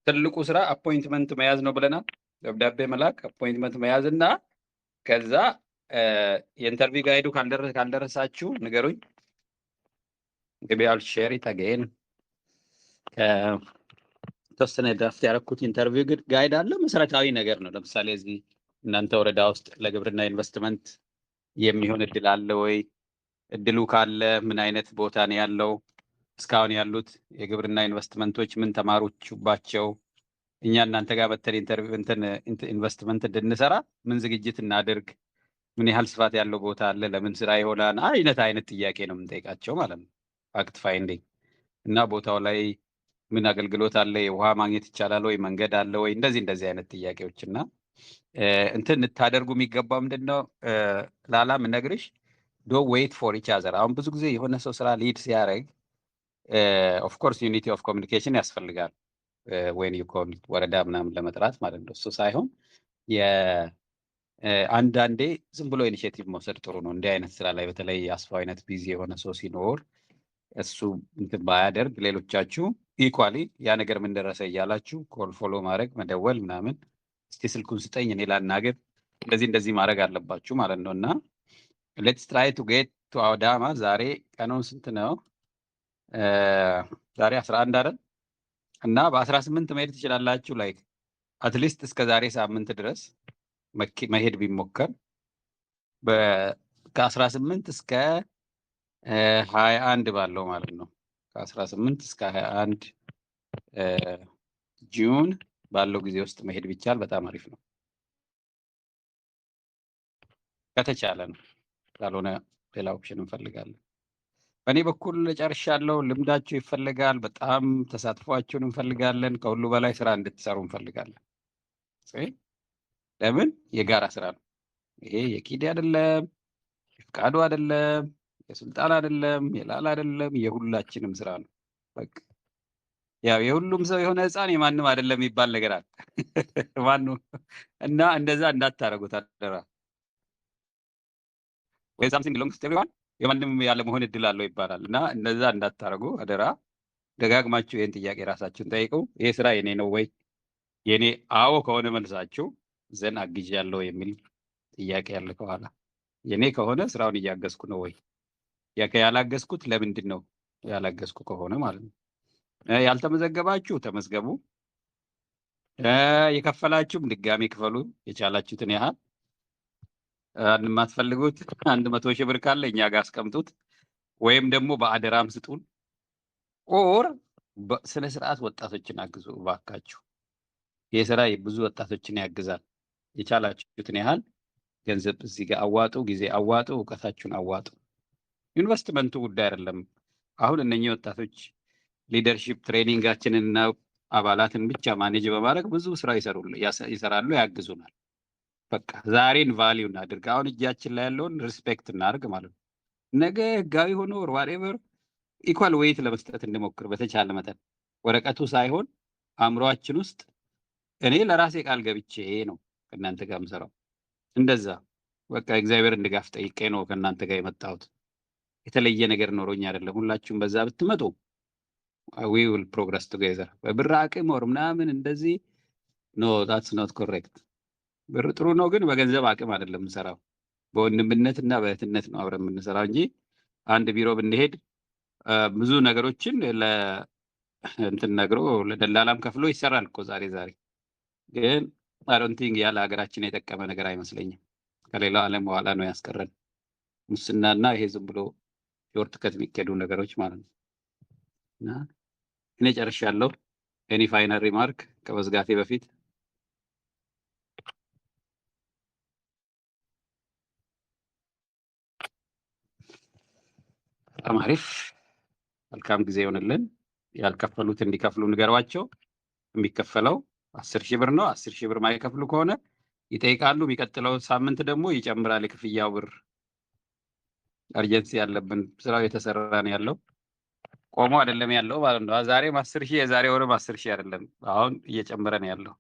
ትልቁ ስራ አፖይንትመንት መያዝ ነው ብለናል። ደብዳቤ መላክ፣ አፖይንትመንት መያዝ እና ከዛ የኢንተርቪው ጋይዱ ካልደረሳችሁ ንገሩኝ። maybe I'll share it again። ተወሰነ ድራፍት ያደረኩት ኢንተርቪው ጋይድ አለ። መሰረታዊ ነገር ነው። ለምሳሌ እዚህ እናንተ ወረዳ ውስጥ ለግብርና ኢንቨስትመንት የሚሆን እድል አለ ወይ? እድሉ ካለ ምን አይነት ቦታ ነው ያለው? እስካሁን ያሉት የግብርና ኢንቨስትመንቶች ምን ተማሩባቸው? እኛ እናንተ ጋር መተን ኢንቨስትመንት እንድንሰራ ምን ዝግጅት እናድርግ? ምን ያህል ስፋት ያለው ቦታ አለ? ለምን ስራ ይሆናል? አይነት ጥያቄ ነው የምንጠይቃቸው ማለት ነው። ፋክት ፋይንዲንግ እና ቦታው ላይ ምን አገልግሎት አለ? የውሃ ማግኘት ይቻላል ወይ? መንገድ አለ ወይ? እንደዚህ አይነት ጥያቄዎች እና እንታደርጉ የሚገባው ምንድነው? ላላ ምነግርሽ ዶ ዌይት ፎር ኢች አዘር። አሁን ብዙ ጊዜ የሆነ ሰው ስራ ሊድ ሲያደርግ ኦፍኮርስ ዩኒቲ ኦፍ ኮሚኒኬሽን ያስፈልጋል። ወይን ዩ ኮል ወረዳ ምናምን ለመጥራት ማለት ነው። እሱ ሳይሆን አንዳንዴ ዝም ብሎ ኢኒሼቲቭ መውሰድ ጥሩ ነው። እንዲህ አይነት ስራ ላይ በተለይ አስፋው አይነት ቢዚ የሆነ ሰው ሲኖር እሱ እንትን ባያደርግ ሌሎቻችሁ ኢኳሊ ያ ነገር ምን ደረሰ እያላችሁ ኮል ፎሎ ማድረግ መደወል ምናምን እስቲ ስልኩን ስጠኝ እኔ ላናገር እንደዚህ ማድረግ አለባችሁ ማለት ነው። እና ሌትስ ትራይ ቱ ጌት ቱ አዳማ። ዛሬ ቀኑን ስንት ነው? ዛሬ 11 አይደል? እና በ18 መሄድ ትችላላችሁ። ላይክ አትሊስት እስከ ዛሬ ሳምንት ድረስ መሄድ ቢሞከር ከ18 እስከ 21 ባለው ማለት ነው። ከ18 እስከ 21 ጁን ባለው ጊዜ ውስጥ መሄድ ቢቻል በጣም አሪፍ ነው፣ ከተቻለ ነው። ካልሆነ ሌላ ኦፕሽን እንፈልጋለን። በእኔ በኩል ጨርሻለሁ። ልምዳችሁ ይፈልጋል። በጣም ተሳትፏችሁን እንፈልጋለን። ከሁሉ በላይ ስራ እንድትሰሩ እንፈልጋለን። ለምን? የጋራ ስራ ነው ይሄ። የኪድ አይደለም፣ የፍቃዱ አይደለም፣ የሱልጣን አይደለም፣ የላላ አይደለም፣ የሁላችንም ስራ ነው። በቃ ያው የሁሉም ሰው የሆነ ህፃን የማንም አይደለም የሚባል ነገር አለ። ማነው? እና እንደዛ እንዳታረጉት አደራ። ወይ ሳምቲንግ ቢሎንግስ ቱ ኤቭሪዋን የማንም ያለ መሆን እድል አለው ይባላል። እና እንደዛ እንዳታረጉ አደራ። ደጋግማችሁ ይህን ጥያቄ ራሳችሁን ጠይቁ። ይሄ ስራ የኔ ነው ወይ? የኔ አዎ ከሆነ መልሳችሁ ዘን አግዥ ያለው የሚል ጥያቄ ያለ ከኋላ የኔ ከሆነ ስራውን እያገዝኩ ነው ወይ? ያላገዝኩት ለምንድን ነው ያላገዝኩ ከሆነ ማለት ነው። ያልተመዘገባችሁ ተመዝገቡ። የከፈላችሁም ድጋሚ ክፈሉ የቻላችሁትን ያህል። የማትፈልጉት 100 ሺህ ብር ካለ እኛ ጋር አስቀምጡት፣ ወይም ደግሞ በአደራም ስጡን። ኦር ስነ ስርዓት ወጣቶችን አግዙ እባካችሁ። ይህ ስራ ብዙ ወጣቶችን ያግዛል። የቻላችሁትን ያህል ገንዘብ እዚህ ጋር አዋጡ፣ ጊዜ አዋጡ፣ እውቀታችሁን አዋጡ። ኢንቨስትመንቱ ጉዳይ አይደለም። አሁን እነኚህ ወጣቶች ሊደርሺፕ ትሬኒንጋችንንና አባላትን ብቻ ማኔጅ በማድረግ ብዙ ስራ ይሰራሉ፣ ያግዙናል። በቃ ዛሬን ቫሊዩ እናድርግ። አሁን እጃችን ላይ ያለውን ሪስፔክት እናድርግ ማለት ነው። ነገ ህጋዊ ሆኖ ዋትኤቨር ኢኳል ዌይት ለመስጠት እንሞክር በተቻለ መጠን። ወረቀቱ ሳይሆን አእምሯችን ውስጥ እኔ ለራሴ ቃል ገብቼ ነው ከእናንተ ጋር የምሰራው። እንደዛ በቃ እግዚአብሔርን ድጋፍ ጠይቄ ነው ከእናንተ ጋር የመጣሁት። የተለየ ነገር ኖሮኝ አይደለም። ሁላችሁም በዛ ብትመጡ we will progress together። በብር አቅም ወር ምናምን እንደዚህ ኖ that's not correct። ብር ጥሩ ነው፣ ግን በገንዘብ አቅም አይደለም የምንሰራው። በወንድምነት እና በእህትነት ነው አብረን የምንሰራው እንጂ አንድ ቢሮ ብንሄድ ብዙ ነገሮችን እንትን ነግሮ ለደላላም ከፍሎ ይሰራል እኮ ዛሬ ግን I don't think ያለ ሀገራችን የጠቀመ ነገር አይመስለኝም። ከሌላው ዓለም በኋላ ነው ያስቀረን ሙስናና ይሄ ዝም ብሎ ሾርት ከት የሚከዱ ነገሮች ማለት ነው። እና እኔ ጨርሻለሁ። ኤኒ ፋይናል ሪማርክ ከመዝጋቴ በፊት? በጣም አሪፍ፣ መልካም ጊዜ ይሆንልን። ያልከፈሉት እንዲከፍሉ ንገሯቸው። የሚከፈለው 10,000 ብር ነው። 10,000 ብር ማይከፍሉ ከሆነ ይጠይቃሉ። የሚቀጥለው ሳምንት ደግሞ ይጨምራል የክፍያው ብር። አርጀንሲ ያለብን ስራው የተሰራ ነው ያለው፣ ቆሞ አይደለም ያለው ማለት ነው። ዛሬም 10,000 የዛሬ ወርም 10,000 አይደለም፣ አሁን እየጨመረ ነው ያለው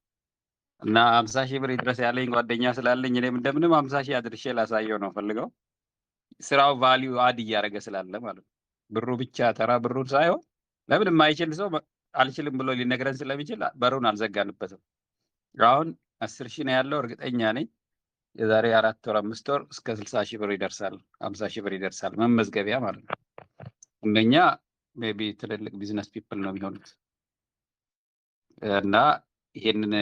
እና 50,000 ብር ይድረስ ያለኝ ጓደኛ ስላለኝ እኔም እንደምንም 50,000 አድርሼ ላሳየው ነው ፈልገው። ስራው ቫልዩ አድ እያደረገ ስላለ ማለት ነው። ብሩ ብቻ ተራ ብሩን ሳይሆን ለምን የማይችል ሰው አልችልም ብሎ ሊነግረን ስለሚችል በሩን አልዘጋንበትም። አሁን 10,000 ነው ያለው። እርግጠኛ ነኝ የዛሬ 4 ወር 5 ወር እስከ 60,000 ብር ይደርሳል፣ 50,000 ብር ይደርሳል መመዝገቢያ ማለት ነው። እንደኛ ሜቢ ትልልቅ ቢዝነስ ፒፕል ነው የሚሆኑት እና ይሄንን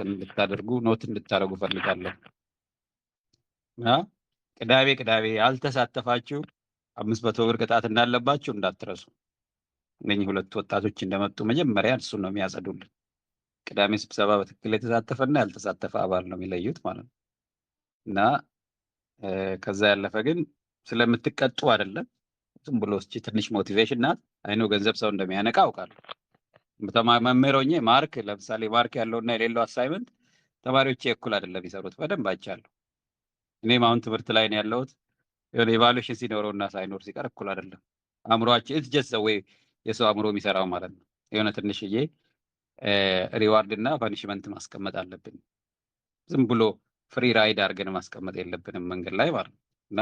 እንድታደርጉ ኖት እንድታደርጉ ፈልጋለሁ። እና ቅዳሜ ያልተሳተፋችሁ 500 ብር ቅጣት እንዳለባችሁ እንዳትረሱ። እነኚህ ሁለት ወጣቶች እንደመጡ መጀመሪያ እሱን ነው የሚያጸዱልን። ቅዳሜ ስብሰባ በትክክል የተሳተፈና ያልተሳተፈ አባል ነው የሚለዩት ማለት ነው። እና ከዛ ያለፈ ግን ስለምትቀጡ አይደለም፣ ዝም ብሎ እስኪ ትንሽ ሞቲቬሽን ናት። አይኖ ገንዘብ ሰው እንደሚያነቃ አውቃለሁ። መምህር ሆኜ ማርክ ለምሳሌ ማርክ ያለውና የሌለው አሳይመንት ተማሪዎች እኩል አይደለም ይሰሩት፣ በደንብ አይቻለሁ። እኔም አሁን ትምህርት ላይ ነው ያለሁት። የሆነ ኢቫሉዌሽን ሲኖረውና ሳይኖር ሲቀር እኩል አይደለም። አእምሮአችን ኢትስ ጀስት ወይ የሰው አእምሮ የሚሰራው ማለት ነው። የሆነ ትንሽዬ ሪዋርድ እና ፓኒሽመንት ማስቀመጥ አለብን። ዝም ብሎ ፍሪ ራይድ አድርገን ማስቀመጥ የለብንም መንገድ ላይ ማለት ነው። እና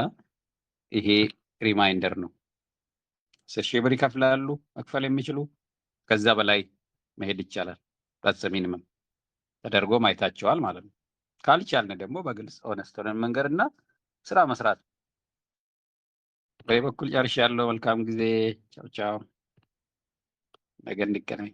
ይሄ ሪማይንደር ነው። 10,000 ብር ይከፍላሉ መክፈል የሚችሉ፣ ከዛ በላይ መሄድ ይቻላል። that's ሚኒመም ተደርጎ ማይታቸዋል ማለት ነው። ካልቻልን ደግሞ በግልጽ ሆነስት ሆነን መንገድና ስራ መስራት። በይ በኩል ጨርሻለሁ። መልካም ጊዜ። ቻው ቻው። ነገ እንገናኝ።